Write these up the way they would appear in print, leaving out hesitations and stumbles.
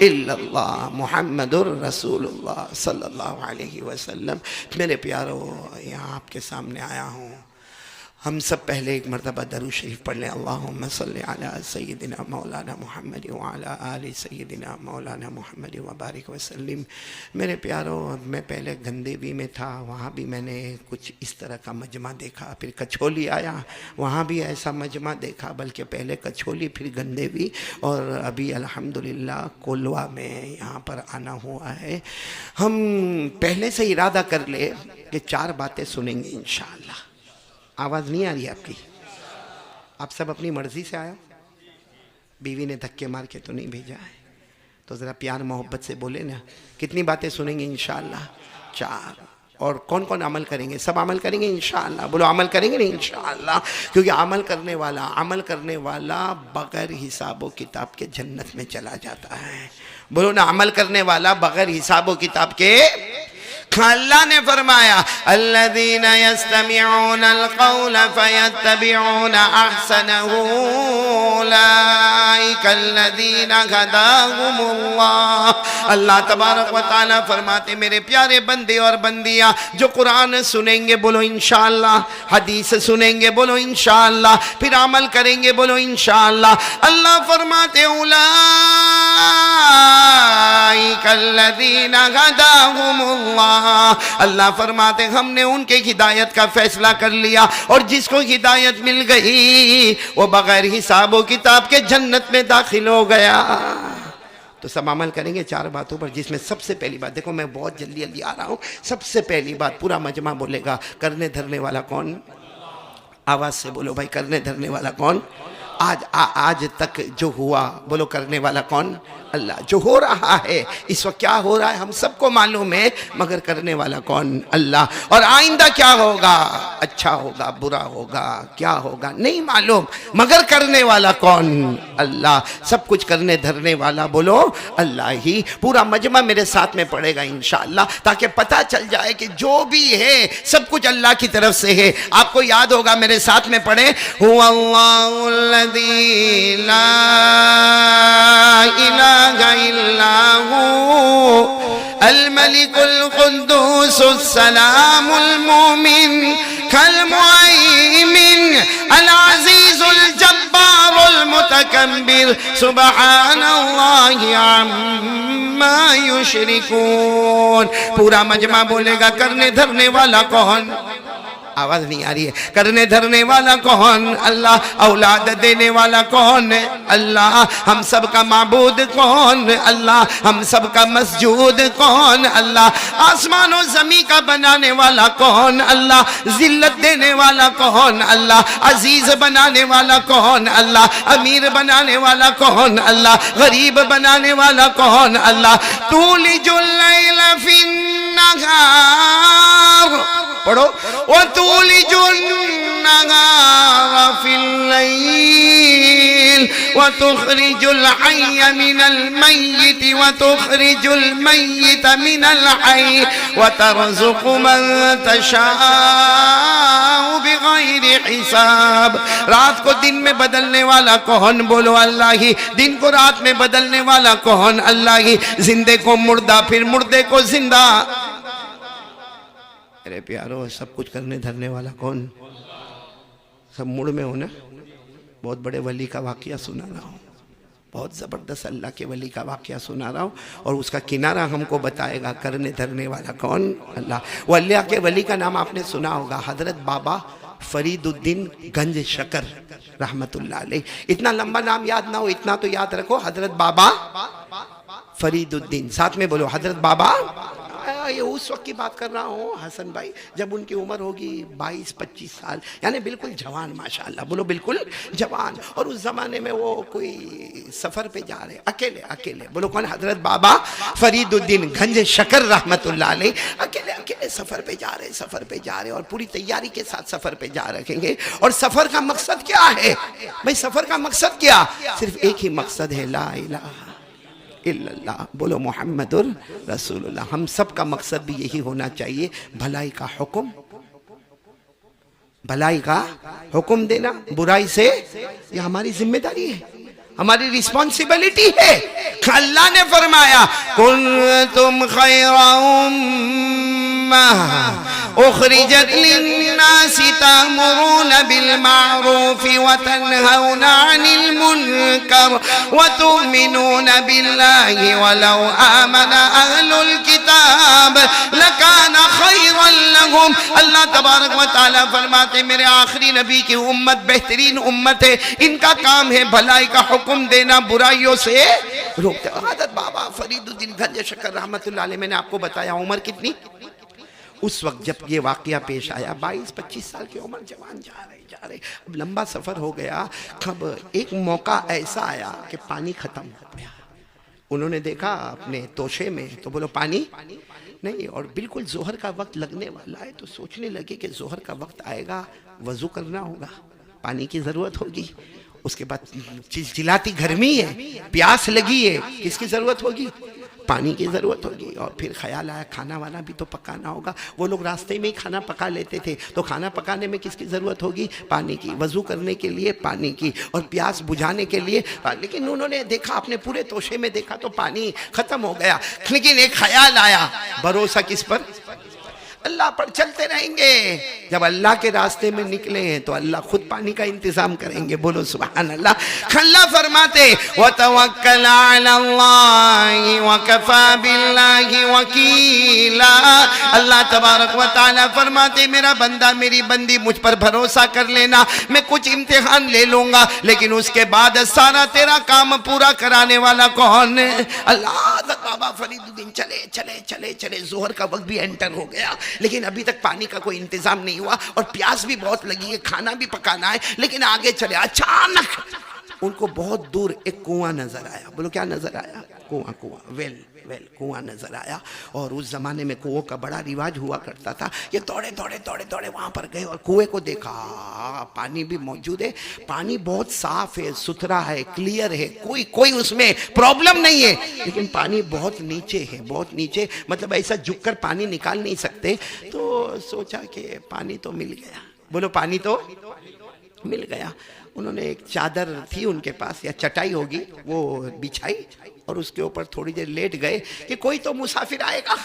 इल्लल्लाह मुहम्मदुर रसूलुल्लाह सल्लल्लाहु अलैहि वसल्लम। मेरे प्यारो, यहाँ आपके सामने आया हूँ। हम सब पहले एक मरतबा दरूद शरीफ पढ़ लें। अल्लाहुम्मा सल्लि अला सय्यिदिना मौलाना मुहम्मद व अला आलि सय्यिदिना मौलाना मुहम्मद व बारिक वसल्लिम। मेरे प्यारो, मैं पहले गंदेवी में था, वहाँ भी मैंने कुछ इस तरह का मजमा देखा। फिर कछोली आया, वहाँ भी ऐसा मजमा देखा, बल्कि पहले कछोली फिर गंदेवी, और अभी अल्हम्दुलिल्लाह कोल्वा में यहाँ पर आना हुआ है। हम पहले से इरादा कर ले कि 4 बातें सुनेंगे इंशाअल्लाह। आवाज़ नहीं आ रही आपकी? आप सब अपनी मर्ज़ी से आए हो? बीवी ने धक्के मार के तो नहीं भेजा है? तो ज़रा प्यार मोहब्बत से बोले ना। कितनी बातें सुनेंगे इंशाअल्लाह? 4। और कौन कौन अमल करेंगे? सब अमल करेंगे इंशाअल्लाह। बोलो अमल करेंगे नहीं इंशाअल्लाह, क्योंकि अमल करने वाला बग़ैर हिसाब व किताब के जन्नत में चला जाता है। बोलो ना, अमल करने वाला बग़ैर हिसाब व किताब के। अल्लाह ने फरमाया अल्लज़ीना यस्तमिऊनल क़ौला फ़यत्तबिऊना अहसनहु उलाइकल्लज़ीना हदाहुमुल्लाह। अल्लाह तबारक व तआला फरमाते, मेरे प्यारे बंदे और बंदियाँ जो कुरान सुनेंगे बोलो इंशाअल्लाह, हदीस सुनेंगे बोलो इंशाअल्लाह, फिर अमल करेंगे बोलो इंशाअल्लाह। अल्लाह फरमाते उलाइकल्लज़ीना हदाहुमुल्लाह। अल्लाह फरमाते हमने उनके हिदायत का फैसला कर लिया, और जिसको हिदायत मिल गई वो बगैर हिसाब व किताब के जन्नत में दाखिल हो गया। तो सब अमल करेंगे 4 बातों पर, जिसमें सबसे पहली बात, देखो मैं बहुत जल्दी जल्दी आ रहा हूँ। सबसे पहली बात पूरा मजमा बोलेगा, करने धरने वाला कौन? आवाज से बोलो भाई, करने धरने वाला कौन? आज तक जो हुआ बोलो, करने वाला कौन? अल्लाह। जो हो रहा है इस वक्त, क्या हो रहा है हम सबको मालूम है, मगर करने वाला कौन? अल्लाह। और आइंदा क्या होगा, अच्छा होगा बुरा होगा, क्या होगा नहीं मालूम, मगर करने वाला कौन? अल्लाह। सब कुछ करने धरने वाला बोलो अल्लाह ही। पूरा मजमा मेरे साथ में पड़ेगा इंशाअल्लाह, ताकि पता चल जाए कि जो भी है सब कुछ अल्लाह की तरफ से है। आपको याद होगा, मेरे साथ में पढ़े, हुवल्लाहुल्लज़ी ला इलाहा इल्लाहु अल मलिकुल कुद्दूसुस सलामुल मुमिन कल मुअम्मिन अल अज़ीज़ुल जब्बारुल मुतकब्बिर सुब्हानल्लाहि अम्मा युशरिकून। पूरा मजमा बोलेगा, करने धरने वाला कौन? आवाज नहीं आ रही है। करने धरने वाला कौन? अल्लाह। औलाद देने वाला कौन? अल्लाह। हम सब का माबूद कौन? अल्लाह। हम सब का मस्जूद कौन? अल्लाह। आसमान और ज़मीन का बनाने वाला कौन? अल्लाह। जिल्लत देने वाला कौन? अल्लाह। अजीज बनाने वाला कौन? अल्लाह। अमीर बनाने वाला कौन? अल्लाह। गरीब बनाने वाला कौन? अल्लाह। तूलिजुल लैल फिन्नहार, पढ़ो, वतूलिजुन नहार फिल्लैल वतुखरिजुल हय्य मिनल मय्यित वतुखरिजुल मय्यित मिनल हय्य वतरज़ुक़ु मन तशाअ बिग़ैरि हिसाब। रात को दिन में बदलने वाला कौन? बोलो अल्लाह ही। दिन को रात में बदलने वाला कौन? अल्लाह ही। जिंदे को मुर्दा, फिर मुर्दे को जिंदा। अरे प्यारो, सब कुछ करने धरने वाला कौन? सब मूड में हो ना। बहुत बड़े वली का वाक़या सुना रहा हूँ, बहुत ज़बरदस्त अल्लाह के वली का वाक़या सुना रहा हूँ, और उसका किनारा हमको बताएगा। करने धरने वाला कौन? अल्लाह। वो अल्लाह के वली का नाम आपने सुना होगा, हज़रत बाबा फरीदुद्दीन गंज शकर रहमतुल्लाह अलैह। इतना लंबा नाम याद ना हो, इतना तो याद रखो, हज़रत बाबा फरीदुद्दीन। साथ में बोलो हज़रत बाबा। ये उस वक्त की बात कर रहा हूँ हसन भाई, जब उनकी उम्र होगी 22-25 साल, यानी बिल्कुल जवान, माशाल्लाह। बोलो बिल्कुल जवान। और उस ज़माने में वो कोई सफ़र पे जा रहे, अकेले अकेले। बोलो कौन? हज़रत बाबा फरीदुद्दीन गंज शकर रहमतुल्लाह अलैह। अकेले अकेले सफ़र पे जा रहे, और पूरी तैयारी के साथ सफ़र पे जा रखेंगे। और सफ़र का मकसद क्या है भाई? सफ़र का मकसद क्या? सिर्फ एक ही मकसद है, ला इलाहा इल्लल्लाह। बोलो मुहम्मदुर रसूलुल्लाह। हम सब का मकसद भी यही होना चाहिए, भलाई का हुक्म, भलाई का हुक्म देना, बुराई से, ये हमारी जिम्मेदारी है। हमारी रिस्पॉन्सिबिलिटी है। अल्लाह ने फरमाया कुंतुम खैरा उम्मह उखरिजत लिन्नासि तामुरून बिल मारूफ व तन्हौना अनिल मुनकर व तुमिनून बिल्लाहि वलौ आमना अहलुल किताब लकाना खैरन लहुम। अल्लाह तबारक व तआला फरमाते मेरे आखिरी नबी की उम्मत बेहतरीन उम्मत है, इनका काम है भलाई का हुक्म देना, बुराइयों से रोकते। हज़रत बाबा फरीदुद्दीन गंज शक्कर रहमतुल्लाह अलैह, मैंने आपको बताया उम्र कितनी उस वक्त जब ये वाकया पेश आया, 22-25 साल की उम्र, जवान जा रहे अब लंबा सफ़र हो गया। कब एक मौका ऐसा आया कि पानी ख़त्म हो गया। उन्होंने देखा अपने तोशे में, तो बोलो पानी नहीं, और बिल्कुल जोहर का वक्त लगने वाला है, तो सोचने लगे कि जोहर का वक्त आएगा, वज़ू करना होगा, पानी की ज़रूरत होगी। उसके बाद चिलचिलाती गर्मी है, प्यास लगी है, किसकी ज़रूरत होगी? पानी की ज़रूरत होगी। और फिर ख्याल आया खाना वाना भी तो पकाना होगा। वो लोग रास्ते में ही खाना पका लेते थे, तो खाना पकाने में किसकी ज़रूरत होगी? पानी की। वज़ू करने के लिए पानी की, और प्यास बुझाने के लिए। लेकिन उन्होंने देखा, अपने पूरे तोशे में देखा तो पानी ख़त्म हो गया। लेकिन एक ख्याल आया, भरोसा किस पर? अल्लाह पर चलते रहेंगे। जब अल्लाह के रास्ते में निकले हैं तो अल्लाह खुद पानी का इंतजाम करेंगे। बोलो सुभान अल्लाह। अल्लाह फरमाते व तवक्कल अलल्लाहि व कफा बिल्लाहि वकीला। अल्लाह तबारक व तआला फरमाते मेरा बंदा मेरी बंदी मुझ पर भरोसा कर लेना, मैं कुछ इम्तिहान ले लूंगा, लेकिन उसके बाद सारा तेरा काम पूरा कराने वाला कौन है? अल्लाह। बाबा फरीदुद्दीन चले चले चले चले, जोहर का वक्त भी एंटर हो गया, लेकिन अभी तक पानी का कोई इंतजाम नहीं हुआ, और प्यास भी बहुत लगी है, खाना भी पकाना है, लेकिन आगे चले। अचानक उनको बहुत दूर एक कुआं नजर आया। बोलो क्या नजर आया? कुआं, कुआं, वेल कुआं नजर आया। और उस जमाने में कुओं का बड़ा रिवाज हुआ करता था। ये दौड़े दौड़े दौड़े दौड़े वहां पर गए और कुएं को देखा, पानी भी मौजूद है, पानी बहुत साफ है, सुथरा है, क्लियर है, कोई उसमें प्रॉब्लम नहीं है, लेकिन पानी बहुत नीचे है, बहुत नीचे, मतलब ऐसा झुककर पानी निकाल नहीं सकते। तो सोचा कि पानी तो मिल गया। बोलो पानी तो मिल गया। उन्होंने एक चादर थी उनके पास, या चटाई होगी, वो बिछाई और उसके ऊपर थोड़ी देर लेट गए कि कोई तो मुसाफिर आएगा।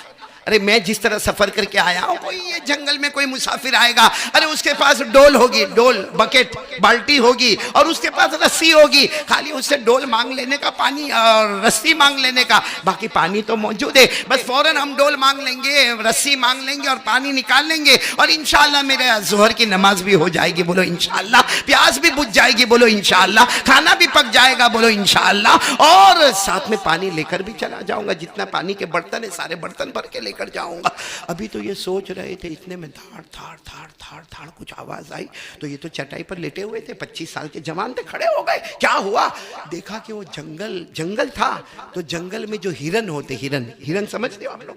अरे मैं जिस तरह सफर करके आया हूँ, कोई ये जंगल में कोई मुसाफिर आएगा, अरे उसके पास डोल होगी, डोल, बकेट, बाल्टी होगी, और उसके पास रस्सी होगी, खाली उससे डोल मांग लेने का, पानी और रस्सी मांग लेने का, बाकी पानी तो मौजूद है। बस फौरन हम डोल मांग लेंगे, रस्सी मांग लेंगे और पानी निकाल लेंगे, और इंशाअल्लाह मेरे जोहर की नमाज भी हो जाएगी। बोलो इंशाअल्लाह। प्यास भी बुझ जाएगी। बोलो इंशाअल्लाह। खाना भी पक जाएगा। बोलो इंशाअल्लाह। और साथ में पानी लेकर भी चला जाऊंगा, जितना पानी के बर्तन है सारे बर्तन भर के कर जाऊंगा। अभी तो ये सोच रहे थे, इतने में धाड़ धाड़ धाड़ धाड़ धाड़ कुछ आवाज आई। तो ये तो चटाई पर लेटे हुए थे, 25 साल के जवान थे, खड़े हो गए। क्या हुआ? देखा कि वो जंगल था। तो जंगल में जो हिरन होते, हिरन समझते हो आप लोग,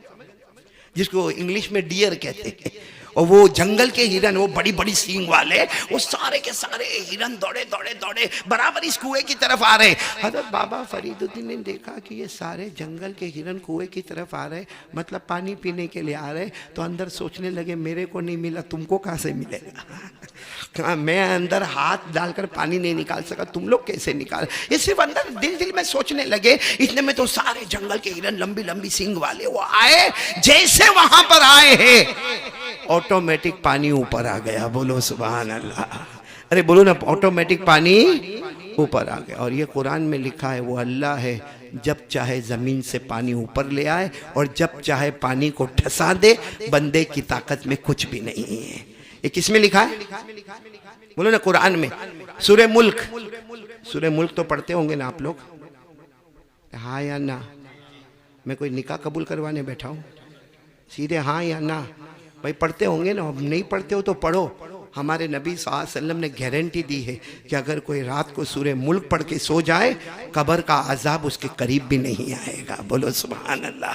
जिसको इंग्लिश में डियर कहते हैं, और वो जंगल के हिरन, वो बड़ी बड़ी सींग वाले, वो सारे के सारे हिरन दौड़े दौड़े दौड़े बराबर इस कुएं की तरफ आ रहे। हज़रत बाबा फरीदुद्दीन ने देखा कि ये सारे जंगल के हिरन कुएं की तरफ आ रहे, मतलब पानी पीने के लिए आ रहे। तो अंदर सोचने लगे मेरे को नहीं मिला, तुमको कहाँ से मिलेगा? मैं अंदर हाथ डालकर पानी नहीं निकाल सका, तुम लोग कैसे निकाल? ये सिर्फ अंदर दिल में सोचने लगे। इतने में तो सारे जंगल के हिरन लंबी लंबी सींग वाले वो आए। जैसे वहां पर आए हैं, ऑटोमेटिक पानी ऊपर आ गया। बोलो सुभान अल्लाह। अरे बोलो ना, ऑटोमेटिक पानी ऊपर आ गया। और ये कुरान में लिखा है, वो अल्लाह है जब चाहे जमीन से पानी ऊपर ले आए और जब चाहे पानी को ठसा दे। बंदे की ताकत में कुछ भी नहीं है। ये किस में लिखा है? बोलो ना, कुरान में, सूरे मुल्क तो पढ़ते होंगे ना आप लोग, हाँ या ना? मैं कोई निकाह कबूल करवाने बैठा हूँ? सीधे हाँ या ना भाई, पढ़ते होंगे ना। अब नहीं पढ़ते हो तो पढ़ो। हमारे नबी सल्लल्लाहु अलैहि वसल्लम ने गारंटी दी है कि अगर कोई रात को सूरे मुल्क पढ़ के सो जाए, कब्र का अजाब उसके करीब भी नहीं आएगा। बोलो सुभान अल्लाह।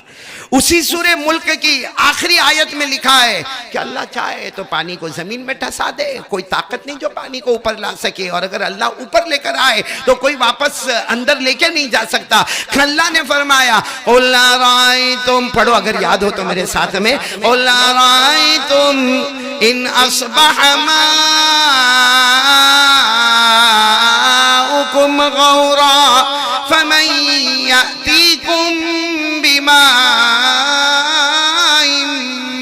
उसी सूरे मुल्क की आखिरी आयत में लिखा है कि अल्लाह चाहे तो पानी को जमीन में ठसा दे, कोई ताकत नहीं जो पानी को ऊपर ला सके, और अगर अल्लाह ऊपर लेकर आए तो कोई वापस अंदर लेके नहीं जा सकता। अल्लाह ने फरमाया, तुम पढ़ो अगर याद हो तो मेरे साथ में, तुम इन अस्बह माउकुम जदनाकुम गौरा फमन यातीकुम बिमाइन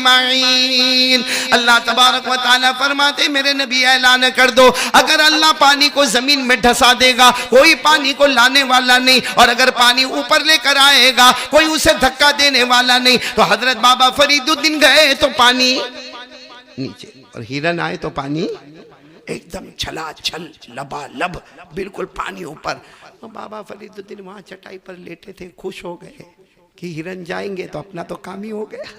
मईन। अल्लाह तबारक व तआला फरमाते मेरे नबी ऐलान कर दो, अगर अल्लाह पानी को जमीन में ढसा देगा कोई पानी को लाने वाला नहीं, और अगर पानी ऊपर लेकर आएगा कोई उसे धक्का देने वाला नहीं। तो हजरत बाबा फरीदुद्दीन गए तो पानी नीचे, और हिरन आए तो पानी एकदम छलाछल लबालब, बिल्कुल पानी ऊपर। और बाबा फरीदुद्दीन वहां चटाई पर लेटे थे, खुश हो गए कि हिरन जाएंगे तो अपना तो काम ही हो गया,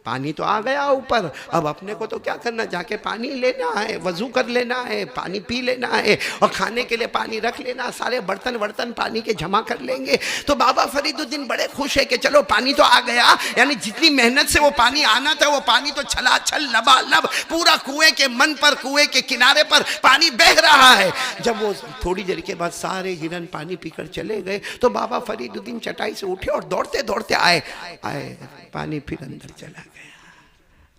पानी तो आ गया ऊपर। अब अपने को तो क्या करना, जाके पानी लेना है, वजू कर लेना है, पानी पी लेना है, और खाने के लिए पानी रख लेना, सारे बर्तन वर्तन पानी के जमा कर लेंगे। तो बाबा फरीदुद्दीन बड़े खुश है कि चलो पानी तो आ गया, यानी जितनी मेहनत से वो पानी आना था वो पानी तो छलाछल लबालब पूरा कुएं के मन पर, कुएं के किनारे पर पानी बह रहा है। जब वो थोड़ी देर के बाद सारे हिरन पानी पीकर चले गए तो बाबा फरीदुद्दीन चटाई से उठे और दौड़ते दौड़ते आए, पानी फिर अंदर चला गया।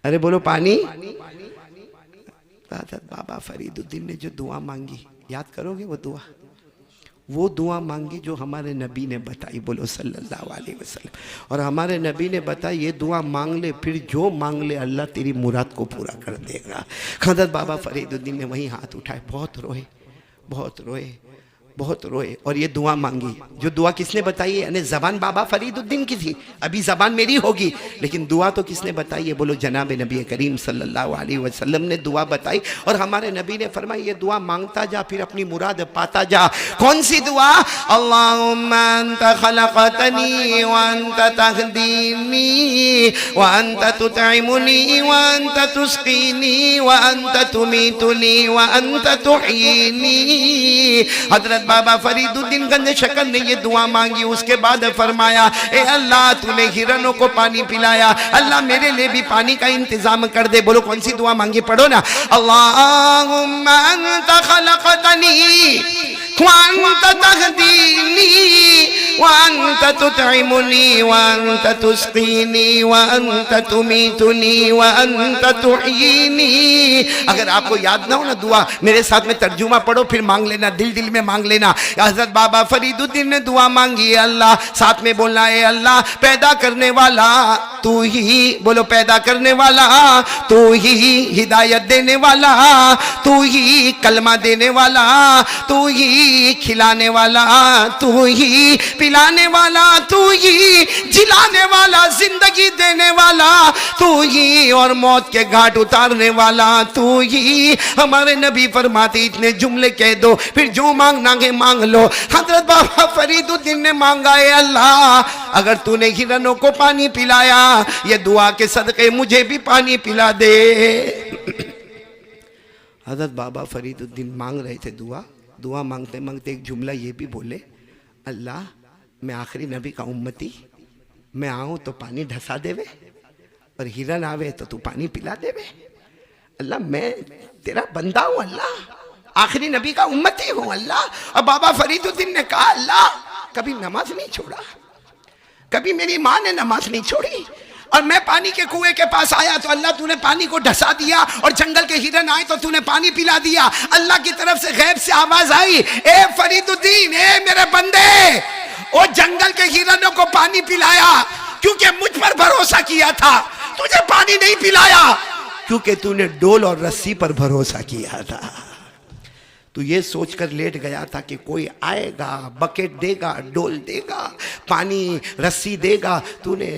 अरे बोलो पानी। बाबा फरीदुद्दीन ने जो दुआ मांगी, याद करोगे वो दुआ मांगी जो हमारे नबी ने बताई, बोलो सल्लल्लाहु अलैहि वसल्लम। और हमारे नबी ने बताया ये दुआ मांग ले, फिर जो मांग ले अल्लाह तेरी मुराद को पूरा कर देगा। हज़रत बाबा फरीदुद्दीन ने वहीं हाथ उठाए, बहुत रोए, बहुत रोए, बहुत रोए, और ये दुआ मांगी। जो दुआ किसने बताई है, यानी जबान बाबा फरीदुद्दीन की थी, अभी जबान मेरी होगी, लेकिन दुआ तो किसने बताई है, बोलो जनाब नबी करीम सल्लल्लाहु अलैहि वसल्लम ने दुआ बताई। और हमारे नबी ने फरमाया ये दुआ मांगता जा, फिर अपनी मुराद पाता जा। कौन सी दुआ? अल्लाहुम्मा अंता खलक़तनी व अंता तहदीनी व अंता तुतइमुनी व अंता तुस्कीनी व अंता तुमीतुनी व अंता तुहीनी। हजरत बाबा फरीदुद्दीन गंज शक्ल ने ये दुआ मांगी, उसके बाद फरमाया ए अल्लाह तूने हिरनों को पानी पिलाया, अल्लाह मेरे लिए भी पानी का इंतजाम कर दे। बोलो कौन सी दुआ मांगी, पढ़ो ना। अल्लाहुम्मा अंता खलक़तनी व अंता तहदीनी व अंता तुतइमुनी व अंता तुस्कीनी व अंता तुमीतुनी व अंता तुहीनी। अगर आपको याद ना हो ना दुआ, मेरे साथ में तर्जुमा पढ़ो, फिर मांग लेना, दिल दिल में मांग लेना। हज़रत बाबा फरीदुद्दीन ने दुआ मांगी, अल्लाह, साथ में बोलना है अल्लाह पैदा करने वाला तू ही, बोलो पैदा करने वाला तू ही, हिदायत देने वाला तू ही, कलमा देने वाला तू ही, खिलाने वाला तू ही, पिलाने वाला तू ही, जिलाने वाला, जिंदगी देने वाला तू ही, और मौत के घाट उतारने वाला तू ही। हमारे नबी फरमाते इतने जुमले कह दो, फिर जो मांगना है मांग लो। हजरत बाबा फरीदुद्दीन ने मांगा है अल्लाह अगर तूने हिरनों को पानी पिलाया, ये दुआ के सदके मुझे भी पानी पिला दे। हजरत बाबा फरीदुद्दीन मांग रहे थे दुआ, दुआ मांगते मांगते एक जुमला ये भी बोले, अल्लाह मैं आखिरी नबी का उम्मती, मैं आऊँ तो पानी ढसा देवे, और हिरन आवे तो तू पानी पिला देवे। अल्लाह मैं तेरा बंदा हूँ, अल्लाह आखिरी नबी का उम्मती हूँ अल्लाह। और बाबा फरीदुद्दीन ने कहा अल्लाह कभी नमाज नहीं छोड़ा, कभी मेरी माँ ने नमाज नहीं छोड़ी, और मैं पानी के कुएं के पास आया तो अल्लाह तूने पानी को ढसा दिया, और जंगल के हिरन आए तो तूने पानी पिला दिया। अल्लाह की तरफ से गैब से आवाज आई, ए फरीदुद्दीन, ए मेरे बंदे, ओ जंगल के हिरनों को पानी पिलाया क्योंकि मुझ पर भरोसा किया था, तुझे पानी नहीं पिलाया क्योंकि तूने डोल और रस्सी पर भरोसा किया था। तू ये सोचकर लेट गया था कि कोई आएगा, बकेट देगा, डोल देगा, पानी रस्सी देगा, तूने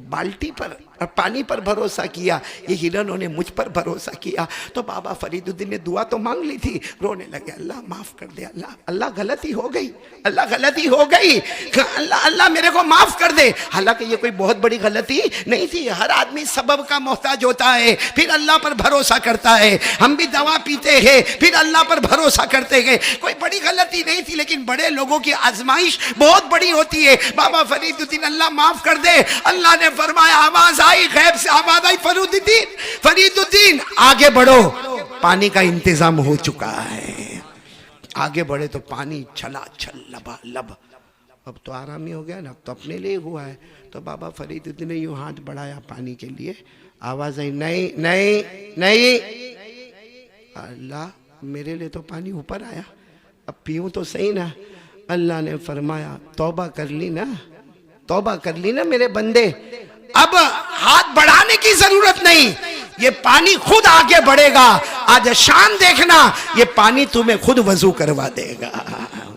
बाल्टी पर और पानी पर भरोसा किया, ये हिरनों ने मुझ पर भरोसा किया। तो बाबा फरीदुद्दीन ने दुआ तो मांग ली थी, रोने लगे, अल्लाह माफ कर दे, अल्लाह अल्लाह गलती हो गई, अल्लाह गलती हो गई, अल्लाह अल्लाह मेरे को माफ कर दे। हालांकि ये कोई बहुत बड़ी गलती नहीं थी, हर आदमी सबब का मोहताज होता है, फिर अल्लाह पर भरोसा करता है। हम भी दवा पीते हैं, फिर अल्लाह पर भरोसा करते हैं, कोई बड़ी गलती नहीं थी, लेकिन बड़े लोगों की आजमाइश बहुत बड़ी होती है। बाबा फरीदुद्दीन अल्लाह माफ कर दे, अल्लाह ने फरमाया, आवाज आई, गैब से आवाज आई, फरीदुद्दीन आगे बढ़ो, पानी का इंतजाम हो चुका है। आगे बढ़े तो पानी छला छल लबा लब, अब तो आराम ही हो गया ना, अब तो अपने लिए हुआ है। तो बाबा फरीदुद्दीन ने यूं हाथ बढ़ाया पानी के लिए, आवाज आई, नहीं नहीं नहीं, अल्लाह मेरे लिए तो पानी ऊपर आया, अब पीऊँ तो सही ना। अल्लाह ने फरमाया तौबा कर ली ना, तौबा कर ली ना मेरे बंदे, अब हाथ बढ़ाने की जरूरत नहीं, ये पानी खुद आगे बढ़ेगा। आज शान देखना, ये पानी तुम्हें खुद वजू करवा देगा।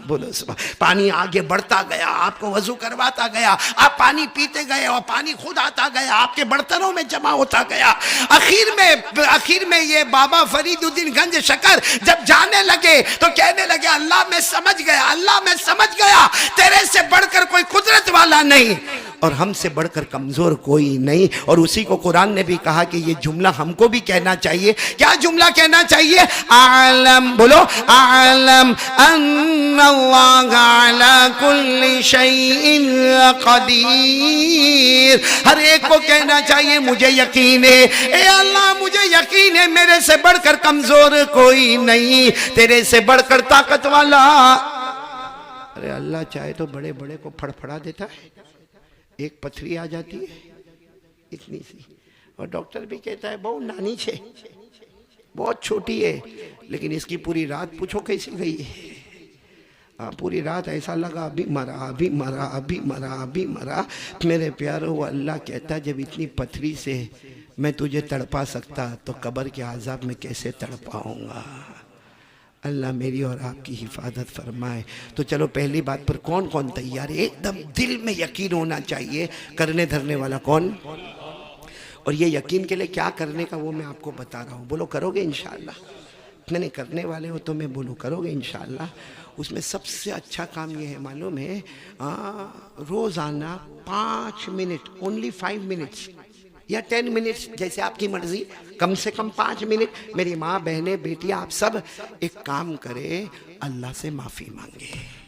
बोलो सुबह। पानी आगे बढ़ता गया, आपको वजू करवाता गया, आप पानी पीते गए और पानी खुद आता गया, आपके बर्तनों में जमा होता गया। आखिर में ये बाबा फरीदुद्दीन गंज शकर जब जाने लगे तो कहने लगे अल्लाह मैं समझ गया, अल्लाह मैं समझ गया, तेरे से बढ़कर कोई कुदरत वाला नहीं और हमसे बढ़कर कमजोर कोई नहीं। और उसी को कुरान ने भी कहा कि ये जुमला हमको भी कहना चाहिए। क्या जुमला कहना चाहिए? आलम, बोलो आलम अन्नल्लाह अला कुल्ली शैइन कदीर। हर एक को कहना चाहिए मुझे यकीन है, ए अल्लाह मुझे यकीन है मेरे से बढ़कर कमजोर कोई नहीं, तेरे से बढ़कर ताकत वाला। अरे अल्लाह चाहे तो बड़े बड़े को फड़फड़ा देता है, एक पथरी आ जाती है इतनी सी, और डॉक्टर भी कहता है बहुत नानी छे, बहुत छोटी है, लेकिन इसकी पूरी रात पूछो कैसी गई है। पूरी रात ऐसा लगा अभी मरा, अभी मरा, अभी मरा, अभी मरा। मेरे प्यारो, वो अल्लाह कहता जब इतनी पथरी से मैं तुझे तड़पा सकता तो कब्र के आज़ाब में कैसे तड़पाऊंगा। अल्लाह मेरी और आपकी हिफाजत फरमाए। तो चलो पहली बात पर कौन कौन तैयार है? एकदम दिल में यकीन होना चाहिए। करने धरने वाला कौन? और ये यकीन के लिए क्या करने का वो मैं आपको बता रहा हूँ। बोलो करोगे इंशाअल्लाह? नहीं करने वाले हो तो मैं बोलूँ करोगे इंशाअल्लाह। उसमें सबसे अच्छा काम ये है मालूम है, रोज़ाना 5 मिनट, ओनली 5 मिनट्स या 10 मिनट्स जैसे आपकी मर्जी, कम से कम 5 मिनट। मेरी माँ बहनें बेटियाँ आप सब एक काम करें, अल्लाह से माफ़ी मांगे।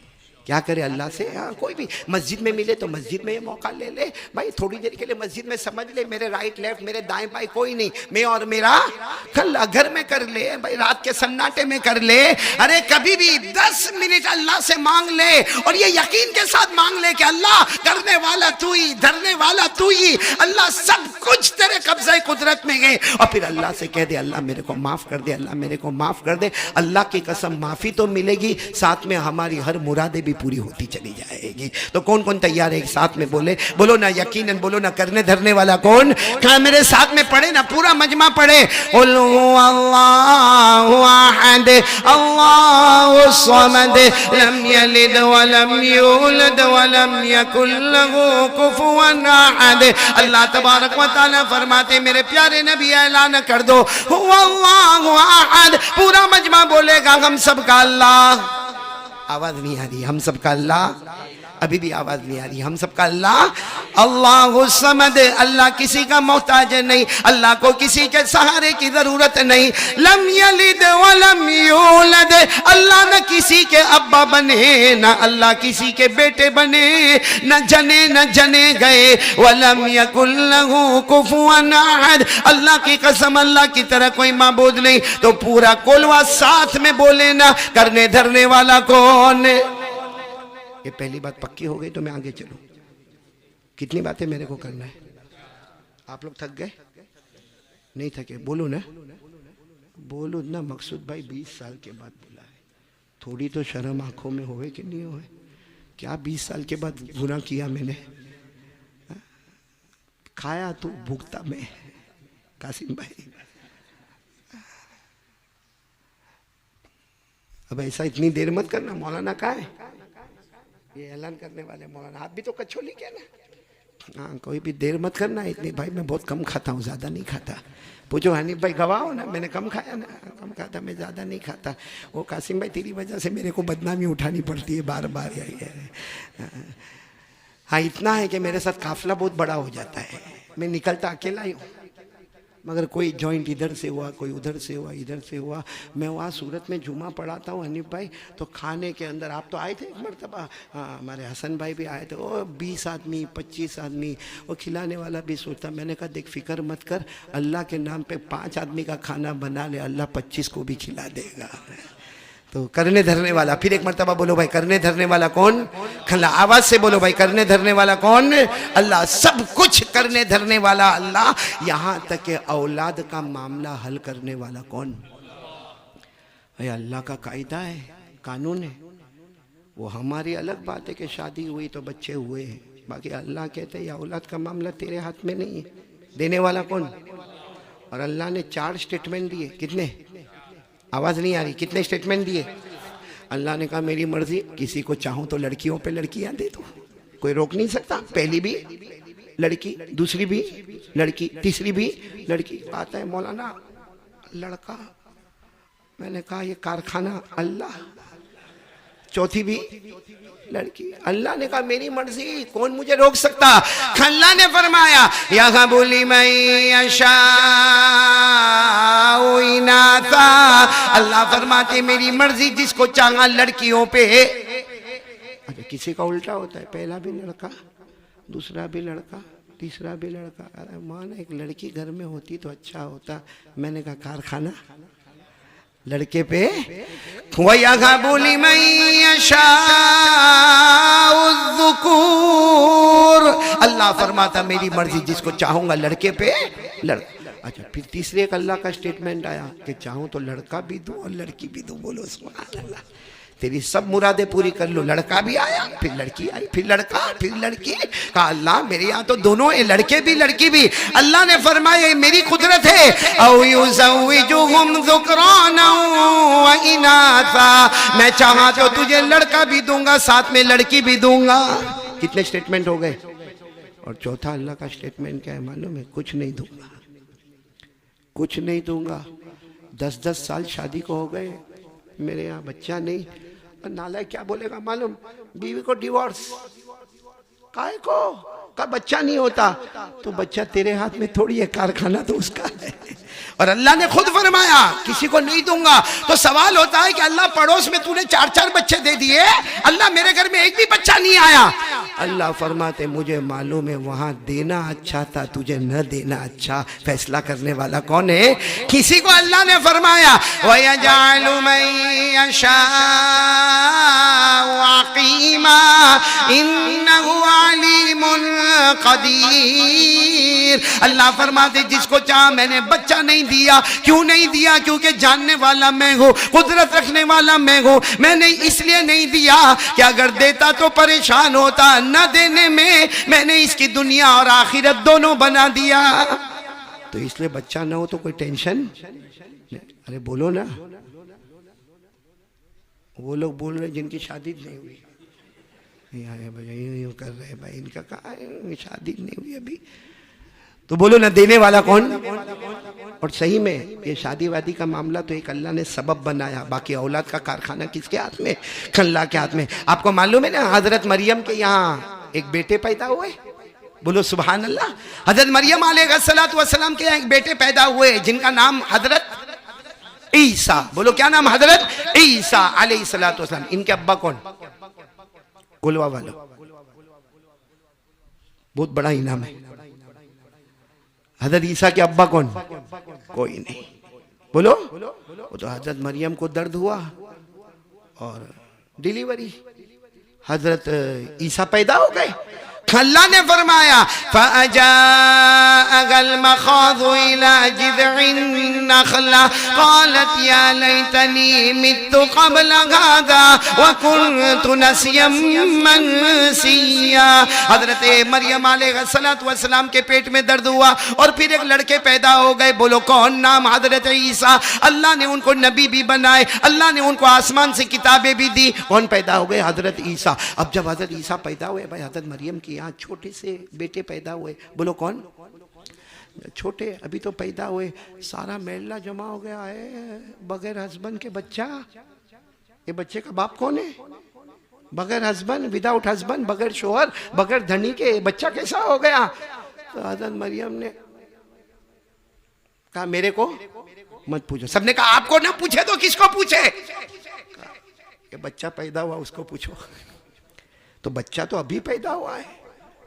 क्या करे? अल्लाह से। कोई भी मस्जिद में मिले तो मस्जिद में ये मौका ले ले भाई, थोड़ी देर के लिए मस्जिद में समझ ले मेरे राइट लेफ्ट, मेरे दाएं बाएं कोई नहीं, मैं और मेरा कल घर में कर ले भाई, रात के सन्नाटे में कर ले। अरे कभी भी 10 मिनट अल्लाह से मांग ले और ये यकीन के साथ मांग ले कि अल्लाह करने वाला तू ही, धरने वाला तू ही, अल्लाह सब कुछ तेरे कब्जे कुदरत में है। और फिर अल्लाह से कह दे अल्लाह मेरे को माफ़ कर दे, अल्लाह मेरे को माफ़ कर दे। अल्लाह की कसम माफ़ी तो मिलेगी, साथ में हमारी हर मुरादें भी पूरी होती चली जाएगी। तो कौन कौन तैयार है? एक साथ में बोले, बोलो ना यकीनन, बोलो ना करने धरने वाला कौन? क्या मेरे साथ में पढ़े ना, पूरा मजमा पढ़े। अल्लाहु अहद अल्लाहु समद लम यलिद व लम यूलद व लम यकुल लहू कुफुवन अहद। अल्लाह तबारक व तआला फरमाते मेरे प्यारे नबी ऐलान कर दो अल्लाहु अहद। पूरा मजमा बोलेगा हम सबका अल्लाह। आवाज नहीं आ रही? हम सबका अल्लाह। अभी भी आवाज नहीं आ रही? हम सबका अल्लाह। अल्लाहु समद, अल्लाह किसी का मोहताज नहीं, अल्लाह को किसी के सहारे की जरूरत नहीं। लम यलिद व लम यूलद, अल्लाह न किसी के अब्बा बने, न अल्लाह किसी के बेटे बने, न जने न जने गए। व लम यकुल लहू कुफुवन अहद, अल्लाह की कसम अल्लाह की तरह कोई माबूद नहीं। तो पूरा कोलवा साथ में बोले ना, करने धरने वाला कौन? ये पहली बात पक्की हो गई तो मैं आगे चलूं। कितनी बातें मेरे को करना है? आप लोग थक गए? नहीं थके? बोलो ना, बोलो ना। मकसूद भाई 20 साल के बाद बोला है, थोड़ी तो शर्म आंखों में होए कि नहीं होए? क्या 20 साल के बाद गुनाह किया मैंने? खाया तो भुगता मैं। कासिम भाई अब ऐसा इतनी देर मत करना। मौलाना कहाँ है? ये ऐलान करने वाले मौलाना, आप भी तो कचौली क्या ना। हाँ, कोई भी देर मत करना इतनी। भाई मैं बहुत कम खाता हूँ, ज़्यादा नहीं खाता। पूछो हनीफ भाई गवाह ना, मैंने कम खाया ना, कम खाता, मैं ज़्यादा नहीं खाता। वो कासिम भाई तेरी वजह से मेरे को बदनामी उठानी पड़ती है बार बार। हाँ इतना है कि मेरे साथ काफिला बहुत बड़ा हो जाता है, मैं निकलता अकेला ही हूँ। मगर कोई जॉइंट इधर से हुआ, कोई उधर से हुआ, इधर से हुआ। मैं वहाँ सूरत में जुमा पढ़ाता हूँ हनीफ भाई, तो खाने के अंदर आप तो आए थे एक मरतबा, हाँ हमारे हसन भाई भी आए थे। वो 20 आदमी 25 आदमी वो खिलाने वाला भी सोचता। मैंने कहा देख फिक्र मत कर, अल्लाह के नाम पे 5 आदमी का खाना बना ले, अल्लाह 25 को भी खिला देगा। तो करने धरने वाला, फिर एक मरतबा बोलो भाई करने धरने वाला कौन? खला आवाज से बोलो भाई करने धरने वाला कौन? अल्लाह। सब कुछ करने धरने वाला अल्लाह। यहाँ तक के औलाद का मामला हल करने वाला कौन? भाई अल्लाह का कायदा है, कानून है। वो हमारी अलग बात है कि शादी हुई तो बच्चे हुए हैं, बाकी अल्लाह कहते हैं या औलाद का मामला तेरे हाथ में नहीं है, देने वाला कौन। और अल्लाह ने 4 स्टेटमेंट दिए। कितने? आवाज़ नहीं आ रही। कितने स्टेटमेंट दिए? अल्लाह ने कहा मेरी मर्जी, किसी को चाहूँ तो लड़कियों पे लड़कियाँ दे दूँ, कोई रोक नहीं सकता। पहली भी लड़की, दूसरी भी लड़की, तीसरी भी लड़की। आता है मौलाना लड़का, मैंने कहा ये कारखाना अल्लाह। चौथी भी लड़की। अल्लाह ने कहा मेरी मर्जी, कौन मुझे रोक सकता। अल्लाह ने फरमाया यहाँ बोली इनाथा। अल्लाह फरमाते मेरी मर्जी, जिसको चाहा लड़कियों पे। अरे किसी का उल्टा होता है, पहला भी लड़का, दूसरा भी लड़का, तीसरा भी लड़का। अरे मान एक लड़की घर में होती तो अच्छा होता। मैंने कहा कारखाना लड़के पे। वया बोली अल्लाह फरमाता मेरी मर्जी, जिसको चाहूंगा लड़के पे लड़का। अच्छा, फिर तीसरे एक अल्लाह का स्टेटमेंट आया कि चाहूं तो लड़का भी दूं और लड़की भी दूं। बोलो सुभान अल्लाह। तेरी सब मुरादें पूरी कर लो। लड़का भी आया, फिर लड़की आई, फिर लड़का, फिर लड़की। कहा अल्लाह मेरे यहाँ तो दोनों है, लड़के भी लड़की भी। अल्लाह ने फरमाया मेरी कुदरत है। मैं चाहा तो तुझे लड़का भी दूंगा, साथ में लड़की भी दूंगा। कितने स्टेटमेंट हो गए। और चौथा अल्लाह का स्टेटमेंट क्या है मालूम है? कुछ नहीं दूंगा, कुछ नहीं दूंगा। 10-10 साल शादी को हो गए, मेरे यहाँ बच्चा नहीं। और नालायक क्या बोलेगा मालूम? बीवी को डिवोर्स। काहे को? का बच्चा नहीं होता तो बच्चा तेरे हाथ में थोड़ी है, कारखाना तो उसका है। और अल्लाह ने खुद फरमाया किसी को नहीं दूंगा। तो सवाल होता है कि अल्लाह पड़ोस में तूने 4-4 बच्चे दे दिए, अल्लाह मेरे घर में एक भी बच्चा नहीं आया। अल्लाह फरमाते मुझे मालूम है वहां देना अच्छा था, तुझे न देना अच्छा। फैसला करने वाला कौन है? किसी को अल्लाह ने फरमाया वयजअलु मन यशाउ अक़ीमा इन्नहु अलीमुन कदीर। अल्लाह फरमाते जिसको चाह मैंने बच्चा नहीं दिया। क्यों नहीं दिया? क्योंकि जानने वाला मैं हूँ, कुदरत रखने वाला मैं हूँ। मैंने इसलिए नहीं दिया कि अगर देता तो परेशान होता, न देने में मैंने इसकी दुनिया और आखिरत दोनों बना दिया। तो इसलिए बच्चा ना हो तो कोई टेंशन। अरे बोलो ना। वो लोग बोल रहे जिनकी शादी नहीं हुई, यूं कर रहे भाई, इनका कहा शादी नहीं हुई अभी। तो बोलो ना देने वाला कौन? और सही में ये शादी वादी का मामला तो एक अल्लाह ने सबब बनाया, बाकी औलाद का कारखाना किसके हाथ में? अल्लाह के हाथ में। आपको मालूम है ना हजरत मरियम के यहाँ एक बेटे पैदा हुए। बोलो सुभान अल्लाह। हजरत मरियम अलैहिस्सलाम के यहाँ एक बेटे पैदा हुए जिनका नाम हजरत ईसा। बोलो क्या नाम? हजरत ईसा अलैहिस्सलाम। इनके अब्बा कौन? गोलवा वाला, बहुत बड़ा इनाम है। हजरत ईसा के अब्बा कौन? कोई नहीं। बोलो। वो तो हजरत मरियम को दर्द हुआ और डिलीवरी, हजरत ईसा पैदा हो गए। अल्लाह ने फरमाया फ़अजाअल मख़ाज़ु इला जिज़इन नख़ला क़ालत या लैतनी मित्तु क़ब्ल हाज़ा व कुन्तु नसिय्यन मनसिया। हज़रत मरियम अलैहिस्सलाम के पेट में दर्द हुआ और फिर एक लड़के पैदा हो गए। बोलो कौन? नाम हज़रत ईसा। अल्लाह ने उनको नबी भी बनाए, अल्लाह ने उनको आसमान से किताबें भी दी। कौन पैदा हो गए? हज़रत ईसा। अब जब हज़रत ईसा पैदा हुए भाई, हज़रत मरियम की यहाँ छोटे से बेटे पैदा हुए। बोलो कौन? छोटे अभी तो पैदा हुए, सारा मेला जमा हो गया है। बगैर हस्बैंड के बच्चा। ये बच्चे का बाप कौन है? बगैर हस्बैंड, विदाउट हस्बैंड, बगैर शोहर, बगैर धनी के बच्चा कैसा हो गया? तो हज़रत मरियम ने कहा मेरे को मत पूछो। सबने कहा आपको ना पूछे तो किसको पूछे? ये बच्चा पैदा हुआ उसको पूछो। तो बच्चा तो अभी पैदा हुआ है।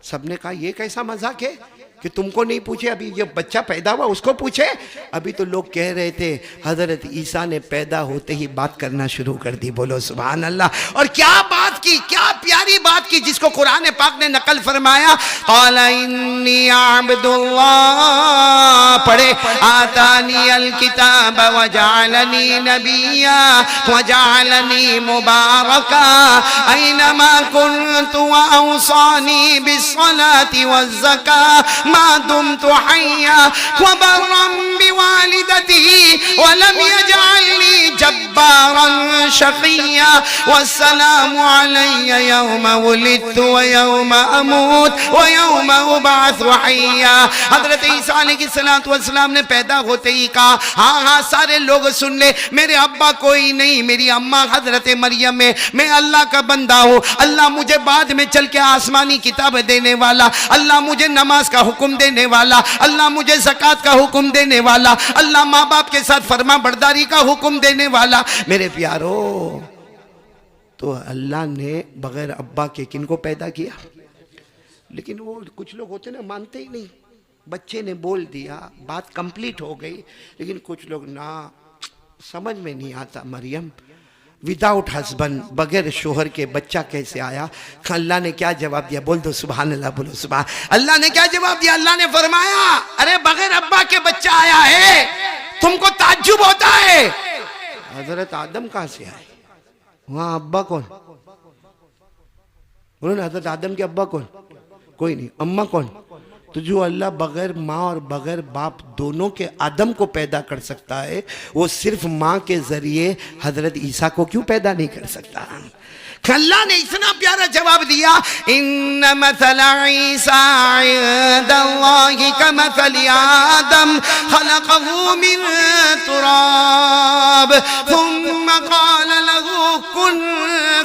सबने कहा ये कैसा मजाक है? कि तुमको नहीं पूछे, अभी ये बच्चा पैदा हुआ उसको पूछे। अभी तो लोग कह रहे थे हजरत ईसा ने पैदा होते ही बात करना शुरू कर दी। बोलो सुभान अल्लाह। और क्या बात की, क्या प्यारी बात की, जिसको कुरान पाक ने नकल फरमाया, क़ाला इन्नी अब्दुल्लाह, पढ़े, आतानी अल किताब व जअलनी नबिय्या व जअलनी मुबारका ऐनमा कुन्तु व औसानी बिस्सलाति वज़्ज़का मा दुम्तु हय्या व बर्रन बिवालिदती व लम यजअलनी जब्बारन शक़िय्या वस्सलामु अलैया यौम वुलिदतु व यौम अमूत व यौम उबअसु हय्या। हज़रत ईसा अलैहिस्सलातु वस्सलाम ने पैदा होते ही कहा, हाँ हाँ सारे लोग सुन ले, मेरे अब्बा कोई नहीं, मेरी अम्मा हज़रत मरियम है, मैं अल्लाह का बंदा हूँ। अल्लाह मुझे बाद में चल के आसमानी किताब देने वाला, अल्लाह मुझे नमाज का हुक्म देने वाला, अल्लाह मुझे ज़कात का हुक्म देने वाला, अल्लाह माँ बाप के साथ फरमा बरदारी का हुक्म देने वाला। मेरे प्यारो, तो अल्लाह ने बगैर अब्बा के किनको पैदा किया? लेकिन वो कुछ लोग होते ना, मानते ही नहीं। बच्चे ने बोल दिया, बात कंप्लीट हो गई, लेकिन कुछ लोग ना, समझ में नहीं आता, मरियम विदाउट हस्बैंड, बगैर शोहर के बच्चा कैसे आया? अल्लाह ने क्या जवाब दिया? बोल दो सुभान अल्लाह, बोलो सुभान। अल्लाह ने क्या जवाब दिया? अल्लाह ने फरमाया, अरे बगैर अब्बा के बच्चा आया है, तुमको ताज्जुब होता है। हजरत आदम कहां से आए? वहां अब्बा कौन? बोलो ना, हजरत आदम के अब्बा कौन? कोई नहीं। अम्मा कौन? तो जो अल्लाह बगैर माँ और बगैर बाप दोनों के आदम को पैदा कर सकता है, वो सिर्फ माँ के जरिए हजरत ईसा को क्यों पैदा नहीं कर सकता? अल्लाह ने इतना प्यारा जवाब दिया, इन्न मसला ईसा इंदल्लाहि कमसलि आदम खलक़हु मिन तुराब थुम्मा क़ाला लहू कुन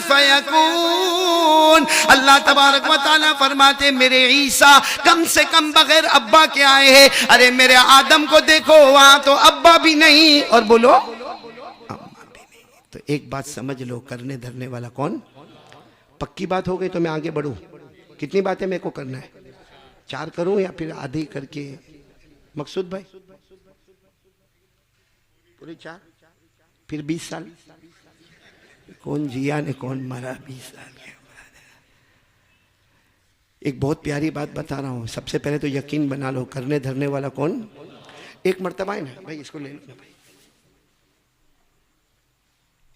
फयकून। अल्लाह तबारक व तआला फरमाते, मेरे ईसा कम से कम बगैर अब्बा के आए हैं। अरे मेरे आदम को देखो, वहां तो अब्बा भी नहीं और बोलो अम्मा भी नहीं। तो एक बात समझ लो, करने धरने वाला कौन? पक्की बात हो गई तो मैं आगे बढ़ूं। कितनी बातें मेरे को करना है? 4 करूं या फिर आधी करके? मकसूद भाई पूरी 4, फिर 20 साल कौन जिया ने कौन मरा? 20 साल के बाद। एक बहुत प्यारी बात बता रहा हूं, सबसे पहले तो यकीन बना लो, करने धरने वाला कौन? एक मर्तबा है ना भाई, इसको ले लो ना भाई,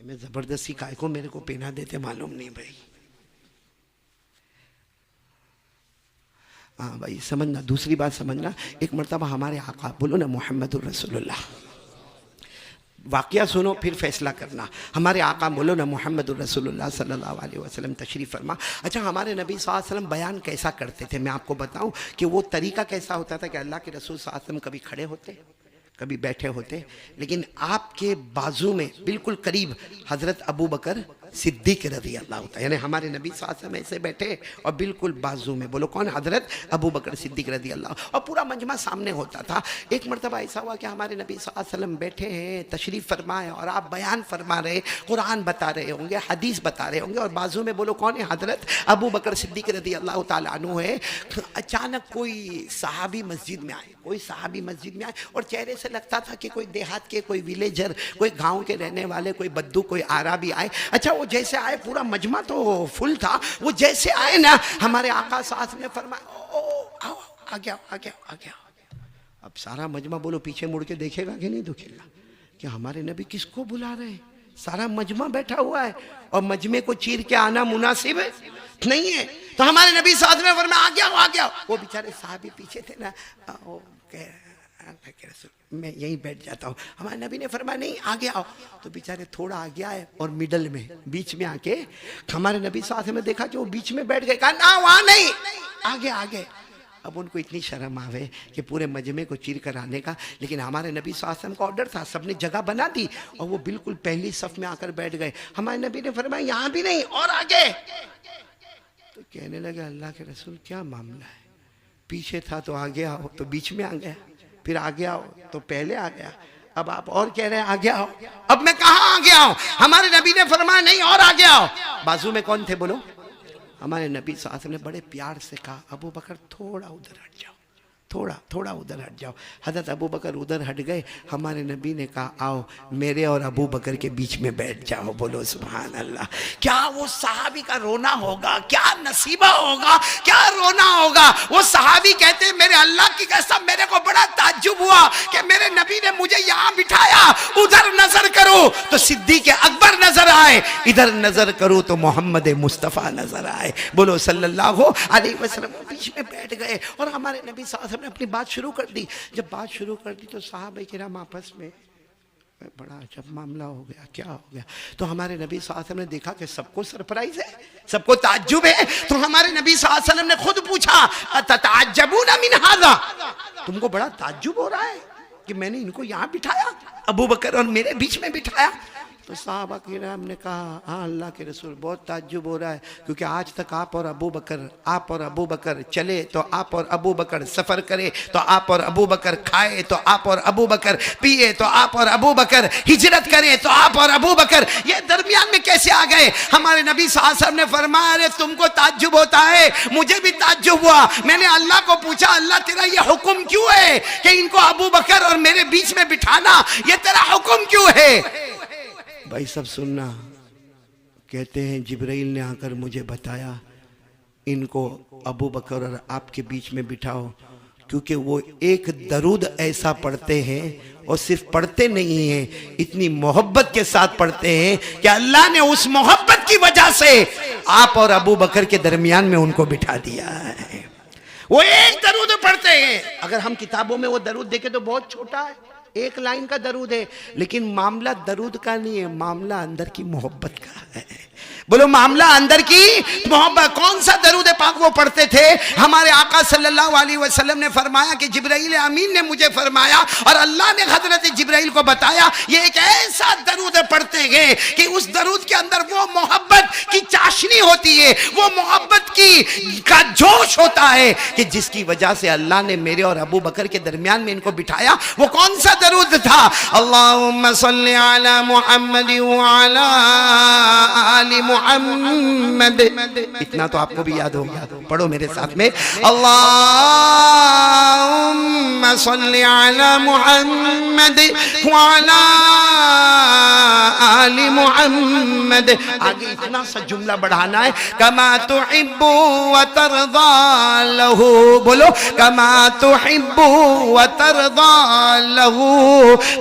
मैं जबरदस्ती काय को मेरे को पहना देते मालूम नहीं भाई। हाँ भाई समझना, दूसरी बात समझना, एक मर्तबा हमारे आका, बोलो ना मोहम्मदुर रसूलुल्लाह, वाक़या सुनो फिर फैसला करना। हमारे आका बोलो ना मोहम्मदुर रसूलुल्लाह सल्लल्लाहु अलैहि वसल्लम तशरीफ़ फरमा। अच्छा, हमारे नबी सल्लल्लाहु अलैहि वसल्लम बयान कैसा करते थे? मैं आपको बताऊं कि वो तरीका कैसा होता था कि अल्लाह के रसूल सल्लल्लाहु अलैहि वसल्लम कभी खड़े होते, कभी बैठे होते, लेकिन आपके बाजू में बिल्कुल करीब हज़रत अबू बकर सिद्दीक रज़ी अल्लाह तआला, यानी हमारे नबी सल्लल्लाहु अलैहि वसल्लम ऐसे बैठे और बिल्कुल बाजू में, बोलो कौन? हज़रत अबू बकर सिद्दीक रज़ी अल्लाह, और पूरा मजमा सामने होता था। एक मरतबा ऐसा हुआ कि हमारे नबी सल्लल्लाहु अलैहि वसल्लम बैठे हैं, तशरीफ़ फरमाए, और आप बयान फरमा रहे, कुरान बता रहे होंगे, हदीस बता रहे होंगे, और बाजू में बोलो कौन है? हज़रत अबू बकर सिद्दीक रज़ी अल्लाह तआला अन्हु है। अचानक कोई सहाबी मस्जिद में आए, कोई सहाबी मस्जिद में आए, और चेहरे से लगता था कि कोई देहात के, कोई विलेजर, कोई गाँव के रहने वाले, कोई बद्दू, कोई आराबी आए। अच्छा, वो जैसे आए, पूरा मजमा तो फुल था, वो जैसे आए ना, हमारे आका साथ में फरमाया, ओ आओ, आ गया आ गया आ गया। अब सारा मजमा बोलो पीछे मुड़ के देखेगा कि नहीं देखेगा कि हमारे नबी किसको बुला रहे हैं? सारा मजमा बैठा हुआ है और मजमे को चीर के आना मुनासिब नहीं है। तो हमारे नबी साथ में फरमाया, आ गया आ गया। वो बेचारे साहबी पीछे थे ना, मैं यहीं बैठ जाता हूँ। हमारे नबी ने फरमाया, नहीं आगे आओ। तो बेचारे थोड़ा आगे आए और मिडल में, बीच में आके हमारे नबी साथ में देखा कि वो बीच में बैठ गए। कहा ना, वहां नहीं, आगे आगे। अब उनको इतनी शर्म आवे कि पूरे मजमे को चीर कर आने का, लेकिन हमारे नबी सल्लल्लाहु अलैहि वसल्लम का ऑर्डर था, सबने जगह बना दी और वो बिल्कुल पहली सफ में आकर बैठ गए। हमारे नबी ने फरमाया, यहाँ भी नहीं और आगे। तो कहने लगे, अल्लाह के रसूल क्या मामला है? पीछे था तो आगे आओ, तो बीच में आ गया, फिर आगे आओ तो पहले आ गया, अब आप और कह रहे हैं आगे आओ। अब मैं कहाँ आगे आऊं? हमारे नबी ने फरमाया, नहीं और आगे आओ। बाजू में कौन थे बोलो? हमारे नबी साथ ने बड़े प्यार से कहा, अबू बकर थोड़ा उधर हट जाओ, थोड़ा थोड़ा उधर हट जाओ। हज़रत अबू बकर उधर हट गए। हमारे नबी ने कहा आओ मेरे और अबू बकर के बीच में बैठ जाओ। बोलो सुभान अल्लाह। क्या वो सहाबी का रोना होगा, क्या नसीबा होगा, क्या रोना होगा। वो सहाबी कहते मेरे अल्लाह की कसम मेरे को बड़ा ताज्जुब हुआ कि मेरे नबी ने मुझे यहाँ बिठाया, उधर नजर करो तो सिद्दीक अकबर नजर आए, इधर नजर करो तो मोहम्मद मुस्तफ़ा नजर आए। बोलो सल्लल्लाहु अलैहि वसल्लम बीच में बैठ गए और हमारे नबी साहब ने अपनी बात शुरू कर दी। जब बात शुरू कर दी तो साहब किराम आपस में बड़ा अजब मामला हो गया। क्या हो गया? तो हमारे नबी सल्लल्लाहु अलैहि वसल्लम ने देखा कि सबको सरप्राइज है, सबको ताज्जुब है। तो हमारे नबी सल्लल्लाहु अलैहि वसल्लम ने खुद पूछा अतताज्जबूना मिन हाज़ा, तुमको बड़ा ताज्जुब हो रहा है कि मैंने इनको यहाँ बिठाया, अबू बकर और मेरे बीच में बिठाया? तो साहबा किराम ने कहा हाँ अल्लाह के रसूल बहुत ताज्जुब हो रहा है, क्योंकि आज तक आप और अबू बकर चले तो आप और अबू बकर सफ़र करे तो आप और अबू बकर खाए तो आप और अबू बकर पिए तो आप और अबू बकर हिजरत करे तो आप और अबू बकर, ये दरमियान में कैसे आ गए? हमारे नबी साहब ने फरमाया अरे तुमको ताज्जुब होता है, मुझे भी ताज्जुब हुआ। मैंने अल्लाह को पूछा अल्लाह तेरा ये हुक्म क्यों है कि इनको अबू बकर और मेरे बीच में बिठाना, ये तेरा हुक्म क्यों है? भाई सब सुनना, कहते हैं जिब्राइल ने आकर मुझे बताया इनको अबू बकर और आपके बीच में बिठाओ, क्योंकि वो एक दरूद ऐसा पढ़ते हैं और सिर्फ पढ़ते नहीं हैं, इतनी मोहब्बत के साथ पढ़ते हैं कि अल्लाह ने उस मोहब्बत की वजह से आप और अबू बकर के दरमियान में उनको बिठा दिया है। वो एक दरूद पढ़ते हैं, अगर हम किताबों में वो दरूद देखें तो बहुत छोटा है, एक लाइन का दरूद है, लेकिन मामला दरूद का नहीं है, मामला अंदर की मोहब्बत का है। बोलो मामला अंदर की मोहब्बत। कौन सा दरूद पाक वो पढ़ते थे? हमारे आका सल्लल्लाहु अलैहि वसल्लम ने फरमाया कि जिब्राइल अमीन ने मुझे फरमाया और अल्लाह ने हजरत जिब्राइल को बताया ये एक ऐसा दरूद पढ़ते हैं कि उस दरूद के अंदर वो मोहब्बत की चाशनी होती है, वो मोहब्बत की का जोश होता है कि जिसकी वजह से अल्लाह ने मेरे और अबू बकर के दरमियान में इनको बिठाया। वो कौन सा दरूद था? अल्लाहुम्मा सल्ली अला मुहम्मद व अला आलि मुहम्मद। इतना तो आपको भी याद होगा, पढ़ो मेरे साथ में अल्लाहुम्मा सल्ली अला मुहम्मद व अला आलि मुहम्मद। आगे इतना सा जुमला बढ़ाना है, कमा तुहिब्बु व तरदा लहू। बोलो कमा तुहिब्बु व तरदा लहू।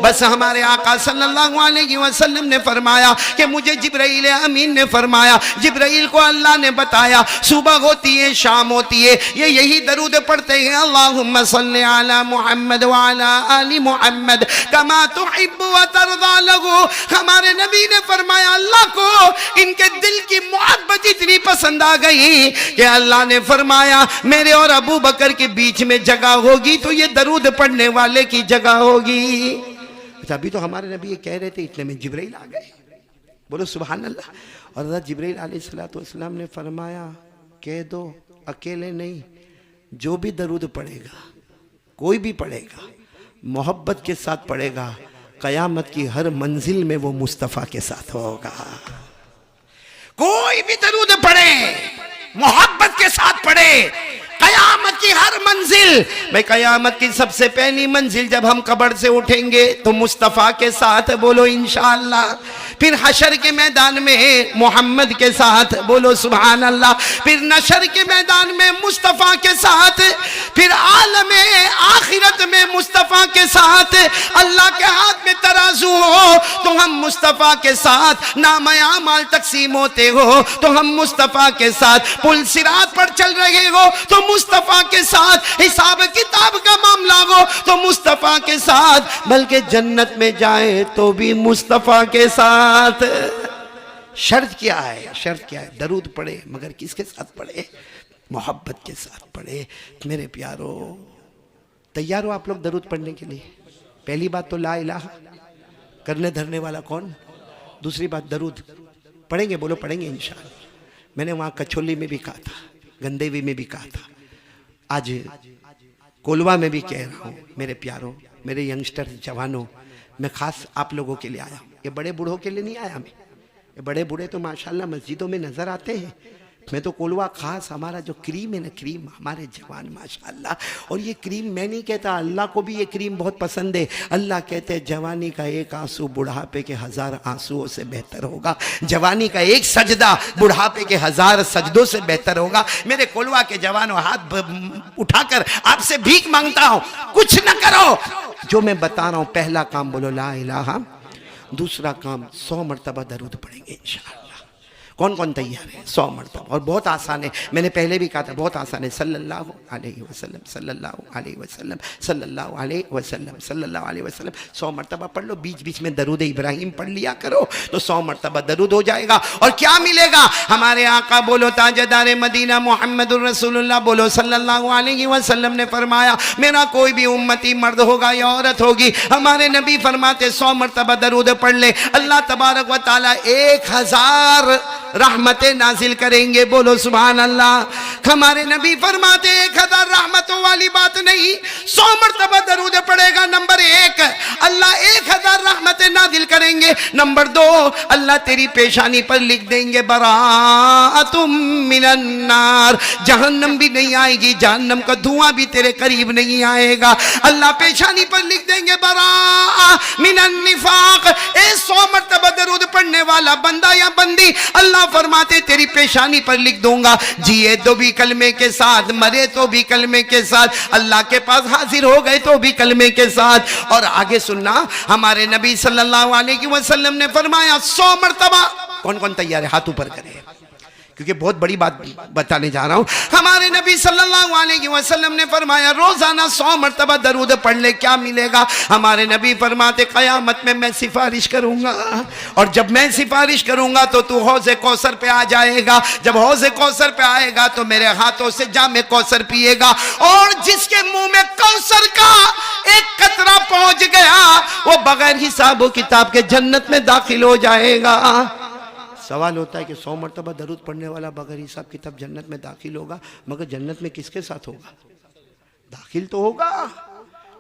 बस हमारे आका सल्लल्लाहु अलैहि वसल्लम ने फरमाया कि मुझे जिब्राइल अमीन ने फरमाया, जिब्राइल को अल्लाह ने बताया सुबह होती है शाम होती है ये यही दरूद पढ़ते हैं अल्लाहुम्मा सल्ली अला मुहम्मद व अला आलि मुहम्मद कमा तुहिब्बु व तरदा लहू। हमारे नबी ने फरमाया अल्लाह को इनके दिल की मोहब्बत इतनी पसंद आ गई कि अल्लाह ने फरमाया मेरे और अबू बकर के बीच में जगह होगी तो ये दरूद पढ़ने वाले की जगह होगी। अच्छा अभी तो हमारे नबी ये कह रहे थे, इतने में जिब्राइल आ गए। बोलो सुभान अल्लाह। और हज़रत जिब्राइल अलैहिस्सलाम ने फरमाया कह दो अकेले नहीं, जो भी दरूद पढ़ेगा, कोई भी पढ़ेगा, मोहब्बत के साथ पढ़ेगा, क़यामत की हर मंजिल में वो मुस्तफ़ा के साथ होगा। कोई भी दरूद पढ़े, मोहब्बत के साथ पढ़े, कयामत की हर मंजिल। भाई कयामत की सबसे पहली मंजिल जब हम कब्र से उठेंगे तो मुस्तफ़ा के साथ, बोलो इंशाअल्लाह। फिर हशर के मैदान में मोहम्मद के साथ, बोलो सुभान अल्लाह। फिर नशर के मैदान में मुस्तफ़ा के साथ, फिर आलम आखिरत में मुस्तफ़ा के साथ। अल्लाह के हाथ में तराजू हो तो हम मुस्तफ़ा के साथ, नाम आमाल तकसीम होते हो तो हम मुस्तफ़ा के साथ, पुल सिरात पर चल रहे हो तो मुस्तफ़ा के साथ, हिसाब किताब का मामला हो तो मुस्तफ़ा के साथ, बल्कि जन्नत में जाए तो भी मुस्तफ़ा के साथ। शर्त क्या है? शर्त क्या है? दरूद पढ़े, मगर किसके साथ पढ़े? मोहब्बत के साथ पढ़े। मेरे प्यारो तैयार हो आप लोग दरूद पढ़ने के लिए? पहली बात तो ला इलाहा, करने धरने वाला कौन? दूसरी बात दरूद पढ़ेंगे, बोलो पढ़ेंगे इंशाअल्लाह। मैंने वहाँ कछोली में भी कहा था, गंदेवी में भी कहा था, आज कोलवा में भी कह रहा हूँ। मेरे प्यारों, मेरे यंगस्टर जवानों, मैं खास आप लोगों के लिए आया हूँ। ये बड़े बूढ़ों के लिए नहीं आया मैं, ये बड़े बूढ़े तो माशाल्लाह मस्जिदों में नज़र आते हैं, मैं तो कोलवा खास हमारा जो क्रीम है ना, क्रीम हमारे जवान माशाल्लाह। और ये क्रीम मैं नहीं कहता, अल्लाह को भी ये क्रीम बहुत पसंद है। अल्लाह कहते हैं जवानी का एक आंसू बुढ़ापे के 1000 आंसुओं से बेहतर होगा, जवानी का एक सजदा बुढ़ापे के 1000 सजदों से बेहतर होगा। मेरे कोलवा के जवानों, हाथ उठाकर आपसे भीख मांगता हूं, कुछ न करो, जो मैं बता रहा हूं पहला काम बोलो ला इलाहा, दूसरा काम 100 मरतबा दरूद पढ़ेंगे इंशाअल्लाह। कौन कौन तैयार है? 100 मरतबा। और बहुत आसान है, मैंने पहले भी कहा था बहुत आसान है। सल्लल्लाहु अलैहि वसल्लम, सल्लल्लाहु अलैहि वसल्लम, सल्लल्लाहु अलैहि वसल्लम, सल्लल्लाहु अलैहि वसल्लम 100 मरतबा पढ़ लो। बीच बीच में दरूद इब्राहिम पढ़ लिया करो तो 100 मरतबा दरूद हो जाएगा। और क्या मिलेगा? हमारे आका बोलो ताजदार मदीना मुहम्मदुर रसूलुल्लाह बोलो सल्लल्लाहु अलैहि वसल्लम ने फरमाया, मेरा कोई भी उम्मती मर्द होगा या औरत होगी, हमारे नबी फरमाते 100 मरतबा दरूद पढ़ ले, अल्लाह तबारक व तआला 1000 रहमतें नाजिल करेंगे। बोलो सुभान अल्लाह। हमारे नबी फरमाते 1000 रहमतों वाली बात नहीं, 100 मरतबा दरूद पड़ेगा। नंबर 1 अल्लाह 1000 रहमतें नाजिल करेंगे। नंबर 2 अल्लाह तेरी पेशानी पर लिख देंगे बराअतुम मिनन नार, जहन्नम भी नहीं आएगी, जहन्नम का धुआं भी तेरे करीब नहीं आएगा। अल्लाह पेशानी पर लिख देंगे बराअ मिनन निफाक। 100 मरतबा दरूद पढ़ने वाला बंदा या बंदी, अल्लाह फरमाते तेरी पेशानी पर लिख दूंगा, जिए तो भी कलमे के साथ, मरे तो भी कलमे के साथ, अल्लाह के पास हाजिर हो गए तो भी कलमे के साथ। और आगे सुनना, हमारे नबी सल्लल्लाहु अलैहि वसल्लम ने फरमाया 100 मरतबा। कौन कौन तैयार है? हाथ ऊपर करें, क्योंकि बहुत बड़ी बात बताने जा रहा हूं। हमारे नबी सल्लल्लाहु अलैहि वसल्लम ने फरमाया रोजाना 100 मरतबा दरूद पढ़ ले, क्या मिलेगा? हमारे नबी फरमाते कयामत में मैं सिफारिश करूंगा, और जब मैं सिफारिश करूंगा तो तू हौज़े कौसर पे आ जाएगा। जब हौज़े कौसर पे आएगा तो मेरे हाथों से जामे कौसर पिएगा, और जिसके मुंह में कौसर का एक कतरा पहुंच गया वो बगैर हिसाब किताब के जन्नत में दाखिल हो जाएगा। सवाल होता है कि 100 मरतबा दरूद पढ़ने वाला बगैर हिसाब किताब जन्नत में दाखिल होगा, मगर जन्नत में किसके साथ होगा? दाखिल तो होगा,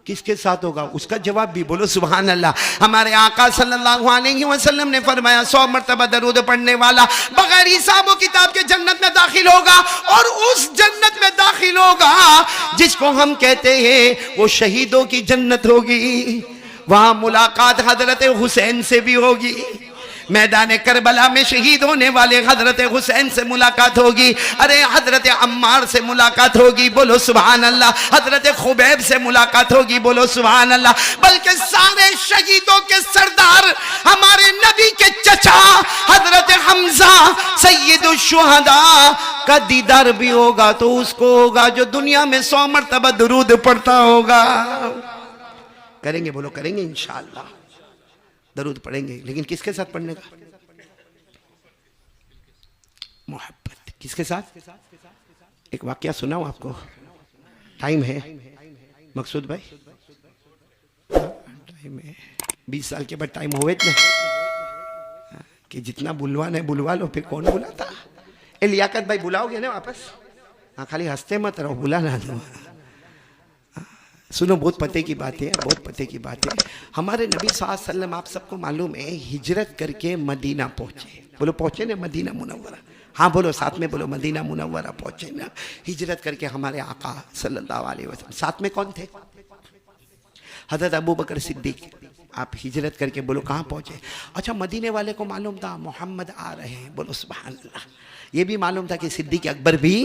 किसके साथ होगा? उसका जवाब भी बोलो सुभान अल्लाह। हमारे आका सल्लल्लाहु अलैहि वसल्लम ने फरमाया 100 मरतबा दरूद पढ़ने वाला बगैर हिसाब किताब के जन्नत में दाखिल होगा, और उस जन्नत में दाखिल होगा जिसको हम कहते हैं वो शहीदों की जन्नत होगी। वहां मुलाकात हजरत हुसैन से भी होगी, मैदान करबला में शहीद होने वाले हजरत हुसैन से मुलाकात होगी, अरे हजरत अम्मार से मुलाकात होगी, बोलो सुभान अल्लाह। हजरत खुबैब से मुलाकात होगी, बोलो सुभान अल्लाह। बल्कि सारे शहीदों के सरदार हमारे नबी के चचा हजरत हमजा सैयदुश शुहदा का दीदार भी होगा, तो उसको होगा जो दुनिया में 100 मरतबा दुरूद पढ़ता होगा। करेंगे, बोलो करेंगे इंशाअल्लाह, दरूद पढ़ेंगे, लेकिन किसके साथ पढ़ने का? मोहब्बत। किसके साथ? एक वाकया सुनाऊं आपको? टाइम है मकसूद भाई? टाइम है, 20 साल के बाद टाइम होवे ना कि जितना बुलवाना है बुलवा लो, फिर कौन बुलाता? ए लियाकत भाई बुलाओगे ना वापस? हाँ, खाली हंसते मत रहो, बुलाना दो। सुनो, बहुत पते की बात है, बहुत पते की बात है। हमारे नबी सल्लल्लाहु अलैहि वसल्लम, आप सबको मालूम है, हिजरत करके मदीना पहुंचे। बोलो पहुंचे ना मदीना मुनव्वरा? हाँ बोलो, साथ में बोलो, मदीना मुनव्वरा पहुंचे ना। हिजरत करके हमारे आका सल्लल्लाहु अलैहि वसल्लम, साथ में कौन थे? हजरत अबू बकर सिद्दीक। आप हिजरत करके बोलो कहाँ पहुंचे? अच्छा, मदीने वाले को मालूम था मोहम्मद आ रहे हैं, बोलो सुभान अल्लाह। ये भी मालूम था कि सिद्दीक अकबर भी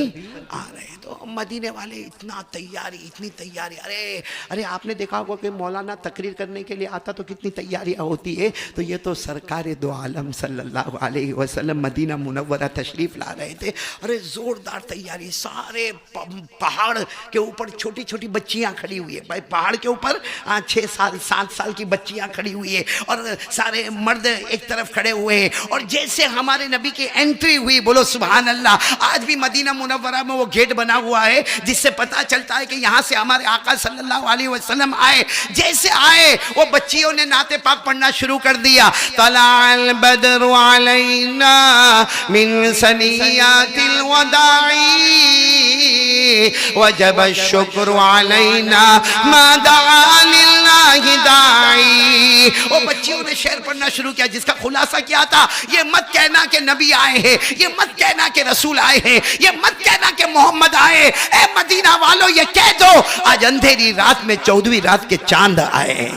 आ रहे हैं, तो मदीने वाले इतना तैयारी, इतनी तैयारी। अरे अरे आपने देखा होगा कि मौलाना तकरीर करने के लिए आता तो कितनी तैयारियां होती है, तो ये तो सरकार दो आलम सल्लल्लाहु अलैहि वसल्लम मदीना मुनव्वरा तशरीफ ला रहे थे। अरे जोरदार तैयारी, सारे पहाड़ के ऊपर छोटी छोटी बच्चियां खड़ी हुई है भाई, पहाड़ के ऊपर 6 साल 7 साल की बच्चियां खड़ी हुई है, और सारे मर्द एक तरफ खड़े हुए हैं। और जैसे हमारे नबी की एंट्री हुई, बोलो सुभान अल्लाह। आज भी मदीना मुनव्वरा में वो गेट बना हुआ है जिससे पता चलता है कि यहाँ से हमारे आका सल्लल्लाहु अलैहि वसल्लम आए। जैसे आए वो बच्चियों ने नाते पाक पढ़ना शुरू कर दिया। तलाअल बद्रु अलैना मिन सनियातिल वदाई वजब शुक्र अलैना मा दआ लिल्लाहि दाई। आई। वो बच्चियों ने शेर पढ़ना शुरू किया जिसका खुलासा क्या था, ये मत कहना कि नबी आए हैं, ये मत कहना कि रसूल आए हैं, ये मत कहना कि मोहम्मद आए। ए मदीना वालों ये कह दो आज अंधेरी रात में 14वीं रात के चांद आए।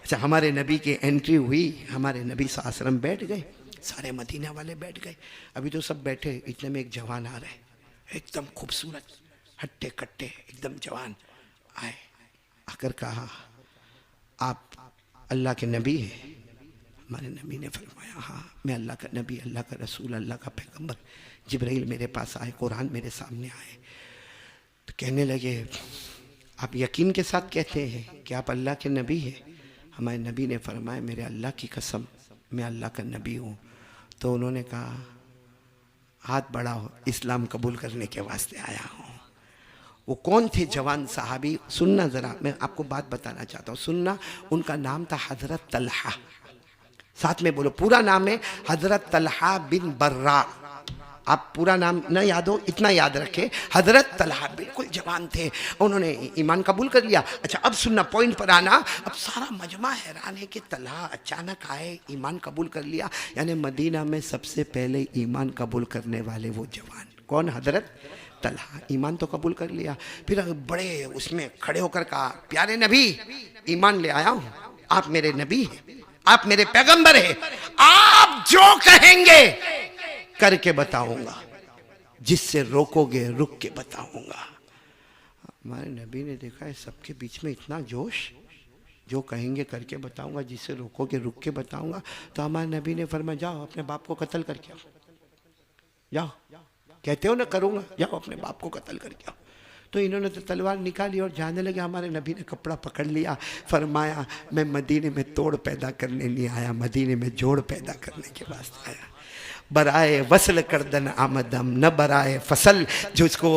अच्छा, हमारे नबी की एंट्री हुई, हमारे नबी सल्लल्लाहु अलैहि वसल्लम बैठ गए, सारे मदीना वाले बैठ गए। अभी तो सब बैठे, इतने में एक जवान आ रहे, एकदम खूबसूरत, हट्टे कट्टे एकदम जवान आए। आकर कहा आप अल्लाह के नबी हैं? हमारे नबी ने फरमाया हाँ मैं अल्लाह का नबी, अल्लाह का रसूल, अल्लाह का पैगंबर। जिब्राइल मेरे पास आए, कुरान मेरे सामने आए। तो कहने लगे आप यकीन के साथ कहते हैं कि आप अल्लाह के नबी हैं? हमारे नबी ने फरमाया मेरे अल्लाह की कसम मैं अल्लाह का नबी हूँ। तो उन्होंने कहा हाथ बढ़ाओ, इस्लाम कबूल करने के वास्ते आया हूँ। वो कौन थे जवान सहाबी? सुनना ज़रा, मैं आपको बात बताना चाहता हूँ, सुनना। उनका नाम था हज़रत तलहा। साथ में बोलो, पूरा नाम है हज़रत तलहा बिन बर्रा। आप पूरा नाम न याद हो, इतना याद रखें, हज़रत तलहा। बिल्कुल जवान थे, उन्होंने ईमान कबूल कर लिया। अच्छा अब सुनना, पॉइंट पर आना। अब सारा मजमा हैरान है कि तलहा अचानक आए, ईमान कबूल कर लिया। यानी मदीना में सबसे पहले ईमान कबूल करने वाले वो जवान कौन? हज़रत तलहा। ईमान तो कबूल कर लिया। फिर बड़े उसमें खड़े होकर कहा प्यारे नबी ईमान ले आया हूँ, आप मेरे नबी हैं, आप मेरे पैगंबर हैं, आप जो कहेंगे करके बताऊंगा, जिससे रोकोगे रुक के बताऊंगा। हमारे नबी ने देखा है सबके बीच में इतना जोश, जो कहेंगे करके बताऊंगा, जिससे रोकोगे रुक के बताऊंगा। तो हमारे नबी ने फरमाया जाओ अपने बाप को कत्ल करके आओ, जाओ, कहते हो ना करूंगा, जाओ अपने बाप को कत्ल करके आओ। तो इन्होंने तो तलवार निकाली और जाने लगे। हमारे नबी ने कपड़ा पकड़ लिया, फरमाया मैं मदीने में तोड़ पैदा करने नहीं आया, मदीने में जोड़ पैदा करने के वास्ते आया। बराए वसल करदन आमदम न बराए फसल, जो इसको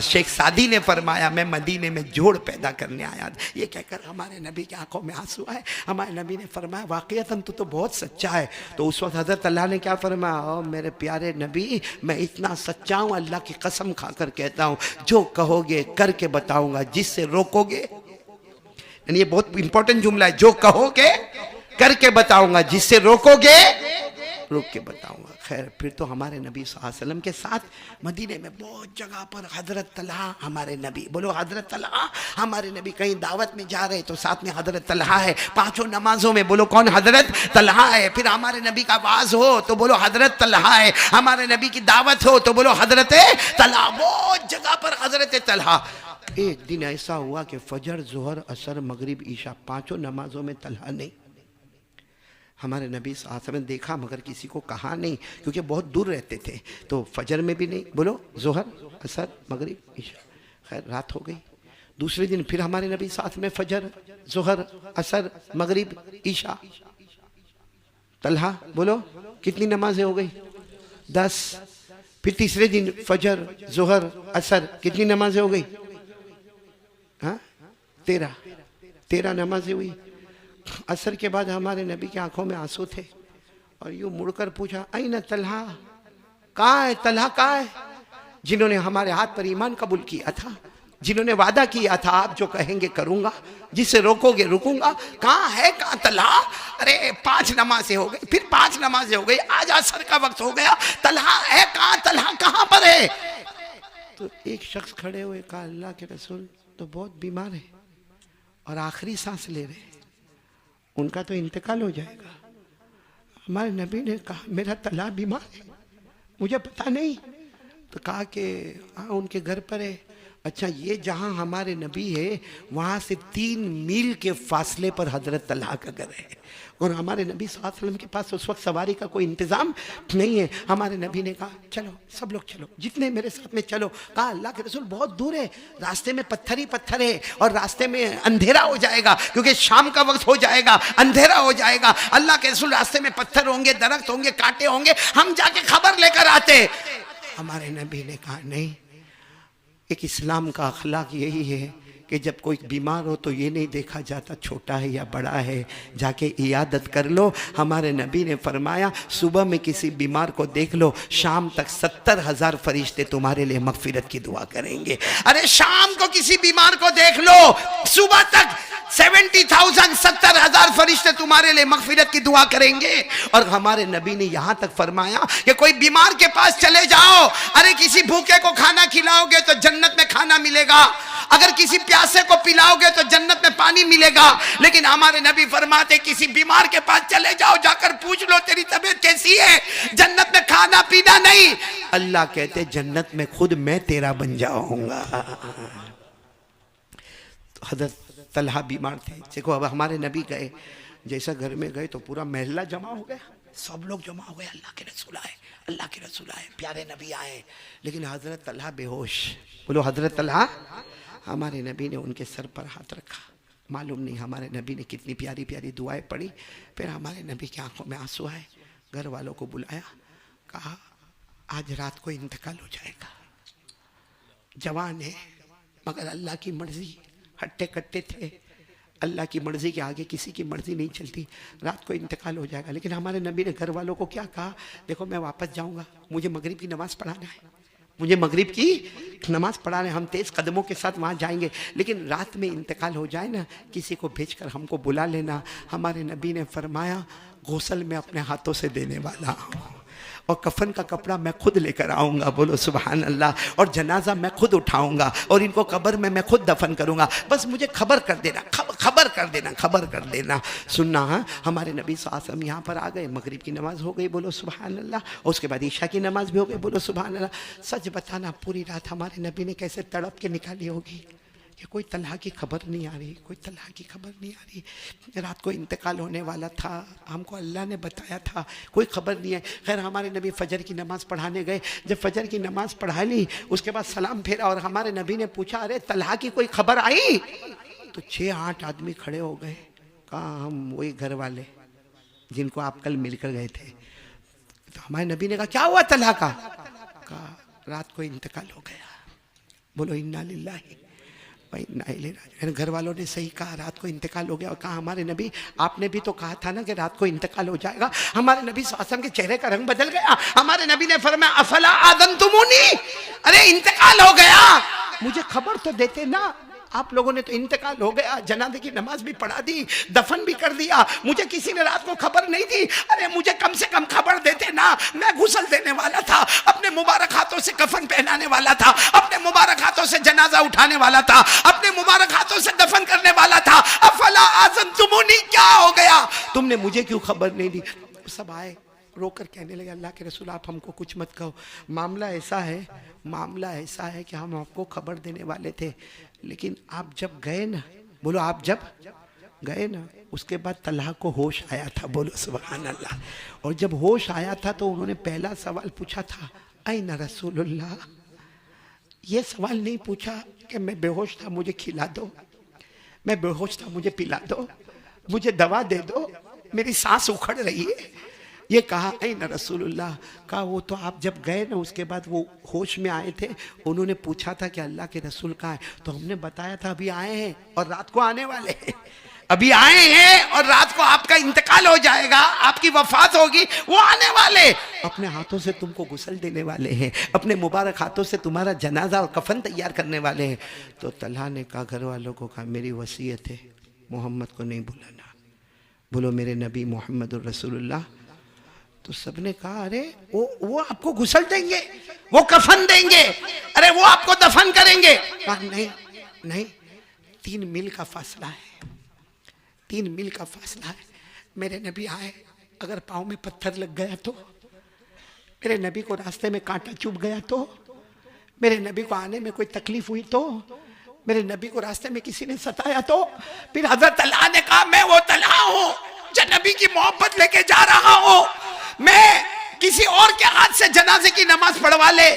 शेख सादी ने फरमाया मैं मदीने में जोड़ पैदा करने आया। ये कहकर हमारे नबी की आंखों में आंसू आए। हमारे नबी ने फरमाया वाकईतन तू तो बहुत सच्चा है। तो उस वक्त हज़रत अल्लाह ने क्या फरमाया, ओ मेरे प्यारे नबी मैं इतना सच्चा हूँ, अल्लाह की कसम खाकर कहता हूँ, जो कहोगे करके बताऊँगा, जिससे रोकोगे। यानी ये बहुत इंपॉर्टेंट जुमला है, जो कहोगे करके बताऊँगा, जिससे रोकोगे रुक के बताऊंगा। खैर फिर तो हमारे नबी सल्लल्लाहु अलैहि वसल्लम के साथ मदीने में बहुत जगह पर हज़रत तलहा हमारे नबी, बोलो हज़रत तलहा हमारे नबी। कहीं दावत में जा रहे तो साथ में हज़रत तलहा है, पांचों नमाजों में बोलो कौन? हज़रत तलहा है। फिर हमारे नबी का वाज हो तो बोलो हज़रत तलहा है, हमारे नबी की दावत हो तो बोलो हज़रत तलहा। बहुत जगह पर हज़रत तलहा। एक दिन ऐसा हुआ कि फजर, जोहर, असर, मगरिब, ईशा पांचों नमाजों में तलहा नहीं। हमारे नबी सल्लल्लाहु अलैहि वसल्लम ने देखा मगर किसी को कहा नहीं, क्योंकि बहुत दूर रहते थे। तो फजर में भी नहीं, बोलो जोहर, असर, मगरिब, ईशा। खैर रात हो गई। दूसरे दिन फिर हमारे नबी साथ में फजर, जोहर, असर, मगरिब, ईशा। तलहा बोलो कितनी नमाजें हो गई? 10। फिर तीसरे दिन फजर, जोहर, असर, कितनी नमाजें हो गई? हाँ 13 नमाजें हुई। असर के बाद हमारे नबी की आंखों में आंसू थे और यूं मुड़कर पूछा ऐन तलहा, कहाँ है तलहा, कहाँ है? जिन्होंने हमारे हाथ पर ईमान कबूल किया था, जिन्होंने वादा किया था आप जो कहेंगे करूंगा, जिससे रोकोगे रुकूंगा, कहाँ है, कहाँ तलहा? अरे 5 नमाजें हो गई, फिर 5 नमाजें हो गई, आज असर का वक्त हो गया, तलहा है कहाँ? तलहा कहाँ पर है? तो एक शख्स खड़े हुए कहा अल्लाह के रसूल तो बहुत बीमार है और आखिरी सांस ले रहे हैं, उनका तो इंतकाल हो जाएगा। हमारे नबी ने कहा मेरा तलहा बीमार है, मुझे पता नहीं। तो कहा कि हाँ उनके घर पर है। अच्छा ये जहाँ हमारे नबी है वहाँ से 3 मील के फासले पर हज़रत तलहा का घर है और हमारे नबी सल्लल्लाहु अलैहि वसल्लम के पास उस वक्त सवारी का कोई इंतज़ाम नहीं है। हमारे नबी ने कहा चलो सब लोग चलो, जितने मेरे साथ में चलो। कहा अल्लाह के रसूल बहुत दूर है, रास्ते में पत्थर ही पत्थर है और रास्ते में अंधेरा हो जाएगा, क्योंकि शाम का वक्त हो जाएगा, अंधेरा हो जाएगा। अल्लाह के रसूल रास्ते में पत्थर होंगे, दरख्त होंगे, कांटे होंगे, हम जाके खबर लेकर आते। हमारे नबी ने कहा नहीं, एक इस्लाम का अखलाक यही है कि जब कोई बीमार हो तो ये नहीं देखा जाता छोटा है या बड़ा है, जाके इयादत कर लो। हमारे नबी ने फरमाया सुबह में किसी बीमार को देख लो, शाम तक 70,000 फरिश्ते तुम्हारे लिए मगफिरत की दुआ करेंगे। अरे शाम को किसी बीमार को देख लो, सुबह तक 70,000 70,000 1000 फरिश्ते तुम्हारे लिए मगफिरत की दुआ करेंगे। और हमारे नबी ने यहां तक फरमाया कि कोई बीमार के पास चले जाओ, अरे किसी भूखे को खाना खिलाओगे तो जन्नत में खाना मिलेगा, अगर किसी प्यासे को पिलाओगे तो जन्नत में पानी मिलेगा। लेकिन हमारे नबी फरमाते किसी बीमार के पास चले जाओ, जाकर पूछ लो तेरी तबीयत कैसी है, जन्नत में खाना पीना नहीं, अल्लाह कहते जन्नत में खुद मैं तेरा बन जाऊंगा। तो हजरत तलहा बीमार थे। देखो अब हमारे नबी गए, जैसा घर में गए तो पूरा महल्ला जमा हो गया, सब लोग जमा हो गए, अल्लाह के रसूल आए, अल्लाह के रसूल आए, प्यारे नबी आए। लेकिन हजरत तलहा बेहोश। बोलो हजरत तलहा। हमारे नबी ने उनके सर पर हाथ रखा, मालूम नहीं हमारे नबी ने कितनी प्यारी प्यारी दुआएं पढ़ी। फिर हमारे नबी की आंखों में आंसू आए, घर वालों को बुलाया, कहा आज रात को इंतकाल हो जाएगा, जवान है मगर अल्लाह की मर्जी, हट्टे कट्टे थे, अल्लाह की मर्जी के आगे किसी की मर्जी नहीं चलती, रात को इंतकाल हो जाएगा। लेकिन हमारे नबी ने घर वालों को क्या कहा, देखो मैं वापस जाऊंगा, मुझे मगरिब की नमाज पढ़ाना है, मुझे मगरिब की नमाज पढ़ाने, हम तेज कदमों के साथ वहाँ जाएंगे, लेकिन रात में इंतकाल हो जाए ना, किसी को भेजकर हमको बुला लेना। हमारे नबी ने फरमाया गौसल में अपने हाथों से देने वाला हूँ, और कफन का कपड़ा मैं खुद लेकर आऊँगा, बोलो सुभान अल्लाह, और जनाजा मैं खुद उठाऊँगा, और इनको कब्र में मैं खुद दफन करूँगा, बस मुझे खबर कर देना, खबर कर देना, खबर कर देना। सुनना हाँ, हमारे नबी साहब यहाँ पर आ गए, मगरिब की नमाज हो गई, बोलो सुभान अल्लाह, और उसके बाद ईशा की नमाज भी हो गई, बोलो सुभान अल्लाह। सच बताना पूरी रात हमारे नबी ने कैसे तड़प के निकाली होगी कि कोई तलहा की खबर नहीं आ रही, कोई तलहा की खबर नहीं आ रही। रात को इंतकाल होने वाला था, हमको अल्लाह ने बताया था, कोई खबर नहीं है। खैर हमारे नबी फजर की नमाज़ पढ़ाने गए, जब फजर की नमाज़ पढ़ा ली उसके बाद सलाम फेरा, और हमारे नबी ने पूछा अरे तलहा की कोई खबर आई? तो 6-8 आदमी खड़े हो गए, कहा हम वही घर वाले जिनको आप कल मिलकर गए थे। तो हमारे नबी ने कहा क्या हुआ तलहा का? कहा रात को इंतकाल हो गया। बोलो इन्ना लिल्लाहि घर वालों ने सही कहा, रात को इंतकाल हो गया। और कहा हमारे नबी आपने भी तो कहा था ना कि रात को इंतकाल हो जाएगा। हमारे नबी सल्लल्लाहु अलैहि वसल्लम के चेहरे का रंग बदल गया। हमारे नबी ने फरमाया अफला आदंतुमुनी, अरे इंतकाल हो गया, मुझे खबर तो देते ना, आप लोगों ने तो इंतकाल हो गया, जनाजे की नमाज भी पढ़ा दी, दफन भी कर दिया, मुझे किसी ने रात को खबर नहीं दी। अरे मुझे कम से कम खबर देते ना, मैं गुस्ल देने वाला था, अपने मुबारक हाथों से कफन पहनाने वाला था, अपने मुबारक हाथों से जनाजा उठाने वाला था, अपने मुबारक हाथों से दफन करने वाला था। अफला आज़नतुमुनी, क्या हो गया, तुमने मुझे क्यों खबर नहीं दी? सब आए, रोकर कहने लगे अल्लाह के रसूल आप हमको कुछ मत कहो, मामला ऐसा है कि हम आपको खबर देने वाले थे, लेकिन आप जब गए ना, बोलो आप जब गए ना, उसके बाद तलहा को होश आया था, बोलो सुभान अल्लाह। और जब होश आया था तो उन्होंने पहला सवाल पूछा था ऐन रसूलुल्लाह, ये सवाल नहीं पूछा कि मैं बेहोश था मुझे खिला दो, मैं बेहोश था मुझे पिला दो, मुझे दवा दे दो, मेरी सांस उखड़ रही है, ये कहा ऐन रसूलुल्लाह। कहा वो तो आप जब गए ना उसके बाद वो होश में आए थे, उन्होंने पूछा था कि अल्लाह के रसूल कहाँ है, तो हमने बताया था अभी आए हैं और रात को आने वाले हैं, अभी आए हैं और रात को आपका इंतकाल हो जाएगा, आपकी वफात होगी, वो आने वाले, अपने हाथों से तुमको गुस्ल देने वाले हैं, अपने मुबारक हाथों से तुम्हारा जनाजा और कफन तैयार करने वाले हैं। तो तलहा ने कहा घर वालों को, कहा मेरी वसीयत है मोहम्मद को नहीं बुलाना, बोलो मेरे नबी मोहम्मद रसूलुल्लाह। तो सबने कहा अरे वो आपको गुस्ल देंगे, वो कफन देंगे, अरे वो आपको दफन करेंगे। कहा नहीं 3 मील का फासला है, 3 मील का फासला है, मेरे नबी आए, अगर पाँव में पत्थर लग गया तो, मेरे नबी को रास्ते में कांटा चुभ गया तो, मेरे नबी को आने में कोई तकलीफ हुई तो, मेरे नबी को रास्ते में किसी ने सताया तो। फिर हजरत तलहा ने कहा मैं वो तलहा हूं जो नबी की मोहब्बत लेके जा रहा हूं, मैं किसी और के हाथ से जनाजे की नमाज पढ़वा ले,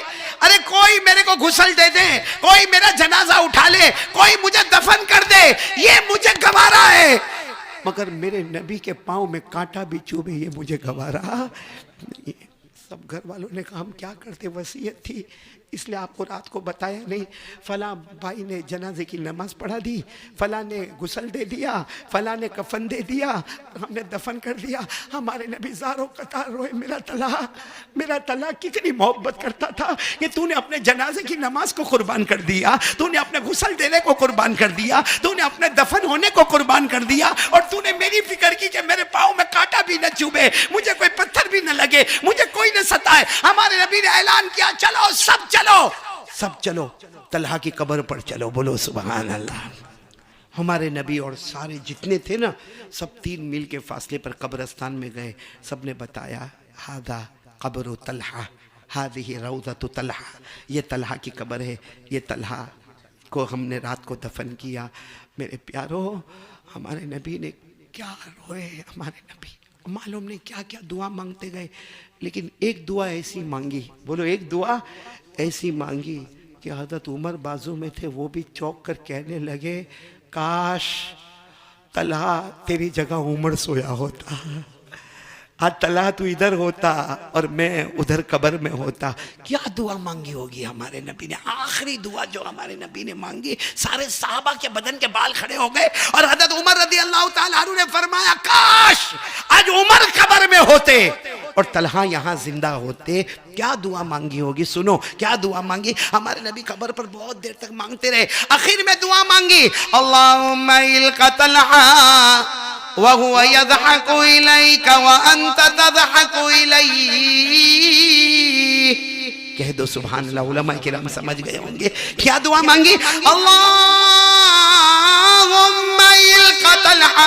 अरे कोई मेरे को गुस्ल दे दे, कोई मेरा जनाजा उठा ले, कोई मुझे दफन कर दे, ये मुझे गवारा है, मगर मेरे नबी के पाँव में कांटा भी चुभे ये मुझे गवारा। सब घर वालों ने कहा हम क्या करते, वसीयत थी इसलिए आपको रात को बताया नहीं। फला भाई ने जनाजे की नमाज पढ़ा दी, फला ने गुसल दे दिया, फला ने कफन दे दिया, हमने दफन कर दिया। हमारे नबी ज़ारो कतार रोए, मेरा तला कितनी मोहब्बत करता था कि तूने अपने जनाजे की नमाज को कुर्बान कर दिया, तूने अपने गुसल देने को कुर्बान कर दिया, तूने अपने दफन होने को कुर्बान कर दिया, और तूने मेरी फिक्र की कि मेरे पाँव में कांटा भी न चुभे, मुझे कोई पत्थर भी न लगे, मुझे कोई न सताए। हमारे नबी ने ऐलान किया, चलो सब चलो तलहा की कब्र पर चलो। बोलो सुभान अल्लाह। हमारे नबी और सारे जितने थे ना, सब 3 मील के फासले पर कब्रस्तान में गए। सब ने बताया, हादा कब्र तलहा, हादिही रौज़तु तलहा, ये तलहा की कब्र है, ये तलहा को हमने रात को दफन किया। मेरे प्यारो, हमारे नबी ने क्या रोए। हमारे नबी मालूम नहीं क्या क्या दुआ मांगते गए, लेकिन एक दुआ ऐसी मांगी, बोलो एक दुआ ऐसी मांगी कि हज़रत उमर बाजू में थे, वो भी चौंक कर कहने लगे, काश तलहा तेरी जगह उमर सोया होता, आज तलहा तू इधर होता और मैं उधर कब्र में होता। क्या दुआ मांगी होगी हमारे नबी ने। आखिरी दुआ जो हमारे नबी ने मांगी, सारे साहबा के बदन के बाल खड़े हो गए, और हज़रत उमर रज़ी अल्लाह ताला अन्हु ने फरमाया, काश आज उमर कब्र में होते और तलहा यहाँ जिंदा होते। क्या दुआ मांगी होगी, सुनो क्या दुआ मांगी। हमारे नबी कब्र पर बहुत देर तक मांगते रहे, आखिर में दुआ मांगी, अल्लाहुम्मा इल्का तलहा वहुवा यज़हकु इलैका व अंत तज़हकु इलैहि। कह दो सुभान अल्लाह। उलमाए किराम समझ गए होंगे क्या दुआ मांगी। अल्लाहुम्मा इल्का तलहा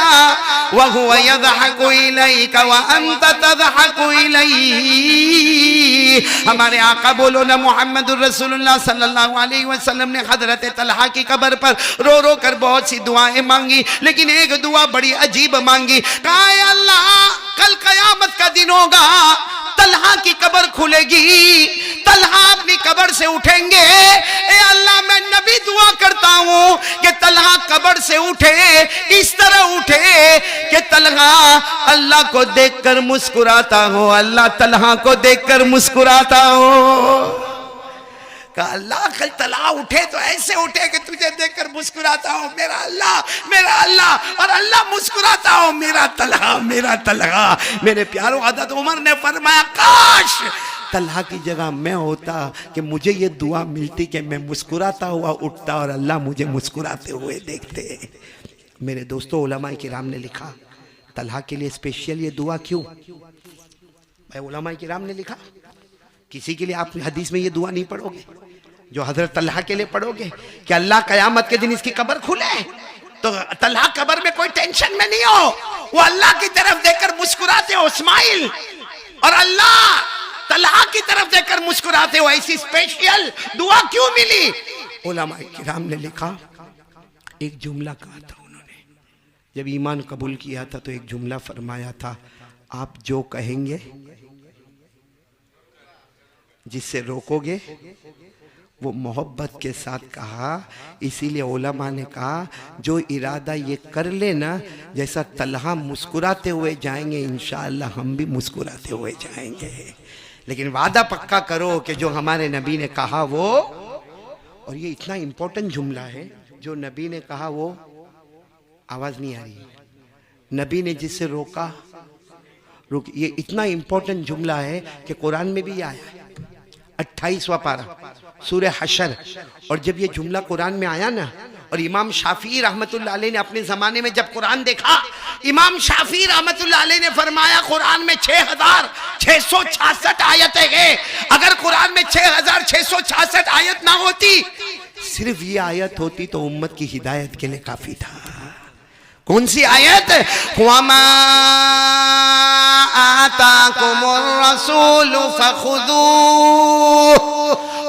वहुवा यज़हकु इलैका व अंत तज़हकु इलैहि। हमारे आका बोलो ना मोहम्मदुर रसूलुल्लाह सल्लल्लाहु अलैहि वसल्लम ने हजरत तलहा की कब्र पर रो रो कर बहुत सी दुआएं मांगी, लेकिन एक दुआ बड़ी अजीब मांगी। कहा, अल्लाह कल कयामत का दिन होगा, तलहा की कब्र खुलेगी, तलहा अपनी कब्र से उठेंगे। ए अल्लाह, मैं नबी दुआ करता हूँ कि तलहा कब्र से उठे, इस तरह उठे कि तलहा अल्लाह को देखकर मुस्कुराता हो, अल्लाह तलहा को देखकर मुस्कुराता हो। कहा, अल्लाह कल तलहा उठे तो ऐसे उठे कि तुझे देखकर मुस्कुराता हो मेरा अल्लाह, और अल्लाह मुस्कुराता हो मेरा तलहा। मेरे प्यारो, हज़रत उमर ने फरमाया, काश तलहा की जगह मैं होता कि मुझे ये दुआ मिलती कि मैं मुस्कुराता हुआ उठता और अल्लाह मुझे मुस्कुराते हुए देखते। मेरे दोस्तों, उलमाए किराम ने लिखा, तलहा के लिए स्पेशल ये दुआ क्यों भाई? उलमाए किराम ने लिखा, किसी के लिए आप हदीस में ये दुआ नहीं पढ़ोगे जो हजरत तलहा के लिए पढ़ोगे कि अल्लाह कयामत के दिन इसकी कब्र खुले तो तलहा कब्र में कोई टेंशन में नहीं हो, वो अल्लाह की तरफ देखकर मुस्कुराते हो, स्माइल, और अल्लाह तलहा की तरफ देखकर मुस्कुराते हो। ऐसी स्पेशल दुआ क्यों मिली? उलमाए किराम ने लिखा, एक जुमला कहा था उन्होंने, जब ईमान कबूल किया था तो एक जुमला फरमाया था, आप जो कहेंगे जिससे रोकोगे वो मोहब्बत के साथ कहा। इसीलिए उलमा ने कहा, जो इरादा ये कर लेना, जैसा तलहा मुस्कुराते हुए जाएंगे, इंशाअल्लाह हम भी मुस्कुराते हुए जाएंगे। लेकिन वादा पक्का करो कि जो हमारे नबी ने कहा वो, और ये इतना इम्पोर्टेंट जुमला है, जो नबी ने कहा वो, आवाज़ नहीं आ रही, नबी ने जिससे रोका रुक, ये इतना इम्पोर्टेंट जुमला है कि कुरान में भी आया है, 28वां पारा सूरह हशर। और जब ये जुमला कुरान में आया ना, और इमाम शाफी रहमतुल्लाह अलैह ने अपने ज़माने में जब कुरान देखा, इमाम शाफी रहमतुल्लाह अलैह ने फरमाया, कुरान में 6666 आयतें हैं। अगर कुरान में 6666 आयत ना होती, सिर्फ ये आयत होती तो उम्मत की हिदायत के लिए काफ़ी था। कौन सी आयत? वमा आताकुमुर रसूल फखुदूह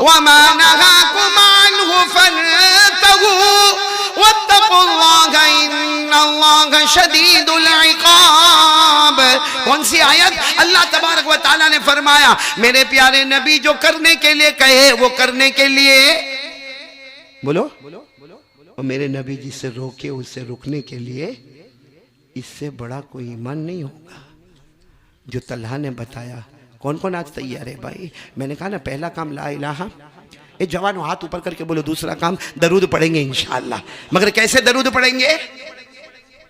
वमा नहाकुम अन्हु फंतहू वत्तकुल्लाह इन्नल्लाह शदीदुल इकाब। कौन सी आयत? अल्लाह तबारक व तआला ने फरमाया, मेरे प्यारे नबी जो करने के लिए कहे वो करने के लिए बोलो, और मेरे नबी जी से रोके उससे रुकने के लिए, इससे बड़ा कोई ईमान नहीं होगा। जो तलहा ने बताया, कौन कौन आज तैयार है भाई? मैंने कहा ना, पहला काम ला इलाहा ये जवानों हाथ ऊपर करके बोलो दूसरा काम, दरूद पढ़ेंगे इंशाअल्लाह। मगर कैसे दरूद पढ़ेंगे?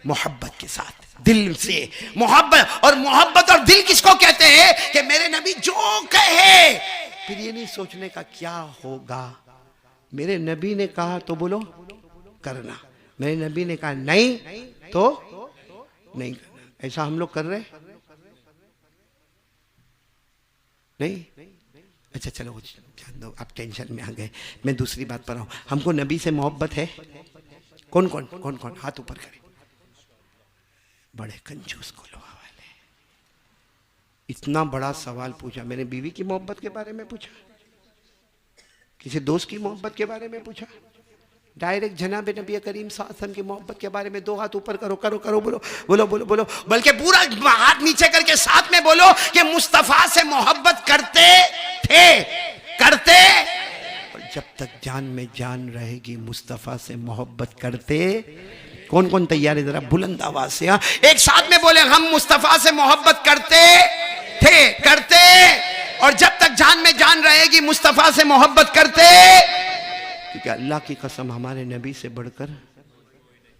मोहब्बत के साथ, दिल से मोहब्बत। और मोहब्बत और दिल किसको कहते हैं? कि मेरे नबी जो कहे, फिर ये नहीं सोचने का क्या होगा। मेरे नबी ने कहा तो बोलो करना, मेरे नबी ने कहा नहीं तो नहीं करना। ऐसा हम लोग कर रहे नहीं? अच्छा चलो जान दो, आप टेंशन में आ गए। मैं दूसरी बात पर आऊं। हमको नबी से मोहब्बत है? कौन कौन कौन कौन हाथ ऊपर करे। बड़े कंजूस कुलों वाले, इतना बड़ा सवाल पूछा। मैंने बीवी की मोहब्बत के बारे में पूछा, किसी दोस्त की मोहब्बत के बारे में पूछा, डायरेक्ट जनाब नबी करीम सल्लल्लाहु अलैहि वसल्लम की मोहब्बत के बारे में दो हाथ ऊपर करो करो करो, बोलो बोलो बोलो बोलो, बल्कि पूरा हाथ नीचे करके साथ में बोलो कि मुस्तफा से मोहब्बत करते थे, करते। और जब तक जान में जान रहेगी मुस्तफा से मोहब्बत करते। कौन कौन तैयार है? जरा बुलंद आवाज से हाँ एक साथ में बोले, हम मुस्तफा से मोहब्बत करते थे, करते। और जब तक जान में जान रहेगी मुस्तफा से मोहब्बत करते। क्योंकि अल्लाह की कसम हमारे नबी से बढ़कर,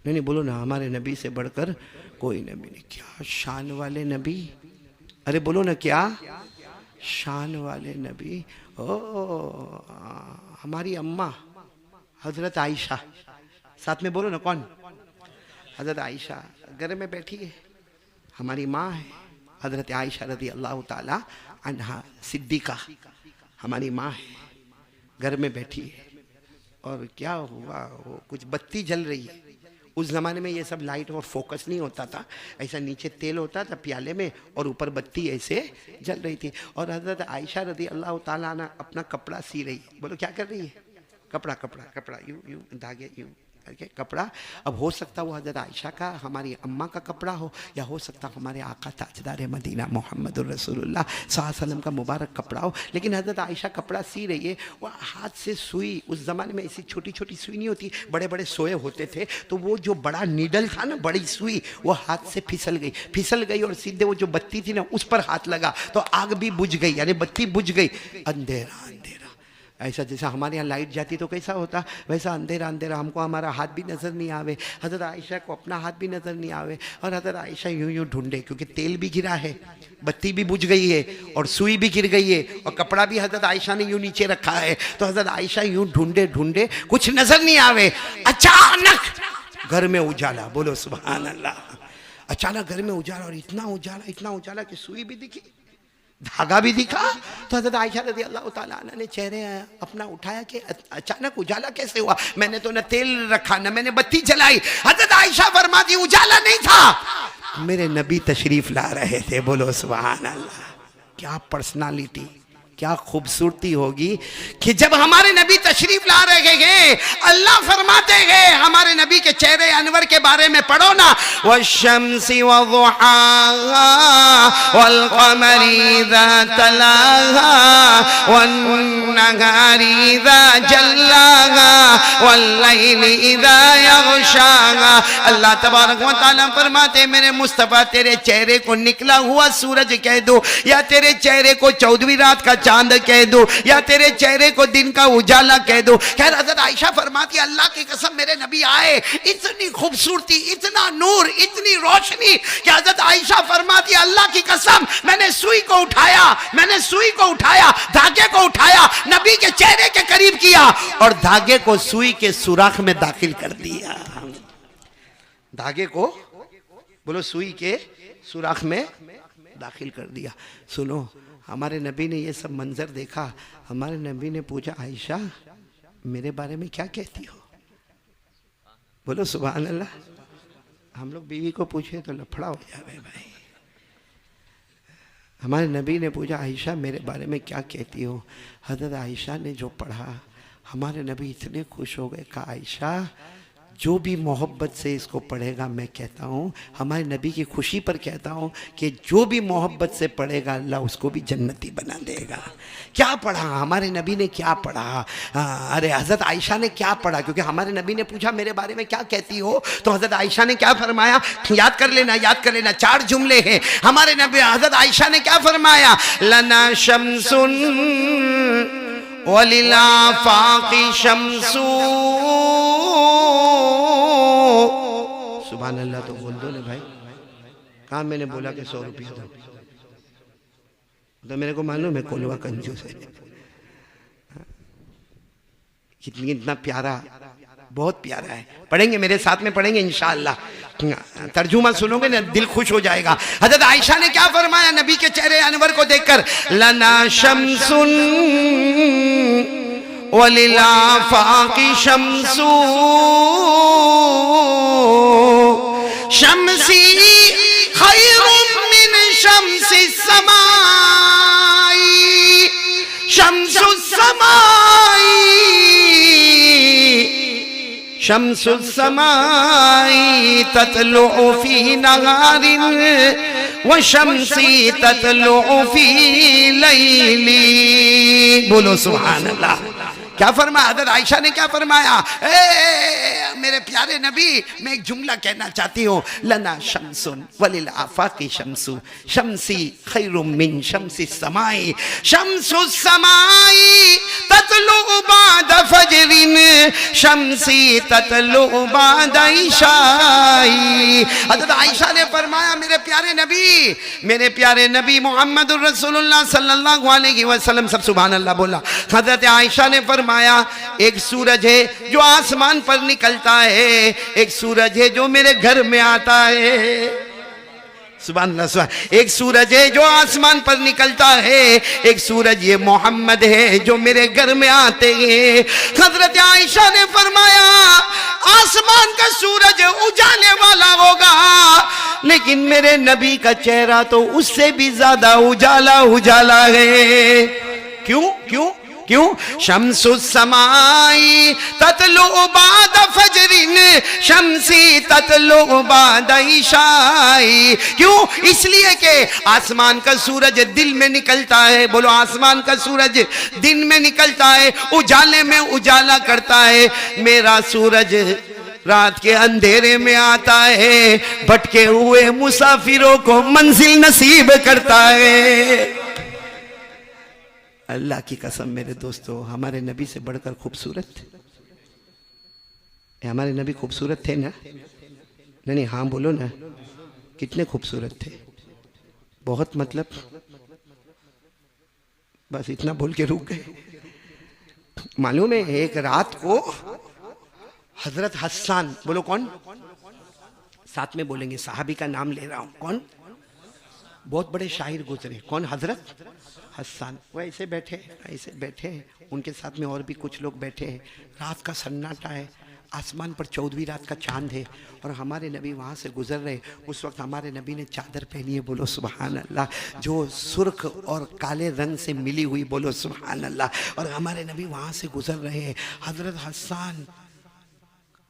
नहीं बोलो ना, हमारे नबी से बढ़कर कोई नबी नहीं। क्या शान वाले नबी, अरे बोलो ना, क्या शान वाले नबी। ओ हमारी अम्मा हजरत आयशा, साथ में बोलो ना, कौन? हजरत आयशा घर में बैठी है, हमारी माँ है हजरत आयशा रज़ी अल्लाह ताला अन्हा सिद्दीका, हमारी माँ है, घर में बैठी है। और क्या हुआ, वो कुछ बत्ती जल रही है। उस ज़माने में ये सब लाइट और फोकस नहीं होता था, ऐसा नीचे तेल होता था प्याले में और ऊपर बत्ती ऐसे जल रही थी। और हज़रत आयशा रज़ी अल्लाह ताला अन्हा अपना कपड़ा सी रही है। बोलो क्या कर रही है? कपड़ा कपड़ा कपड़ा, यूँ यूँ धागे यूँ करके कपड़ा। अब हो सकता वो हज़रत आयशा का, हमारी अम्मा का कपड़ा हो, या हो सकता हमारे आका ताजदार मदीना मोहम्मद रसूलुल्लाह सल्लल्लाहु अलैहि वसल्लम का मुबारक कपड़ा हो। लेकिन हज़रत आयशा कपड़ा सी रही है, वो हाथ से सुई, उस ज़माने में ऐसी छोटी छोटी सुई नहीं होती, बड़े बड़े सोए होते थे, तो वो जो बड़ा नीडल था ना, बड़ी सुई, वो हाथ से फिसल गई और सीधे वो जो बत्ती थी ना उस पर हाथ लगा, तो आग भी बुझ गई, यानी बत्ती बुझ गई। अंधेरा अंधेरा, ऐसा जैसा हमारे यहाँ लाइट जाती तो कैसा होता, वैसा अंधेरा अंधेरा, हमको हमारा हाथ भी नज़र नहीं आवे, हज़रत आयशा को अपना हाथ भी नज़र नहीं आवे। और हज़रत आयशा यूं यूं ढूंढे, क्योंकि तेल भी गिरा है, बत्ती भी बुझ गई है और सुई भी गिर गई है और कपड़ा भी हज़रत आयशा ने यूं नीचे रखा है। तो हज़रत आयशा यूं ढूंढे ढूंढे, कुछ नज़र नहीं आवे। अचानक घर में उजाला, बोलो सुभान अल्लाह। अचानक घर में उजाला, और इतना उजाला कि सुई भी दिखी, धागा भी दिखा। तो हज़रत आयशा रज़ी अल्लाह ताला अन्हा ने चेहरे अपना उठाया कि अचानक उजाला कैसे हुआ, मैंने तो न तेल रखा न मैंने बत्ती जलाई। हज़रत आयशा फरमाती उजाला नहीं था, मेरे नबी तशरीफ ला रहे थे। बोलो सुभान अल्लाह। क्या पर्सनालिटी, क्या खूबसूरती होगी कि जब हमारे नबी तशरीफ ला रहे हैं, अल्लाह फरमाते हैं हमारे नबी के चेहरे अनवर के बारे में पढ़ो ना, वश्शम्सी वज़ुहाहा वल्क़मरी इज़ा तलाहा वन्नहारी इज़ा जल्लाहा वल्लैली इज़ा यग़शाहा। अल्लाह तबारक व तआला फरमाते मेरे मुस्तफ़ा तेरे चेहरे को निकला हुआ सूरज कह दो, या तेरे चेहरे को 14वीं रात का चांद कह दो, या तेरे चेहरे को दिन का उजाला कह दो। खैर हज़रत आयशा फरमाती अल्लाह की कसम मेरे नबी आए, इतनी खूबसूरती, इतना नूर, इतनी रोशनी कि हज़रत आयशा फरमाती अल्लाह की कसम मैंने सुई को उठाया, धागे को उठाया, नबी के चेहरे के करीब किया और धागे को सुई के सुराख में दाखिल कर दिया। धागे को बोलो सुई के सुराख में दाखिल कर दिया। सुनो, हमारे नबी ने ये सब मंजर देखा, हमारे नबी ने पूछा आयशा मेरे बारे में क्या कहती हो? बोलो सुभान अल्लाह। हम लोग बीवी को पूछे तो लफड़ा हो जाए भाई। हमारे नबी ने पूछा आयशा मेरे बारे में क्या कहती हो? हज़रत आयशा ने जो पढ़ा, हमारे नबी इतने खुश हो गए, कहा आयशा जो भी मोहब्बत से इसको पढ़ेगा, मैं कहता हूँ हमारे नबी की खुशी पर कहता हूँ कि जो भी मोहब्बत से पढ़ेगा अल्लाह उसको भी जन्नती बना देगा। क्या पढ़ा हमारे नबी ने, क्या पढ़ा? अरे हज़रत आयशा ने क्या पढ़ा? क्योंकि हमारे नबी ने पूछा मेरे बारे में क्या कहती हो, तो हज़रत आयशा ने क्या फरमाया, याद कर लेना 4 जुमले हैं। हमारे नबी हज़रत आयशा ने क्या फरमाया, लना शम्सुन वलिल आफाक़ि शम्सु। सुभान अल्लाह तो बोल दो ना भाई। कहाँ मैंने बोला कि 100 रुपया दो, तो मेरे को मालूम है कोलवा कंजूस है। कितनी इतना प्यारा, बहुत प्यारा है। पढ़ेंगे मेरे साथ में, पढ़ेंगे इंशाअल्लाह। तर्जुमा सुनोगे ना दिल खुश हो जाएगा। हजरत आयशा ने क्या फरमाया नबी के चेहरे अनवर को देखकर, लना शम्सुन वलिल आफाक़ि शम्सु शम्सी खैरुम मिन शम्सि समाई शम्सु समाई शम्सु समाई ततलुउ फी नहारिन व शम्सी ततलुउ फी लैली। बोलो सुभान अल्लाह। क्या फरमाया हज़रत आयशा ने, क्या फरमाया? मेरे प्यारे नबी, मैं एक जुमला कहना चाहती हूँ। लना शम्सुन वलिल आफाक़ि शम्सु शम्सी खैरुम मिन शम्सि समाई शम्सु समाई ततलुउ बाद फजरिन शम्सी ततलुउ बाद इशाई। हज़रत आयशा ने फरमाया मेरे प्यारे नबी मोहम्मदुर रसूलुल्लाह सल्लल्लाहु अलैहि वसल्लम, सब सुभान अल्लाह बोला। हज़रत आयशा ने फरमाया एक सूरज है जो आसमान पर निकलता है, एक सूरज है जो मेरे घर में आता है। सुभान अल्लाह सुभान। एक सूरज है जो आसमान पर निकलता है, एक सूरज ये मोहम्मद है जो मेरे घर में आते हैं। हजरत आयशा ने फरमाया आसमान का सूरज उजाले वाला होगा, लेकिन मेरे नबी का चेहरा तो उससे भी ज्यादा उजाला उजाला है। क्यों क्यों क्यों? शम्सु समाई ततलुउ बाद फजरिन शम्सी ततलुउ बाद इशाई। क्यों? इसलिए कि आसमान का सूरज दिन में निकलता है। बोलो, आसमान का सूरज दिन में निकलता है, उजाले में उजाला करता है। मेरा सूरज रात के अंधेरे में आता है, भटके हुए मुसाफिरों को मंजिल नसीब करता है। अल्लाह की कसम मेरे दोस्तों, हमारे नबी से बढ़कर खूबसूरत, हमारे नबी खूबसूरत थे ना? नहीं, हाँ बोलो ना, कितने खूबसूरत थे। बहुत, मतलब बस इतना बोल के रुक गए। मालूम है एक रात को हजरत हस्सान, बोलो कौन, साथ में बोलेंगे, साहबी का नाम ले रहा हूं, कौन? बहुत बड़े शायर गुजरे, कौन? हजरत हस्सान। वो ऐसे बैठे, उनके साथ में और भी कुछ लोग बैठे हैं। रात का सन्नाटा है, आसमान पर 14वीं रात का चांद है और हमारे नबी वहाँ से गुजर रहे। उस वक्त हमारे नबी ने चादर पहनी है, बोलो सुभान अल्लाह, जो सुर्ख और काले रंग से मिली हुई, बोलो सुभान अल्लाह। और हमारे नबी वहाँ से गुजर रहे हैं। हजरत हस्सान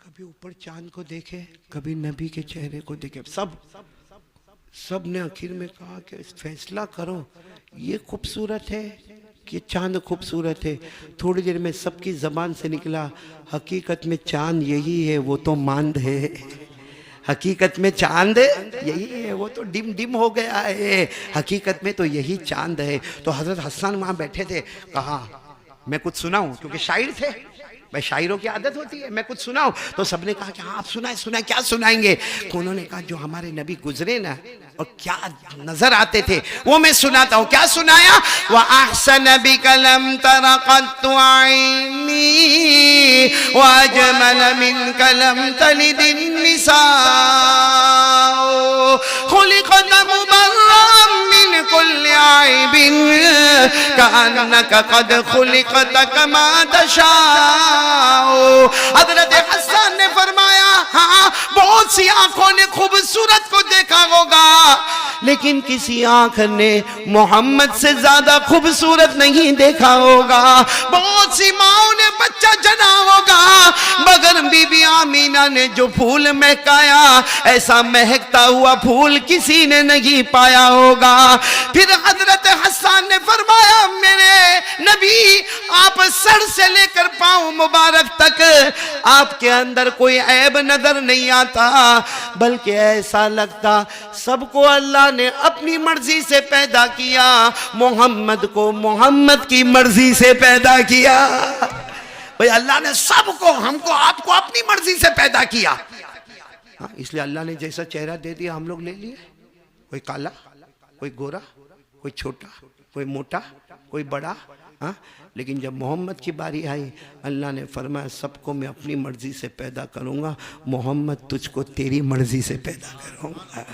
कभी ऊपर चांद को देखे, कभी नबी के चेहरे को देखे। सब ने आखिर में कहा कि फैसला करो, ये खूबसूरत है कि चांद खूबसूरत है। थोड़ी देर में सबकी जबान से निकला, हकीकत में चांद यही है, वो तो मांद है। हकीकत में चांद यही है, वो तो डिम डिम हो गया है, हकीकत में तो यही चांद है। तो हजरत हस्सान वहाँ बैठे थे, कहा मैं कुछ सुनाऊं, क्योंकि शायर थे भाई, शायरों की आदत होती है, मैं कुछ सुनाऊं। तो सबने कहा कि हाँ आप सुनाए, क्या सुनाएंगे? तो उन्होंने कहा जो हमारे नबी गुजरे ना और क्या नजर आते थे वो मैं सुनाता हूँ। क्या सुनाया? व अहसन बिकलम तरक़त ऐनी व अजमल मिन कलम तलिदिन निसा खुलिक़त मुबर्रअम मिन कुल्लि ऐबिन कअन्नका क़द खुलिक़त कमा तशाअ। हज़रत हस्सान ने फरमाया हाँ, बहुत सी आंखों ने खूबसूरत को देखा होगा, लेकिन किसी आंख ने मोहम्मद से ज्यादा खूबसूरत नहीं देखा होगा। बहुत सी माओं ने बच्चे बच्चा जना होगा, मगर बीबी आमीना ने जो फूल महकाया ऐसा महकता हुआ फूल किसी ने नहीं पाया होगा। फिर हजरत हसन ने फरमाया, मेरे नबी आप सर से लेकर पांव मुबारक तक आपके अंदर कोई ऐब नजर नहीं आता, बल्कि ऐसा लगता सबको अल्लाह ने अपनी मर्जी से पैदा किया, मोहम्मद को मोहम्मद की मर्जी से पैदा किया। भाई अल्लाह ने सबको, हमको, आपको अपनी मर्जी से पैदा किया। इसलिए अल्लाह ने जैसा चेहरा दे दिया हम लोग ले लिए, कोई काला, कोई गोरा, कोई छोटा, कोई मोटा, कोई बड़ा। हाँ, लेकिन जब मोहम्मद की बारी आई, अल्लाह ने फरमाया सबको मैं अपनी मर्जी से पैदा करूंगा, मोहम्मद तुझको तेरी मर्जी से पैदा करूंगा।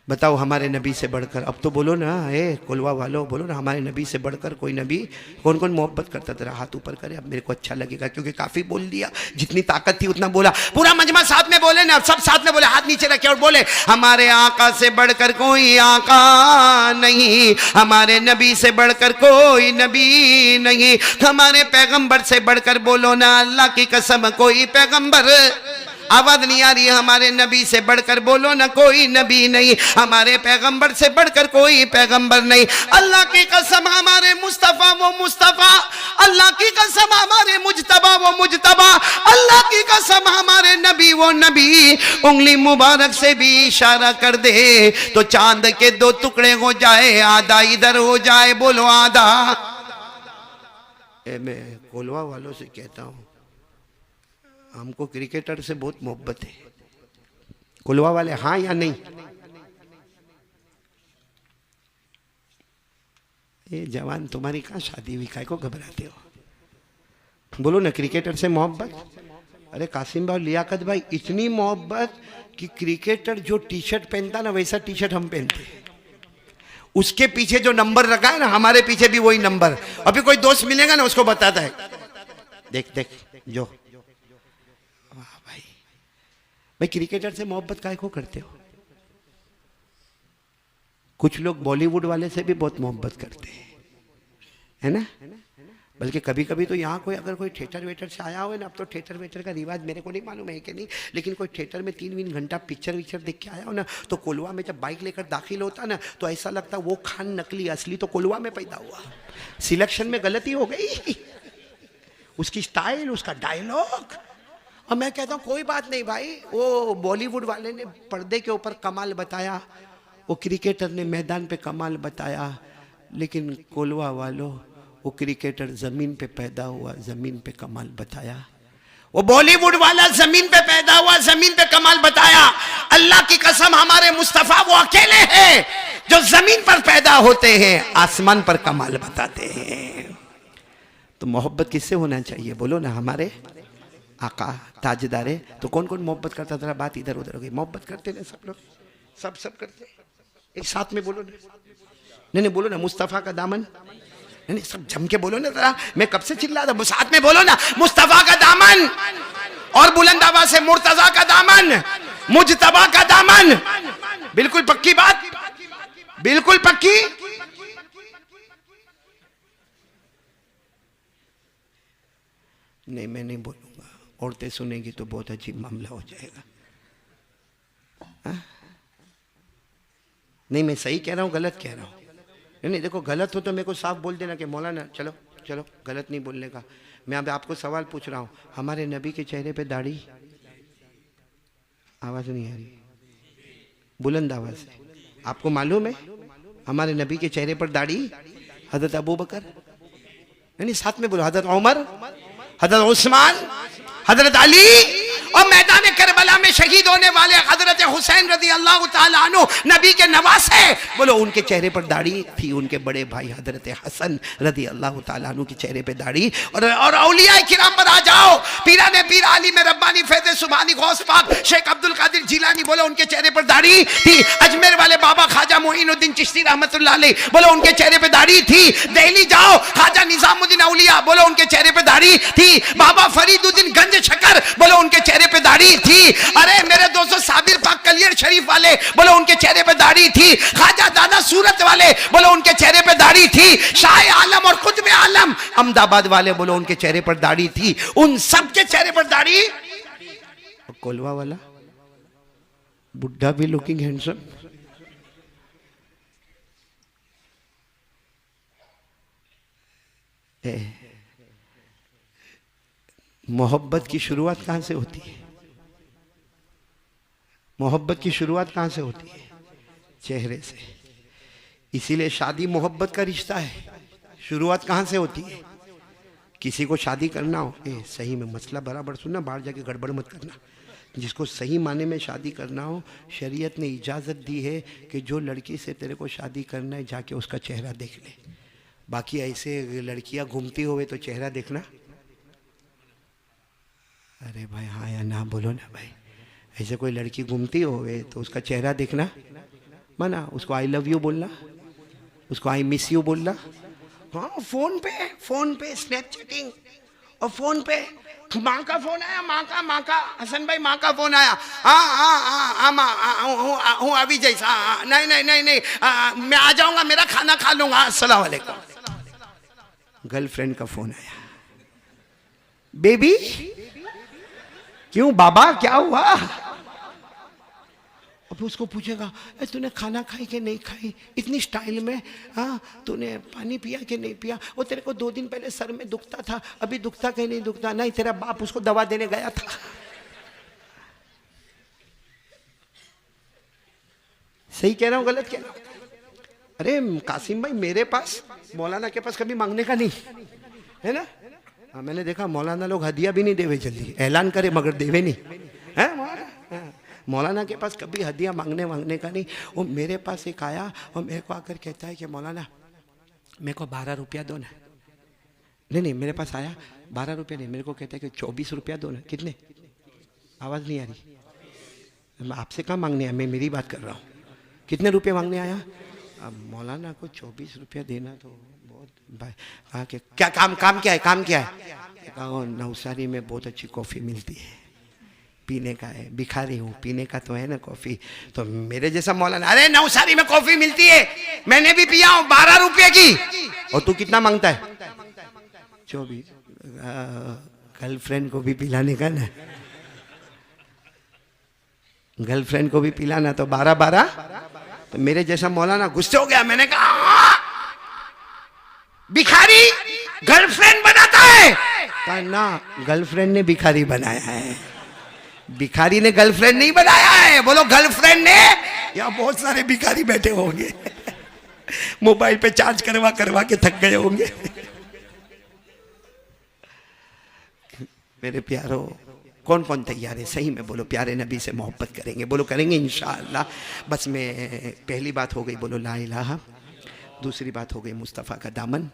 बताओ हमारे नबी से बढ़कर, अब तो बोलो ना, कुलवा वालों बोलो ना, हमारे नबी से बढ़कर कोई नबी? कौन कौन मोहब्बत करता? तेरा हाथ ऊपर करे, अब मेरे को अच्छा लगेगा, क्योंकि काफी बोल दिया, जितनी ताकत थी उतना बोला। पूरा मजमा साथ में बोले ना, सब साथ में बोले, हाथ नीचे रखे और बोले, हमारे आका से बढ़कर कोई आका नहीं, हमारे नबी से बढ़कर कोई नबी नहीं, हमारे पैगंबर से बढ़कर बोलो ना, अल्लाह की कसम कोई पैगंबर, आवाज नहीं आ रही है, हमारे नबी से बढ़कर बोलो ना कोई नबी नहीं, हमारे पैगंबर से बढ़कर कोई पैगंबर नहीं। अल्लाह की कसम हमारे मुस्तफा वो मुस्तफा, अल्लाह की कसम हमारे मुजतबा वो मुजतबा, अल्लाह की कसम हमारे नबी वो नबी। उंगली मुबारक से भी इशारा कर दे तो चांद के दो टुकड़े हो जाए, आधा इधर हो जाए, बोलो आधा। मैं कोलवा वालों से कहता हूँ, हमको क्रिकेटर से बहुत मोहब्बत है। कुलवा वाले हाँ या नहीं? ये जवान तुम्हारी कहाँ शादी हुई, काय को घबराते हो? बोलो ना, क्रिकेटर से मोहब्बत। अरे कासिम भाई, लियाकत भाई, इतनी मोहब्बत कि क्रिकेटर जो टी शर्ट पहनता ना वैसा टी शर्ट हम पहनते, उसके पीछे जो नंबर रखा है ना, हमारे पीछे भी वही नंबर। अभी कोई दोस्त मिलेगा ना उसको बताता है, देख देख जो। भाई क्रिकेटर से मोहब्बत काहे को करते हो? कुछ लोग बॉलीवुड वाले से भी बहुत मोहब्बत करते हैं, है ना? बल्कि कभी कभी तो यहाँ कोई अगर कोई थिएटर वेटर से आया हो ना, अब तो थिएटर वेटर का रिवाज मेरे को नहीं मालूम है कि नहीं, लेकिन कोई थिएटर में 3 घंटा पिक्चर विक्चर देख के आया हो ना, तो कोलवा में जब बाइक लेकर दाखिल होता ना, तो ऐसा लगता वो खान नकली, असली तो कोलवा में पैदा हुआ। सिलेक्शन में गलती हो गई, उसकी स्टाइल, उसका डायलॉग। और मैं कहता हूँ कोई बात नहीं भाई, वो बॉलीवुड वाले ने पर्दे के ऊपर कमाल बताया, वो क्रिकेटर ने मैदान पे कमाल बताया, लेकिन कोलवा वालों, वो क्रिकेटर जमीन पे पैदा हुआ, जमीन पे कमाल बताया। वो बॉलीवुड वाला जमीन पे पैदा हुआ, जमीन पे कमाल बताया। अल्लाह की कसम हमारे मुस्तफा वो अकेले हैं जो जमीन पर पैदा होते हैं, आसमान पर कमाल बताते हैं। तो मोहब्बत किससे होना चाहिए? बोलो ना, हमारे आका ताजदारे। तो कौन कौन मोहब्बत करता? जरा बात इधर उधर हो गई। मोहब्बत करते ना सब लोग, सब करते। एक साथ में बोलो ना, नहीं बोलो ना, मुस्तफा का दामन, नहीं सब जम के बोलो ना जरा। मैं कब से चिल्ला रहा हूं, साथ में बोलो ना, मुस्तफा का दामन, और बुलंद आवाज से मुर्तजा का दामन, मुजतबा का दामन। बिल्कुल पक्की बात, बिल्कुल पक्की। नहीं मैं नहीं बोलूंगा, औरतें सुनेंगी तो बहुत अजीब मामला हो जाएगा। नहीं मैं सही कह रहा हूँ, गलत कह रहा हूँ? नहीं देखो, गलत हो तो मेरे को साफ बोल देना कि मौलाना चलो चलो, गलत नहीं बोलने का। मैं अब आपको सवाल पूछ रहा हूँ, हमारे नबी के चेहरे पे दाढ़ी? आवाज नहीं आ रही, बुलंद आवाज से। आपको मालूम है हमारे नबी के चेहरे पर दाढ़ी? हजरत अबू बकर, नहीं साथ में बोलो, हजरत उमर, हजरत उस्मान, हजरत अली, और मैदान करबला में शहीद होने वाले हजरत हुसैन रजी अल्लाह ताला अन्हु, नबी के नवासे, बोलो उनके चेहरे पर दाढ़ी थी। उनके बड़े भाई हजरत हसन रजी अल्लाह ताला अन्हु के चेहरे पे दाढ़ी। और औलिया किराम पर आ जाओ, पीराने पीर आली में रब्बानी फैज़ सुभानी गौस पाक शेख अब्दुल कादिर जिलानी, बोलो उनके चेहरे पर दाढ़ी थी। अजमेर वाले बाबा ख्वाजा मोइनुद्दीन चिश्ती रहमतुल्लाह अलैह, बोलो उनके चेहरे पे दाढ़ी थी। दिल्ली जाओ, ख्वाजा निजामुद्दीन औलिया, बोलो उनके चेहरे पे दाढ़ी थी। बाबा फरीदुद्दीन गंज शकर, बोलो उनके चेहरे पे दाढ़ी थी। अरे मेरे दोस्तों, साबिर पाक कलियर शरीफ वाले, बोलो उनके चेहरे पे दाढ़ी थी। ख्वाजा दादा सूरत वाले, बोलो उनके चेहरे पे दाढ़ी थी। शाह आलम और कुतुब आलम अहमदाबाद वाले, बोलो उनके चेहरे पर दाढ़ी थी। उन सब के चेहरे पर दाढ़ी। कोलवा वाला बुढ़ा भी लुकिंग हैंडसम। मोहब्बत की शुरुआत कहां से होती है? मोहब्बत की शुरुआत कहां से होती है? चेहरे से। इसीलिए शादी मोहब्बत का रिश्ता है। शुरुआत कहां से होती है? किसी को शादी करना हो, सही में मसला बराबर सुनना, बाहर जाके गड़बड़ मत करना। जिसको सही माने में शादी करना हो, शरीयत ने इजाज़त दी है कि जो लड़की से तेरे को शादी करना है जाके उसका चेहरा देख ले। बाकी ऐसे लड़कियां घूमती हुए तो चेहरा देखना। अरे भाई हाँ या ना बोलो ना भाई। ऐसे कोई लड़की घूमती होवे तो उसका चेहरा देखना मना। उसको आई लव यू बोलना, उसको आई मिस यू बोलना। हाँ, फोन पे स्नैपचैटिंग, और फोन पे माँ का फोन आया, माँ का हसन भाई, माँ का फोन आया। हाँ माँ हूँ अभी जैसा। नहीं मैं आ जाऊंगा, मेरा खाना खा लूंगा, अस्सलाम वालेकुम। गर्लफ्रेंड का फोन आया, बेबी क्यों बाबा क्या हुआ? अब उसको पूछेगा तूने खाना खाई कि नहीं खाई, इतनी स्टाइल में। हाँ, तूने पानी पिया कि नहीं पिया? वो तेरे को 2 दिन पहले सर में दुखता था, अभी दुखता कि नहीं दुखता? नहीं, तेरा बाप उसको दवा देने गया था। सही कह रहा हूँ गलत कह रहा हूँ? अरे कासिम भाई, मेरे पास मौलाना के पास कभी मांगने का नहीं है ना। हाँ, मैंने देखा मौलाना लोग हदिया भी नहीं देवे, जल्दी ऐलान करे मगर देवे नहीं है। मौलाना के पास कभी हदिया मांगने का नहीं। वो मेरे पास एक आया और मेरे को आकर कहता है कि मौलाना मेरे को 12 रुपया दो ना। नहीं, मेरे पास आया 12 रुपया नहीं, मेरे को कहता है कि 24 रुपया दो ना। कितने? आवाज़ नहीं आ रही। मैं आपसे कहाँ मांगने आया, मैं मेरी बात कर रहा हूँ। कितने रुपये मांगने आया? अब मौलाना को 24 रुपया देना तो बहुत भाई। कहा कि क्या काम क्या है? काम क्या है? कहा नवसारी में बहुत अच्छी कॉफ़ी मिलती है, पीने का है। भिखारी हूँ, पीने का तो है ना कॉफ़ी। तो मेरे जैसा मौलाना, अरे नवसारी में कॉफ़ी मिलती है, मैंने भी पिया हूँ 12 रुपये की। और तू कितना मांगता है? 24। गर्लफ्रेंड को भी पिलाने का ना, गर्लफ्रेंड को भी पिलाना तो 12। तो मेरे जैसा मौलाना गुस्से हो गया। मैंने कहा भिखारी गर्लफ्रेंड बनाता है? कहा ना, गर्लफ्रेंड ने भिखारी बनाया है, भिखारी ने गर्लफ्रेंड नहीं बनाया है। बोलो गर्लफ्रेंड ने। यहाँ बहुत सारे भिखारी बैठे होंगे मोबाइल पे चार्ज करवा के थक गए होंगे। मेरे प्यारो, कौन कौन तैयार है सही में बोलो प्यारे नबी से मोहब्बत करेंगे? बोलो करेंगे इंशाअल्लाह। बस मैं पहली बात हो गई बोलो ला इलाहा, दूसरी बात हो गई मुस्तफ़ा का दामन,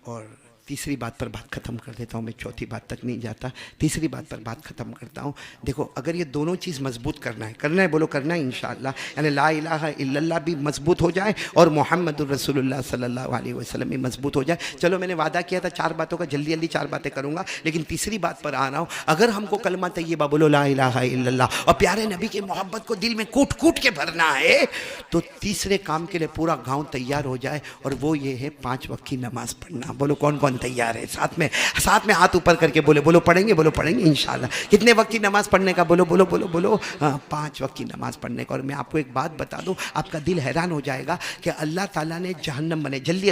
और तीसरी बात पर बात ख़त्म कर देता हूँ। मैं चौथी बात तक नहीं जाता, तीसरी बात पर बात ख़त्म करता हूँ। देखो, अगर ये दोनों चीज़ मजबूत करना है बोलो करना है इंशाअल्लाह, यानी ला इलाहा इल्लल्लाह भी मजबूत हो जाए और मोहम्मदुर रसूलुल्लाह सल्लल्लाहु अलैहि वसल्लम भी मजबूत हो जाए। चलो, मैंने वादा किया था 4 बातों का, जल्दी 4 बातें करूँगा, लेकिन तीसरी बात पर आ रहा हूँ। अगर हमको कलमा तैयबा बोलो ला इलाहा इल्लल्लाह और प्यारे नबी की मोहब्बत को दिल में कूट के भरना है, तो तीसरे काम के लिए पूरा गाँव तैयार हो जाए, और वो ये है 5 वक्त की नमाज़ पढ़ना। बोलो कौन कौन तैयार है? साथ में हाथ ऊपर करके बोलो पढ़ेंगे इंशाल्लाह। कितने वक्त की नमाज पढ़ने का? बोलो 5 वक्त की नमाज पढ़ने का। और मैं आपको एक बात बता दूं, आपका दिल हैरान हो जाएगा कि अल्लाह ताला ने जहन्नम बनाई, जल्दी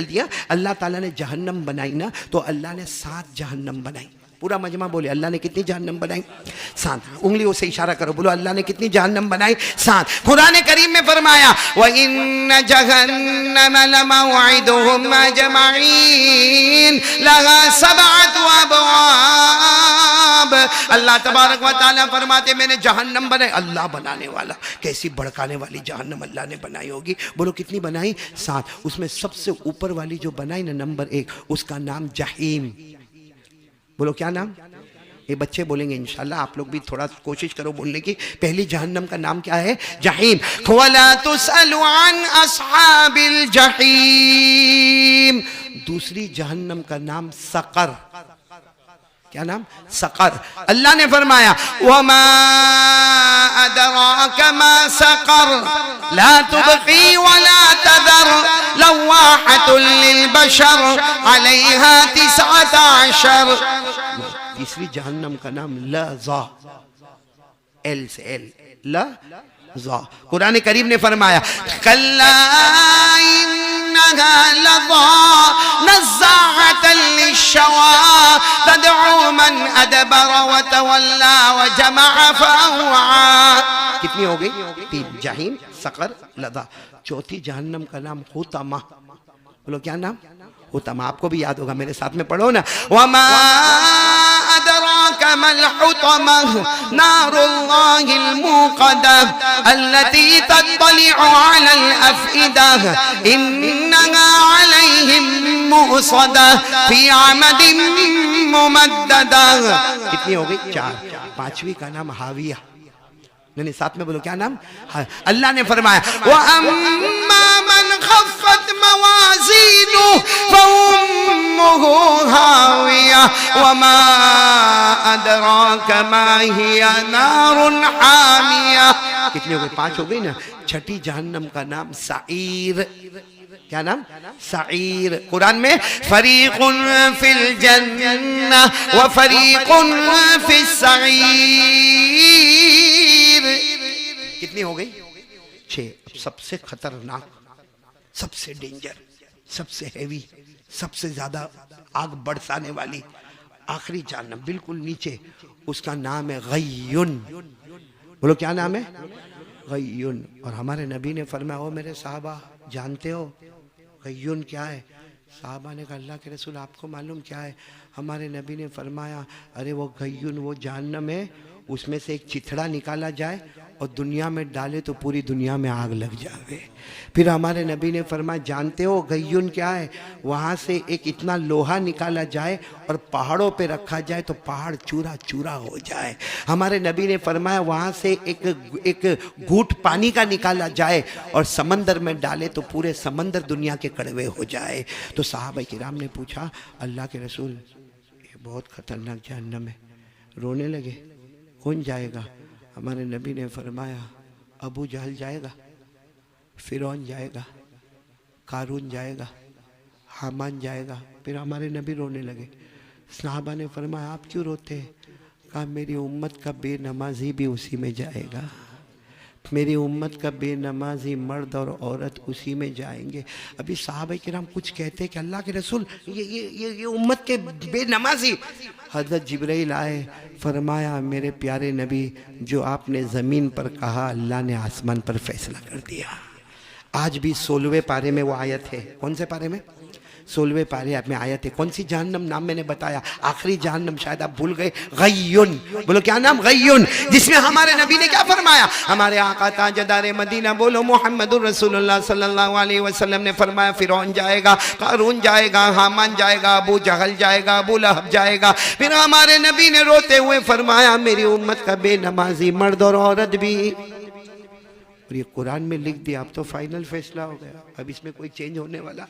अल्लाह ताला ने जहन्नम बनाई ना, तो अल्लाह ने 7 जहन्नम बनाई। पूरा मजमा बोले अल्लाह ने कितनी जहन्नम बनाई? 7। उंगलियों से इशारा करो, बोलो अल्लाह ने कितनी जहन्नम बनाई? 7। कुरान करीम में फरमाया व इन्न जहन्नम लमौइदुहुम अजमईन लहा 7 अबवाब। अल्लाह तबारक व तआला फरमाते मैंने जहन्नम बनाई। अल्लाह बनाने वाला, कैसी भड़काने वाली जहन्नम अल्लाह ने बनाई होगी? बोलो कितनी बनाई? 7। उसमें सबसे ऊपर वाली जो बनाई ना, नंबर 1, उसका नाम जहीम। बोलो क्या नाम? ये बच्चे बोलेंगे इंशाल्लाह, आप लोग भी थोड़ा कोशिश करो बोलने की। पहली जहन्नम का नाम क्या है? जहीम। वला तुसअलु अन अस्हाबिल जहीम। दूसरी जहन्नम का नाम सकर। क्या नाम? सकर। अल्लाह ने फरमाया वमा अदराका मा सकर ला तुबकी वला तदर लवाहतुल लिलबशर अलैहा 19। तीसरी जहन्नम का नाम लज़ा, एल से एल, लज़ा। कुरान करीम ने फरमाया कल्ला इन्नहा लज़ा नज़्ज़ाअतन लिश्शवा तदउ मन अदबर व तवल्ला व जमअ फअवा। कितनी हो गई? 3। जहीम, सकर, लज़ा। चौथी जहन्नम का नाम हुतमा। बोलो क्या नाम? हुतमा। आपको भी याद होगा, मेरे साथ में पढ़ो ना। वमा अदराका मल हुतमा नारुल्लाहिल मुक़द्दा अल्लती तत्तलिउ अलल अफ़इदा इन्नहा अलैहिम मुअस्सदा फी अमदिन मुमद्ददा। कितनी हो गई? 4। पांचवी का नाम हाविया। नहीं, साथ में बोलो क्या नाम? अल्लाह ने फरमाया व अम्मा मन खफ़्फ़त मवाज़ीनु फउम्मुहु हाविया वमा अदराका मा हिया नारुन हामिया। कितनी हो गई? 5 हो गई ना। छठी जहन्नम का नाम सईर। क्या नाम? सईर। कुरान में फरीकुन फिल जन्नह व फरीकुन फिस सईर। कितनी हो गई? 6। सबसे खतरनाक, सबसे डेंजर, सबसे हैवी, सबसे ज्यादा आग बरसाने वाली आखिरी जहन्नम बिल्कुल नीचे, उसका नाम है गय्युन। बोलो क्या नाम है? गय्युन। और हमारे नबी ने फरमाया ओ मेरे साहबा जानते हो गय्युन क्या है? साहबा ने कहा अल्लाह के रसूल आपको मालूम क्या है? हमारे नबी ने फरमाया अरे वो गय्युन वो जहन्नम है, उसमें से एक चिथड़ा निकाला जाए और दुनिया में डाले तो पूरी दुनिया में आग लग जावे। फिर हमारे नबी ने फरमाया जानते हो गय्युन क्या है? वहाँ से एक इतना लोहा निकाला जाए और पहाड़ों पे रखा जाए तो पहाड़ चूरा चूरा हो जाए। हमारे नबी ने फरमाया वहाँ से एक घूंट पानी का निकाला जाए और समंदर में डाले तो पूरे समंदर दुनिया के कड़वे हो जाए। तो साहबा किराम ने पूछा अल्लाह के रसूल ये बहुत खतरनाक जहन्नम है, रोने लगे। कौन जाएगा? हमारे नबी ने फरमाया अबू जहल जाएगा, फिरौन जाएगा, कारून जाएगा, हामान जाएगा। फिर हमारे नबी रोने लगे। साहबा ने फरमाया आप क्यों रोते हैं? कहा मेरी उम्मत का बेनमाजी भी उसी में जाएगा, मेरी उम्मत का बेनमाजी मर्द और औरत उसी में जाएंगे। अभी साहबा किराम कुछ कहते हैं कि अल्लाह के रसूल ये उम्मत के बेनमाजी। हज़रत जिब्राइल आए, फरमाया मेरे प्यारे नबी जो आपने ज़मीन पर कहा अल्लाह ने आसमान पर फैसला कर दिया। आज भी 16वें पारे में वो आयत है। कौन से पारे में? 16वें पारे में आयत है। कौन सी जहन्नम? नाम मैंने बताया, आखिरी जहन्नम शायद आप भूल गए, गय्युन। बोलो क्या नाम? गय्युन। जिसमें हमारे नबी ने क्या फरमाया? हमारे आका ताजदार मदीना बोलो मुहम्मदुर रसूलुल्लाह सल्लल्लाहु अलैहि वसल्लम ने फरमाया फिरौन जाएगा, कारून जाएगा, हामान जाएगा, अबू जहल जाएगा, अबू लहब जाएगा। फिर हमारे नबी ने रोते हुए फरमाया मेरी उम्मत का बेनमाजी मर्द और औरत भी। और ये कुरान में लिख दिया, अब तो फाइनल फैसला हो गया, अब इसमें कोई चेंज होने वाला?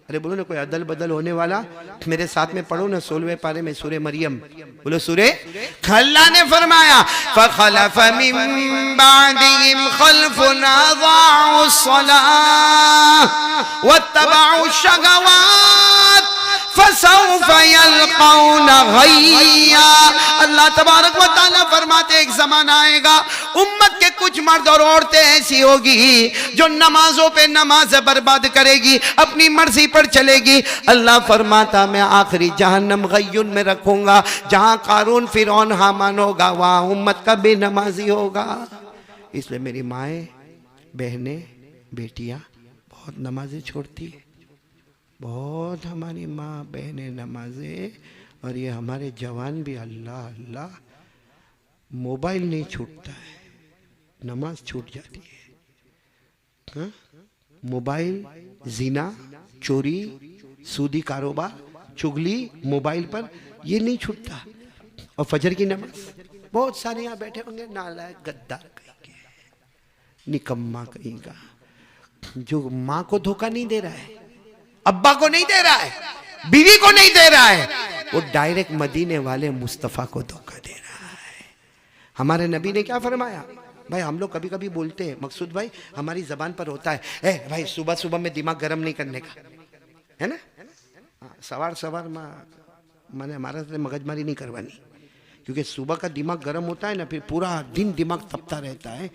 अरे बोलो ना कोई अदल बदल होने वाला? मेरे साथ में पढ़ो ना 16वें पारे में सूरे मरियम। बोलो सूरे। अल्लाह ने फरमाया फखलफ मिन बादिहिम खल्फुन अज़ाउस सलाह वत्तबउश शहवात फसौफ यल्क़ौन गय्या। अल्लाह तबारक व तआला फरमाते एक ज़माना आएगा उम्मत के कुछ मर्द और औरतें ऐसी होगी जो नमाजों पे नमाज बर्बाद करेगी, अपनी मर्जी पर चलेगी। अल्लाह फरमाता मैं आखिरी जहन्नम गय्युन में रखूंगा, जहां कारून फिरौन हामान होगा वहां उम्मत का बेनमाजी होगा। इसलिए मेरी माएँ बहनें बेटियां बहुत नमाजें छोड़ती है, बहुत हमारी माँ बहनें नमाजें। और ये हमारे जवान भी अल्लाह अल्लाह, मोबाइल नहीं छूटता है, नमाज छूट जाती है। हाँ? मोबाइल, जिना, चोरी, सूदी कारोबार, चुगली मोबाइल पर, ये नहीं छूटता। और फजर की नमाज बहुत सारे यहाँ बैठे होंगे नालायक गद्दार कहीं के, निकम्मा कहीं का, जो माँ को धोखा नहीं दे रहा है, अब्बा को नहीं दे रहा है, बीवी को नहीं दे रहा है, वो डायरेक्ट मदीने वाले मुस्तफ़ा को धोखा दे रहा है। हमारे नबी ने क्या फरमाया? भाई हम लोग कभी कभी बोलते हैं, मकसूद भाई हमारी जबान पर होता है, ए भाई सुबह सुबह में दिमाग गर्म नहीं करने का, है ना? सवार सवार मैंने हमारा से मगजमारी नहीं करवानी, क्योंकि सुबह का दिमाग गर्म होता है ना, फिर पूरा दिन दिमाग तपता रहता है।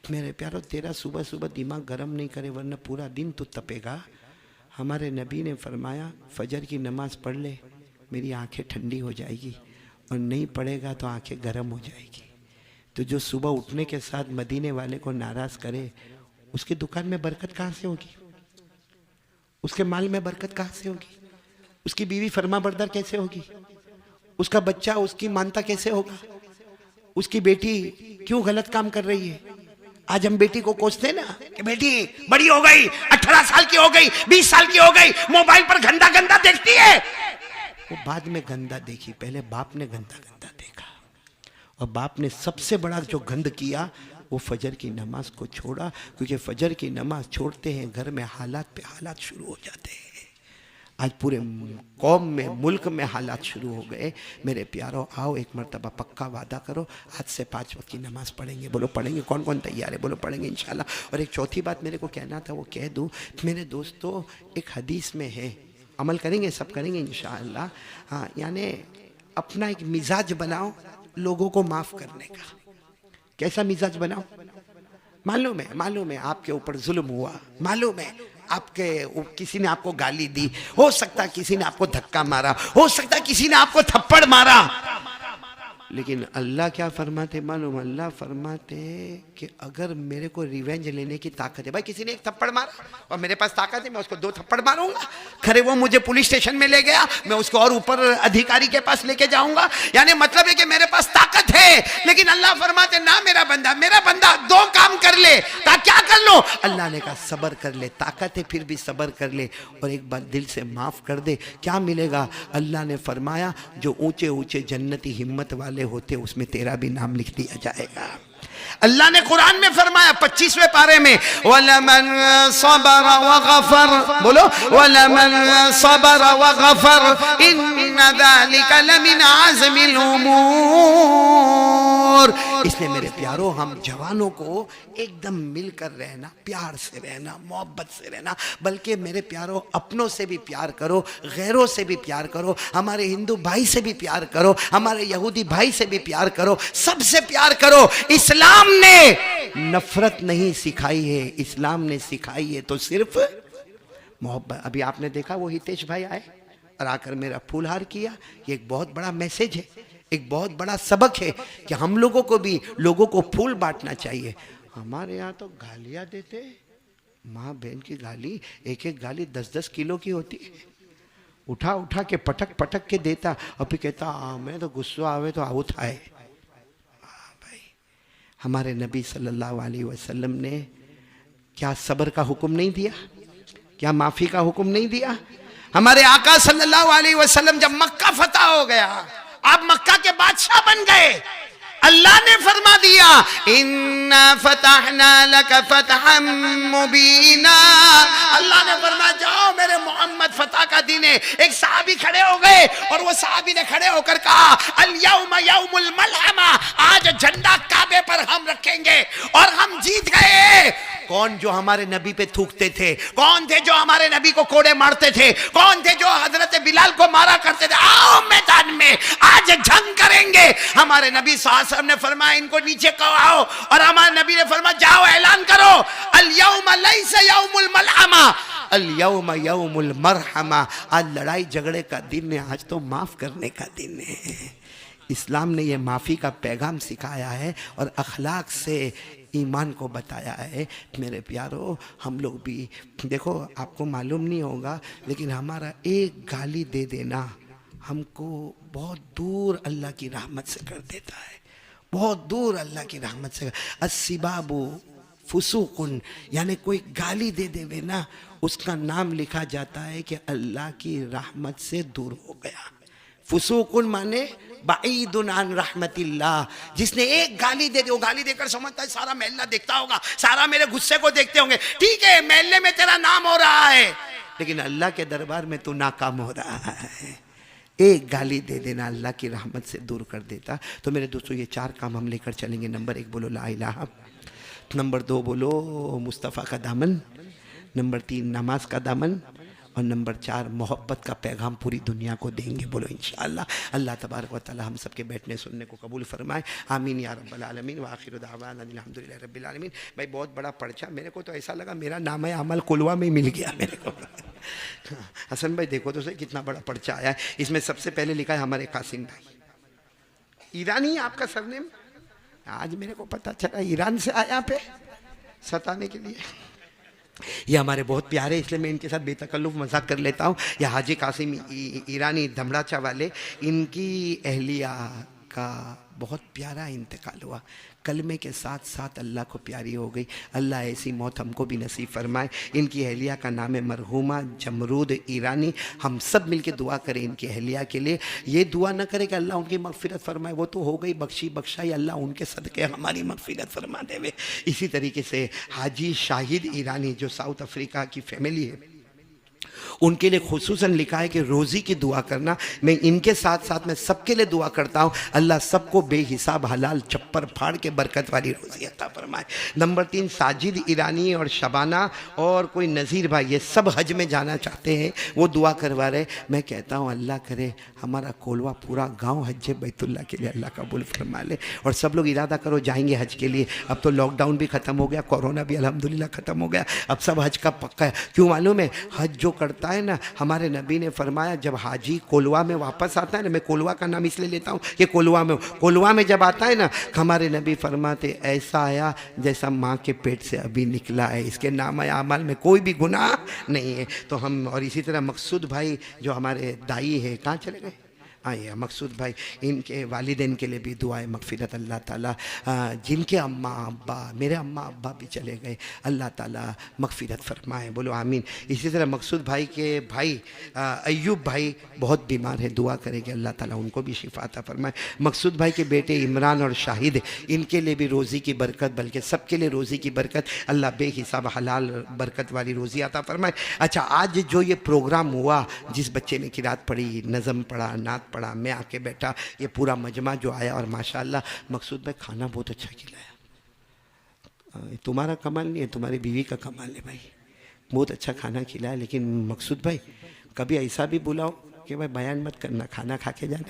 मेरे प्यारो, तेरा सुबह सुबह दिमाग गर्म नहीं करे वरना पूरा दिन तो तपेगा। हमारे नबी ने फरमाया फजर की नमाज पढ़ ले, मेरी आंखें ठंडी हो जाएगी, और नहीं पढ़ेगा तो आंखें गर्म हो जाएगी। तो जो सुबह उठने के साथ मदीने वाले को नाराज़ करे, उसकी दुकान में बरकत कहाँ से होगी? उसके माल में बरकत कहाँ से होगी? उसकी बीवी फरमाबरदार कैसे होगी? उसका बच्चा उसकी मानता कैसे होगा? उसकी बेटी क्यों गलत काम कर रही है? आज हम बेटी को कोसते ना कि बेटी बड़ी हो गई, 18 साल की हो गई, 20 साल की हो गई, मोबाइल पर गंदा गंदा देखती है। वो बाद में गंदा देखी, पहले बाप ने गंदा गंदा देखा, और बाप ने सबसे बड़ा जो गंद किया वो फजर की नमाज को छोड़ा, क्योंकि फजर की नमाज छोड़ते हैं घर में हालात पे हालात शुरू हो जाते हैं। आज पूरे कौम में, मुल्क में हालात शुरू हो गए। मेरे प्यारों, आओ एक मरतबा पक्का वादा करो, आज से 5 वक्त की नमाज पढ़ेंगे। बोलो पढ़ेंगे? कौन कौन तैयार है? बोलो पढ़ेंगे इंशाल्लाह। और एक चौथी बात मेरे को कहना था, वो कह दूँ। मेरे दोस्तों, एक हदीस में है, अमल करेंगे, सब करेंगे इंशाल्लाह। हाँ, यानी अपना एक मिजाज बनाओ लोगों को माफ़ करने का। कैसा मिजाज बनाओ? मालूम है आपके ऊपर जुल्म हुआ, मालूम है आपके किसी ने आपको गाली दी, हो सकता किसी ने आपको धक्का मारा, हो सकता किसी ने आपको थप्पड़ मारा, लेकिन अल्लाह क्या फरमाते मालूम? अल्लाह फरमाते कि अगर मेरे को रिवेंज लेने की ताकत है, भाई किसी ने एक थप्पड़ मारा और मेरे पास ताकत है, मैं उसको 2 थप्पड़ मारूंगा। खरे वो मुझे पुलिस स्टेशन में ले गया, मैं उसको और ऊपर अधिकारी के पास लेके जाऊंगा। यानी मतलब है कि मेरे पास ताकत है, लेकिन अल्लाह फरमाते ना मेरा बंदा 2 काम कर ले। क्या कर लो? अल्लाह ने कहा सबर कर ले, ताकत है फिर भी सबर कर ले, और एक बार दिल से माफ कर दे। क्या मिलेगा? अल्लाह ने फरमाया जो ऊंचे ऊंचे जन्नती हिम्मत वाले होते उसमें तेरा भी नाम लिख दिया जाएगा। अल्लाह ने कुरान में फरमाया 25वें पारे में, वलमन सबर व गफर, बोलो वलमन सबर व गफर इन्न ज़ालिका लमिन आज़मिल उमूर। इसलिए मेरे प्यारों, हम जवानों को एकदम मिलकर रहना, प्यार से रहना, मोहब्बत से रहना, बल्कि मेरे प्यारों अपनों से भी प्यार करो, गैरों से भी प्यार करो, हमारे हिंदू भाई से भी प्यार करो, हमारे यहूदी भाई से भी प्यार करो, सबसे प्यार करो। इस्लाम ने नफरत नहीं सिखाई है, इस्लाम ने सिखाई है तो सिर्फ मोहब्बत। अभी आपने देखा वो हितेश भाई आए और आकर मेरा फूलहार किया। ये एक बहुत बड़ा मैसेज है, एक बहुत बड़ा सबक है कि हम लोगों को भी लोगों को फूल बांटना चाहिए। हमारे यहाँ तो गालियाँ देते, माँ बहन की गाली, एक एक गाली 10-10 किलो की होती है, उठा उठा के पटक पटक के देता, और फिर कहता मैं तो गुस्सा आवे तो आउट आए। भाई हमारे नबी सल्लल्लाहु अलैहि वसल्लम ने क्या सब्र का हुक्म नहीं दिया? क्या माफ़ी का हुक्म नहीं दिया? हमारे आका सल्लल्लाहु अलैहि वसल्लम जब मक्का फतह हो गया, आप मक्का के बादशाह बन गए, अल्लाह ने फरमा दिया इन्ना फतहना लक फतहम मुबीना। अल्लाह ने फरमाया जाओ मेरे मोहम्मद, फतह का दिन है। एक सहाबी खड़े हो गए और वो सहाबी ने खड़े होकर कहा अल यौम यौमुल मलहमा, आज झंडा काबे पर हम रखेंगे और हम जीत गए। कौन जो हमारे नबी पे थूकते थे? कौन थे जो हमारे नबी को कोड़े मारते थे? कौन थे जो हजरत बिलाल को मारा करते थे? आओ मैदान में, आज जंग करेंगे। हमारे नबी सल्लल्लाहु अलैहि वसल्लम ने फरमाया इनको नीचे आओ, और हमारे नबी ने फरमाया जाओ ऐलान करो अल यौम लैसा यौमुल मलहमा अल यौम यौमुल मरहमा। आज लड़ाई झगड़े का दिन है, आज तो माफ करने का दिन है। इस्लाम ने यह माफ़ी का पैगाम सिखाया है और अखलाक से ईमान को बताया है। मेरे प्यारो, हम लोग भी देखो, आपको मालूम नहीं होगा लेकिन हमारा एक गाली दे देना हमको बहुत दूर अल्लाह की रहमत से कर देता है, बहुत दूर अल्लाह की रहमत से। अस्सिबाबु फुसूकुन, यानी कोई गाली दे देवे ना, उसका नाम लिखा जाता है कि अल्लाह की रहमत से दूर हो गया। फुसूकुन माने बाईदुन अन रहमतिल्लाह। जिसने एक गाली दे दी, वो गाली देकर समझता है सारा महल्ला देखता होगा, सारा मेरे गुस्से को देखते होंगे। ठीक है, महल्ले में तेरा नाम हो रहा है, लेकिन अल्लाह के दरबार में तू नाकाम हो रहा है। एक गाली दे देना अल्लाह की रहमत से दूर कर देता। तो मेरे दोस्तों ये 4 काम हम लेकर चलेंगे। नंबर 1 बोलो ला इलाहा, नंबर 2 बोलो मुस्तफ़ा का दामन, नंबर 3 नमाज का दामन, और नंबर 4 मोहब्बत का पैगाम पूरी दुनिया को देंगे। बोलो इंशाअल्लाह। अल्लाह तबारक व तआला हम सबके बैठने सुनने को कबूल फरमाए। आमीन या रब्बल आलमीन व आखिर दावाना अल्हम्दुलिल्लाहि रब्बिल आलमीन। भाई बहुत बड़ा पर्चा, मेरे को तो ऐसा लगा मेरा नाम है अमल कुलवा में मिल गया मेरे को। हसन भाई देखो तो सही कितना बड़ा पर्चा आया है। इसमें सबसे पहले लिखा है हमारे कासिम भाई ईरानी, आपका सरनेम आज मेरे को पता चला ईरान से आया पे सताने के लिए। ये हमारे बहुत प्यारे, इसलिए मैं इनके साथ बेतकल्लुफ़ मजाक कर लेता हूँ। यह हाजी कासिम ईरानी धमड़ाचा वाले, इनकी अहलिया का बहुत प्यारा इंतकाल हुआ। कलमे के साथ साथ अल्लाह को प्यारी हो गई। अल्लाह ऐसी मौत हमको भी नसीब फरमाए। इनकी अहलिया का नाम है मरहूमा जमरूद ईरानी। हम सब मिलके दुआ करें इनकी अहलिया के लिए। ये दुआ न करें कि अल्लाह उनकी मगफिरत फरमाए, वो तो हो गई बख्शी बख्शाई, अल्लाह उनके सदक़े हमारी मगफिरत फरमा देवे। इसी तरीके से हाजी शाहिद ईरानी जो साउथ अफ्रीका की फैमिली है, उनके लिए खुसूसन लिखा है कि रोज़ी की दुआ करना। मैं इनके साथ साथ मैं सबके लिए दुआ करता हूँ, अल्लाह सबको बेहिसाब हलाल चप्पर फाड़ के बरकत वाली रोज़ी अता फरमाए। नंबर 3 साजिद ईरानी और शबाना और कोई नज़ीर भाई, ये सब हज में जाना चाहते हैं, वो दुआ करवा रहे। मैं कहता हूँ अल्लाह करे हमारा कोलवा पूरा गाँव हज बैतुल्लाह के लिए अल्लाह कबूल फरमा ले। और सब लोग इरादा करो जाएंगे हज के लिए। अब तो लॉकडाउन भी ख़त्म हो गया, कोरोना भी अल्हम्दुलिल्लाह ख़त्म हो गया, अब सब हज का पक्का है। क्यों मालूम है, हज जो करता है ना, हमारे नबी ने फरमाया जब हाजी कोलवा में वापस आता है ना, मैं कोलवा का नाम इसलिए लेता हूँ कि कोलवा में जब आता है ना, हमारे नबी फरमाते ऐसा आया जैसा माँ के पेट से अभी निकला है, इसके नाम आमाल में कोई भी गुनाह नहीं है। तो हम, और इसी तरह मकसूद भाई जो हमारे दाई है, कहाँ चले गए, आइए मकसूद भाई, इनके वालिदैन के लिए भी दुआएं मगफिरत अल्लाह ताला, जिनके अम्मा अब्बा, मेरे अम्मा अब्बा भी चले गए, अल्लाह ताला मगफिरत फरमाए। बोलो आमीन। इसी तरह मकसूद भाई के भाई अय्यूब भाई बहुत बीमार है, दुआ करेंगे अल्लाह ताला उनको भी शिफा अता फरमाए। मकसूद भाई के बेटे इमरान और शाहिद, इनके लिए भी रोज़ी की बरकत, बल्कि सबके लिए रोज़ी की बरकत, अल्लाह बेहिसाब हलाल बरकत वाली रोज़ी अता फरमाए। अच्छा, आज जो ये प्रोग्राम हुआ, जिस बच्चे ने किरात पढ़ी, नज़म पढ़ा, नात पढ़ा, मैं आके बैठा, ये पूरा मजमा जो आया, और माशाअल्लाह मकसूद भाई खाना बहुत अच्छा खिलाया। तुम्हारा कमाल नहीं है, तुम्हारी बीवी का कमाल है भाई, बहुत अच्छा खाना खिलाया। लेकिन मकसूद भाई कभी ऐसा भी बुलाओ कि भाई बयान मत करना, खाना खा के जाना।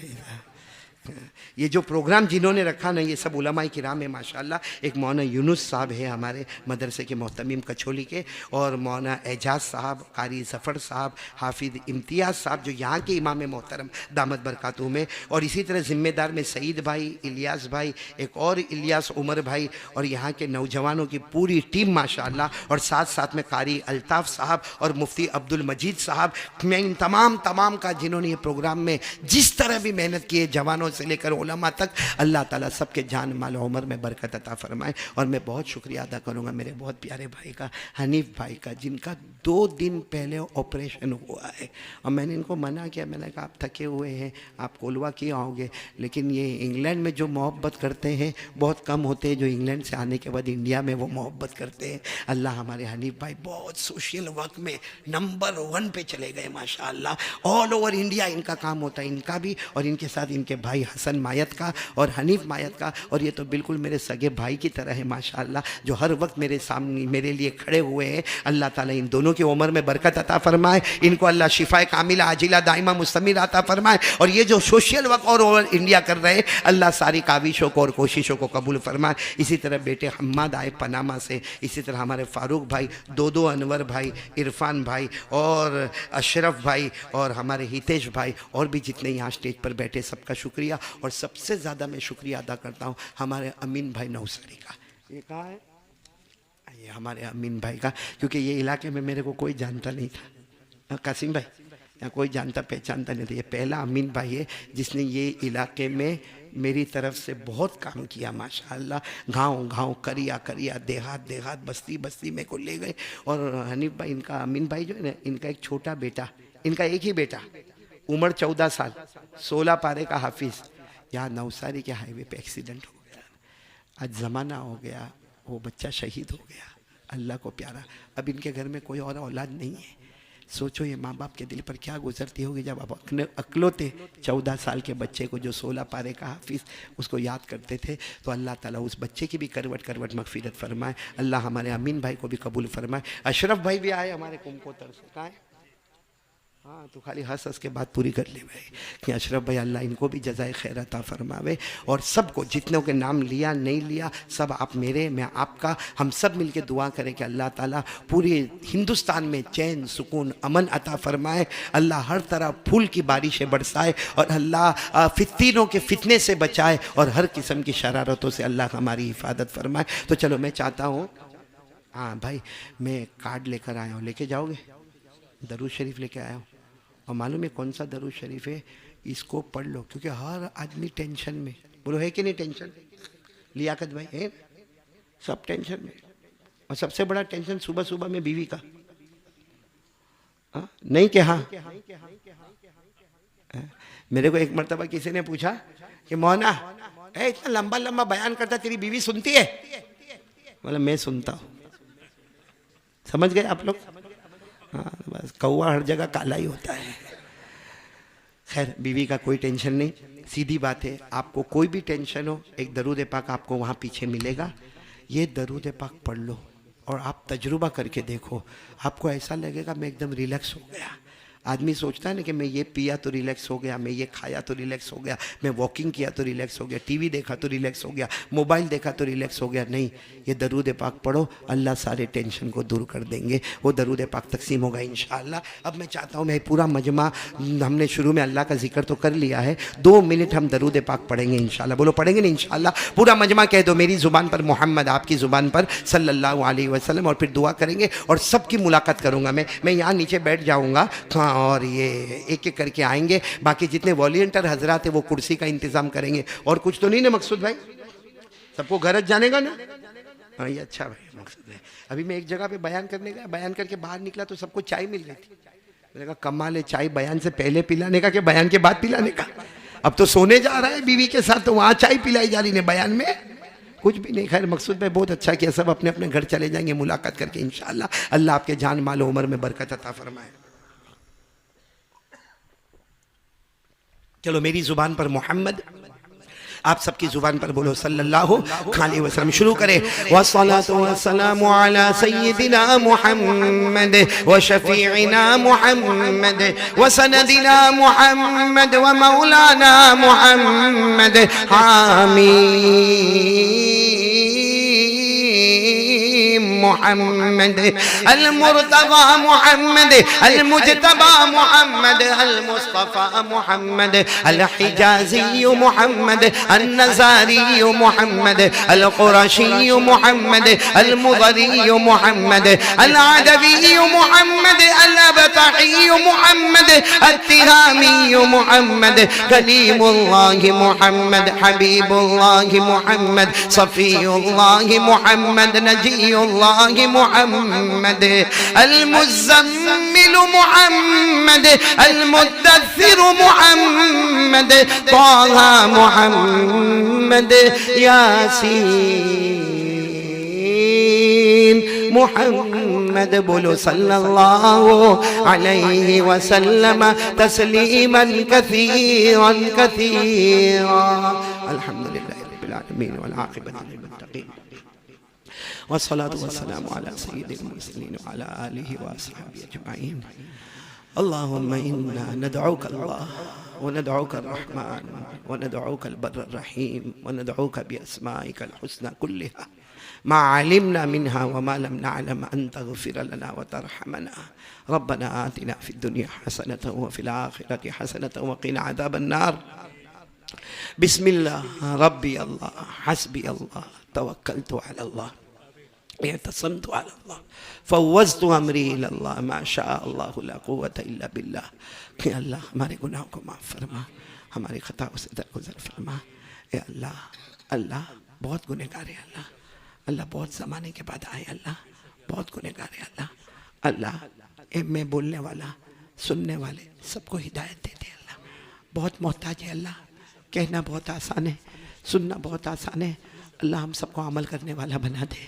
ये जो प्रोग्राम जिन्होंने रखा ना, ये सब उलमाए किराम है माशाअल्लाह। एक मौलाना यूनुस साहब है हमारे मदरसे के मोहतमीम कचोली के, और मौलाना एजाज साहब, कारी ज़फ़र साहब, हाफिज़ इम्तियाज़ साहब जो यहाँ के इमाम मोहतरम दामद बरकातहू में, और इसी तरह ज़िम्मेदार में सईद भाई, इलियास भाई, एक और इलियास उमर भाई, और यहाँ के नौजवानों की पूरी टीम माशाअल्लाह, और साथ साथ में कारी अल्ताफ़ साहब और मुफ्ती अब्दुल मजीद साहब। मैं इन तमाम का जिन्होंने ये प्रोग्राम में जिस तरह भी मेहनत की है, जवानों से लेकर उलमा तक, अल्लाह ताला सबके जान माल उम्र में बरकत अता फरमाए। और मैं बहुत शुक्रिया अदा करूँगा मेरे बहुत प्यारे भाई का, हनीफ भाई का, जिनका 2 दिन पहले ऑपरेशन हुआ है। और मैंने इनको मना किया, मैंने कहा आप थके हुए हैं, आप कोलवा किए आओगे, लेकिन ये इंग्लैंड में जो मोहब्बत करते हैं बहुत कम होते हैं जो इंग्लैंड से आने के बाद इंडिया में वो मोहब्बत करते हैं। अल्लाह हमारे हनीफ भाई बहुत सोशल वर्क में नंबर 1 पे चले गए माशाअल्लाह। ऑल ओवर इंडिया इनका काम होता है, इनका भी, और इनके साथ इनके भाई हसन मायत का और हनीफ मायत का। और ये तो बिल्कुल मेरे सगे भाई की तरह है माशाअल्लाह, जो हर वक्त मेरे सामने मेरे लिए खड़े हुए हैं। अल्लाह ताला इन दोनों की उम्र में बरकत अता फरमाए, इनको अल्लाह शिफाए कामिला आजिला दाइमा मुस्तमिर अता फरमाए। और ये जो सोशल वर्क और ओवर इंडिया कर रहे हैं, अल्लाह सारी काविशों को और कोशिशों को कबूल फरमाए। इसी तरह बेटे हम्माद आए पनामा से, इसी तरह हमारे फ़ारूक भाई, दो अनवर भाई, इरफान भाई और अशरफ भाई और हमारे हितेश भाई, और भी जितने यहाँ स्टेज पर बैठे सबका शुक्रिया। और सबसे ज़्यादा मैं शुक्रिया अदा करता हूँ हमारे अमीन भाई नौसरी का। ये कहाँ है? ये हमारे अमीन भाई का, क्योंकि ये इलाके में मेरे को कोई जानता नहीं था। कासिम भाई यहाँ कोई जानता पहचानता नहीं था, ये पहला अमीन भाई है जिसने ये इलाके में मेरी तरफ से बहुत काम किया माशाअल्लाह। गांव करिया देहात बस्ती मेरे को ले गए। और हनीफ भाई, इनका अमीन भाई जो है ना, इनका एक छोटा बेटा, इनका एक ही बेटा, उम्र 14 साल, 16 पारे का हाफिज़, यहाँ नवसारी के हाईवे पे एक्सीडेंट हो गया। आज ज़माना हो गया, वो बच्चा शहीद हो गया, अल्लाह को प्यारा। अब इनके घर में कोई और औलाद नहीं है, सोचो ये माँ बाप के दिल पर क्या गुजरती होगी जब आप अकलौते 14 साल के बच्चे को जो 16 पारे का हाफिज़ उसको याद करते थे। तो अल्लाह ताला उस बच्चे की भी करवट करवट मगफिरत फरमाए। अल्लाह हमारे अमीन भाई को भी कबूल फरमाए। अशरफ भाई भी आए हमारे कुमकोतर से, कहाँ है? हाँ, तो खाली हंस हंस के बात पूरी कर ले भाई कि अशरफ भाई अल्लाह इनको भी जज़ाए खैर अता फरमावे। और सबको जितनों के नाम लिया नहीं लिया सब आप मेरे, मैं आपका, हम सब मिलके दुआ करें कि अल्लाह ताला पूरे हिंदुस्तान में चैन सुकून अमन अता फरमाए। अल्लाह हर तरह फूल की बारिशें बरसाए और अल्लाह फित्तीनों के फितने से बचाए और हर किस्म की शरारतों से अल्लाह हमारी हिफाजत फरमाए। तो चलो मैं चाहता हूँ, हाँ भाई मैं कार्ड लेकर आया हूँ, लेके जाओगे? दरूद शरीफ लेके आया हूँ और मालूम है कौन सा दरूद शरीफ है? इसको पढ़ लो क्योंकि हर आदमी टेंशन में, बोलो है कि नहीं टेंशन? लियाकत भाई है, सब टेंशन में। और सबसे बड़ा टेंशन सुबह सुबह में बीवी का, नहीं कि हाँ? मेरे को एक मर्तबा किसी ने पूछा कि मौना इतना लंबा लंबा बयान करता तेरी बीवी सुनती है? मतलब मैं सुनता हूँ। समझ गए आप लोग? हाँ, बस कौवा हर जगह काला ही होता है। खैर बीवी का कोई टेंशन नहीं, सीधी बात है। आपको कोई भी टेंशन हो, एक दरूद पाक आपको वहाँ पीछे मिलेगा, ये दरूद पाक पढ़ लो और आप तजुर्बा करके देखो, आपको ऐसा लगेगा मैं एकदम रिलैक्स हो गया। आदमी सोचता है ना कि मैं ये पिया तो रिलैक्स हो गया, मैं ये खाया तो रिलैक्स हो गया, मैं वॉकिंग किया तो रिलैक्स हो गया, टीवी देखा तो रिलैक्स हो गया, मोबाइल देखा तो रिलैक्स हो गया। नहीं, ये दरूद पाक पढ़ो, अल्लाह सारे टेंशन को दूर कर देंगे। वो दरूद पाक तकसीम होगा इंशाअल्लाह। अब मैं चाहता हूँ, मैं पूरा मजमा, हमने शुरू में अल्लाह का जिक्र तो कर लिया है, 2 मिनट हम दरूद पाक पढ़ेंगे इंशाअल्लाह। बोलो पढ़ेंगे ना इंशाअल्लाह? पूरा मजमा कह दो मेरी ज़ुबान पर मोहम्मद, आपकी ज़ुबान पर सल्लल्लाहु अलैहि वसल्लम, और फिर दुआ करेंगे और सबकी मुलाकात करूँगा। मैं यहाँ नीचे बैठ जाऊँगा और ये एक एक करके आएंगे। बाकी जितने वॉलंटियर हजरात है वो कुर्सी का इंतजाम करेंगे। और कुछ तो नहीं ना मकसूद भाई? सबको गरज जाने का ना? हाँ ये अच्छा भाई मकसूद है। अभी मैं एक जगह पे बयान करने गया, बयान करके बाहर निकला तो सबको चाय मिल रही थी। मैंने कहा कमाल है, चाय बयान से पहले पिलाने का कि बयान के बाद पिलाने का? अब तो सोने जा रहा है बीवी के साथ तो वहाँ चाय पिलाई जा रही है, बयान में कुछ भी नहीं। खैर मकसूद भाई बहुत अच्छा किया, सब अपने अपने घर चले जाएंगे मुलाकात करके इंशाअल्लाह। अल्लाह आपके जान माल उम्र में बरकत अता फरमाए। चलो मेरी जुबान पर मोहम्मद, आप सबकी जुबान पर बोलो सल्लल्लाहु अलैहि वसल्लम। शुरू करें। वस्सलातु वस्सलामु अला सय्यिदिना मुहम्मद व शफीइना मुहम्मद व सनदिना मुहम्मद व मौलाना मुहम्मद। मुहम्मद अल-मुर्तज़ा मुहम्मद अल-मुज्तबा मुहम्मद अल-मुस्तफ़ा मुहम्मद अल-हिजाज़ी मुहम्मद अन-नज़ारी मुहम्मद अल-कुरशी मुहम्मद अल-मुदरी मुहम्मद अल-अदवी मुहम्मद अल-अबतही मुहम्मद अत-तिहामी मुहम्मद कलीमुल्लाह मुहम्मद हबीबुल्लाह मुहम्मद सफ़ीउल्लाह मुहम्मद नजीउल्लाह मुहम्मद अल-मुज़म्मिल मुहम्मद अल-मुद्दस्सिर मुहम्मद ताहा मुहम्मद यासीन मुहम्मद। बोलो सल्लल्लाहु अलैहि वसल्लम तस्लीमन कसीरन कसीरा। अल्हम्दुलिल्लाहि रब्बिल आलमीन वल आक़िबतु लिल मुत्तक़ीन वस्सलातु वस्सलामु अला सय्यिदिल मुरसलीन व अला आलिहि व अस्हाबिहि अजमईन। अल्लाहुम्मा इन्ना नदउका अल्लाह व नदउका अर्रहमान व नदउका अल-बर्र अर्रहीम व नदउका बिअस्माइका अल-हुस्ना कुल्लिहा मा अलिमना मिनहा व मा लम नअलम अन तग़फिर लना व तरहमना। रब्बना आतिना फिद दुनिया हसनतन व फिल आखिरति हसनतन व क़िना अज़ाबन नार। बिस्मिल्लाह रब्बी अल्लाह हस्बी अल्लाह तवक्कलतु अला अल्लाह इअतसमतु अला अल्लाह फव्वज़तु अमरी इलल्लाह मा शाअ अल्लाहु ला कुव्वता इल्ला बिल्लाह। कि अल्लाह हमारे गुनाहों को माफ़ फरमा, हमारी खताओं से दरगुजर फरमा। ए अल्लाह, अल्लाह बहुत गुनहगार है अल्लाह, अल्लाह बहुत ज़माने के बाद आए अल्लाह, बहुत गुनहगार है अल्लाह। अल्लाह मैं बोलने वाला सुनने वाले सबको हिदायत दे दे अल्लाह। बहुत मोहताज है अल्लाह, कहना बहुत आसान है, सुनना बहुत आसान है अल्लाह, हम सबको अमल करने वाला बना दे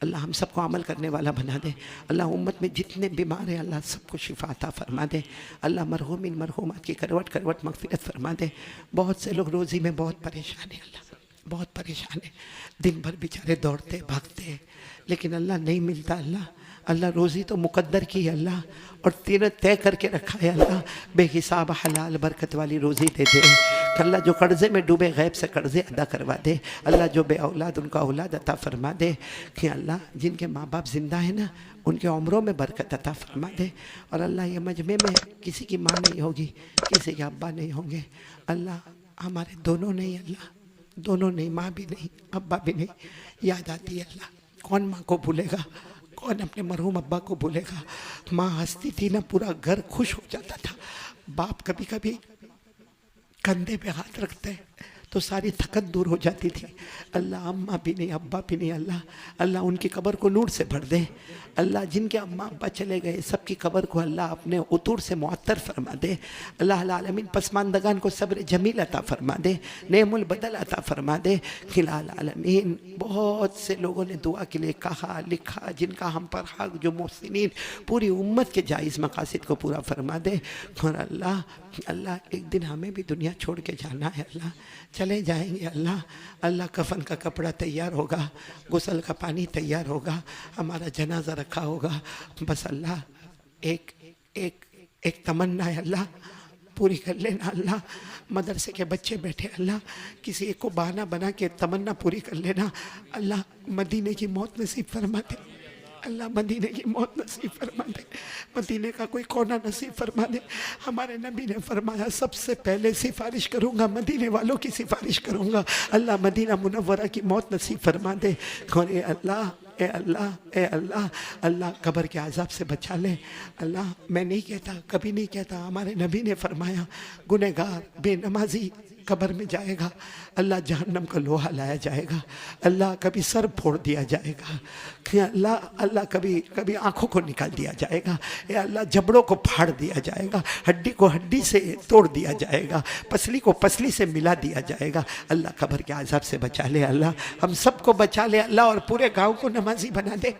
अल्लाह हम सबको अमल करने वाला बना दे। अल्लाह उम्मत में जितने बीमार हैं अल्लाह सबको शिफा अता फरमा दे। अल्लाह मरहूमिन मरहूमात की करवट करवट मगफिरत फरमा दे। बहुत से लोग रोज़ी में बहुत परेशान हैं अल्लाह, बहुत परेशान है, दिन भर बेचारे दौड़ते भागते लेकिन अल्लाह नहीं मिलता। अल्लाह अल्लाह रोज़ी तो मुकद्दर की है अल्लाह, और तेरे तय करके रखा है अल्लाह। बेहिसाब हलाल बरकत वाली रोज़ी दे दे अल्लाह। जो कर्ज़े में डूबे गैब से कर्ज़े अदा करवा दे अल्लाह। जो बे औलाद उनका औलाद अता फरमा दे कि अल्लाह जिनके माँ बाप ज़िंदा है ना उनके उम्रों में बरकत अता फरमा दे। और अल्लाह ये मजमे में किसी की माँ नहीं होगी, किसी के अब्बा नहीं होंगे अल्लाह, हमारे दोनों नहीं अल्लाह, दोनों नहीं, माँ भी नहीं अब्बा भी नहीं। याद आती है अल्लाह, कौन माँ को भूलेगा, कौन अपने मरहूम अब्बा को भूलेगा। माँ हंसती थी ना पूरा घर खुश हो जाता था। बाप कभी कभी कंधे पे हाथ रखते तो सारी थकत दूर हो जाती थी। अल्लाह अम्मा भी नहीं अब्बा भी नहीं अल्लाह, अल्लाह उनकी कब्र को नूर से भर दे अल्लाह। जिनके अम्मा अब्बा चले गए सबकी कब्र को अल्लाह अपने उतूर से मुअत्तर फरमा दे अल्लाह। आलमीन पसमानदगान को सब्र जमील अता फरमा दे, नेमुल बदल अता फरमा दे। खिलाल आलमीन बहुत से लोगों ने दुआ के लिए कहा लिखा, जिनका हम पर हक, जो मोहसिनीन, पूरी उम्मत के जायज़ मकासिद को पूरा फरमा दे। और अल्लाह अल्लाह एक दिन हमें भी दुनिया छोड़ के जाना है अल्लाह, चले जाएंगे अल्लाह। अल्लाह कफन का कपड़ा तैयार होगा, गुस्ल का पानी तैयार होगा, हमारा जनाजा रखा होगा। बस अल्लाह एक एक एक तमन्ना है अल्लाह, पूरी कर लेना अल्लाह। मदरसे के बच्चे बैठे अल्लाह, किसी एक को बहाना बना के तमन्ना पूरी कर लेना अल्लाह। मदीने की मौत नसीब फरमा दे अल्लाह, मदीने की मौत नसीब फरमा दे, मदीने का कोई कोना नसीब फरमा दे। हमारे नबी ने फरमाया सबसे पहले सिफारिश करूँगा मदीने वालों की सिफारिश करूँगा अल्लाह। मदीना मुनव्वरा की मौत नसीब फरमा दे। और ए अल्लाह ए अल्लाह ए अल्लाह अल्लाह कब्र के अज़ाब से बचा ले अल्लाह। मैं नहीं कहता, कभी नहीं कहता, हमारे नबी ने फरमाया गुनहगार बेनमाजी कब्र में जाएगा अल्लाह, जहन्नम का लोहा लाया जाएगा अल्लाह, कभी सर फोड़ दिया जाएगा अल्लाह, अल्लाह कभी कभी आँखों को निकाल दिया जाएगा या अल्लाह, जबड़ों को फाड़ दिया जाएगा, हड्डी को हड्डी से तोड़ दिया जाएगा, पसली को पसली से मिला दिया जाएगा अल्लाह। कब्र के अज़ाब से बचा ले अल्लाह, हम सबको बचा ले अल्लाह। और पूरे गाँव को नमाजी बना दे,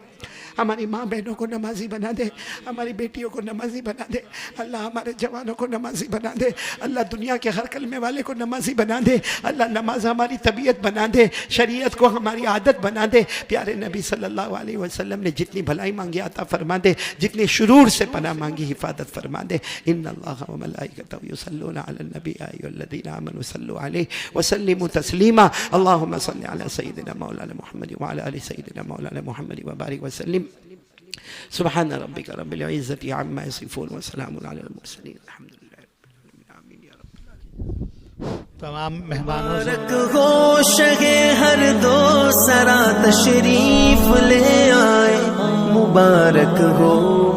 हमारी माँ बहनों को नमाजी बना दे, हमारी बेटियों को नमाजी बना दे अल्लाह, हमारे जवानों को नमाजी बना दे अल्लाह, दुनिया के हर कलमे वाले को नमाजी बना दे अल्लाह। नमाज हमारी तबीयत बना दे, शरीयत को हमारी आदत बना दे। प्यारे नबी सल्लल्लाहु अलैहि वसल्लम ने जितनी भलाई मांगी अता फरमा दे, जितनी शुरूर से पनाह मांगी हिफाजत फरमा दे। इन्नल्लाह व मलाइकतहु युसल्लूना अलन नबी या अय्युहल्लज़ीना आमनू सल्लू अलैहि व सल्लिमू तस्लीमा। अल्लाहुम्मा सल्लि अला सय्यिदिना मौलाना मुहम्मद व अला आलि सय्यिदिना मौलाना मुहम्मद व बारिक व सल्लिम। सुब्हान रब्बिका रब्बिल इज़्ज़ति अम्मा यसिफून व सलामुन अलल मुरसलीन अल्हम्दुलिल्लाहि रब्बिल आमीन या रब्बल। तमाम मेहमानों से हो शगे हर दो सरा तशरीफ ले आए, मुबारक हो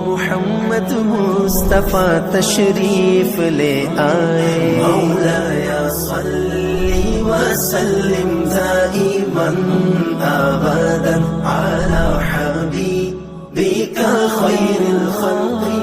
मुहम्मद मुस्तफ़ा तशरीफ ले आए। मौलाया सल्ली व सल्लिम दाइमन अबदन अला हबीबिका खैरिल खल्क़ि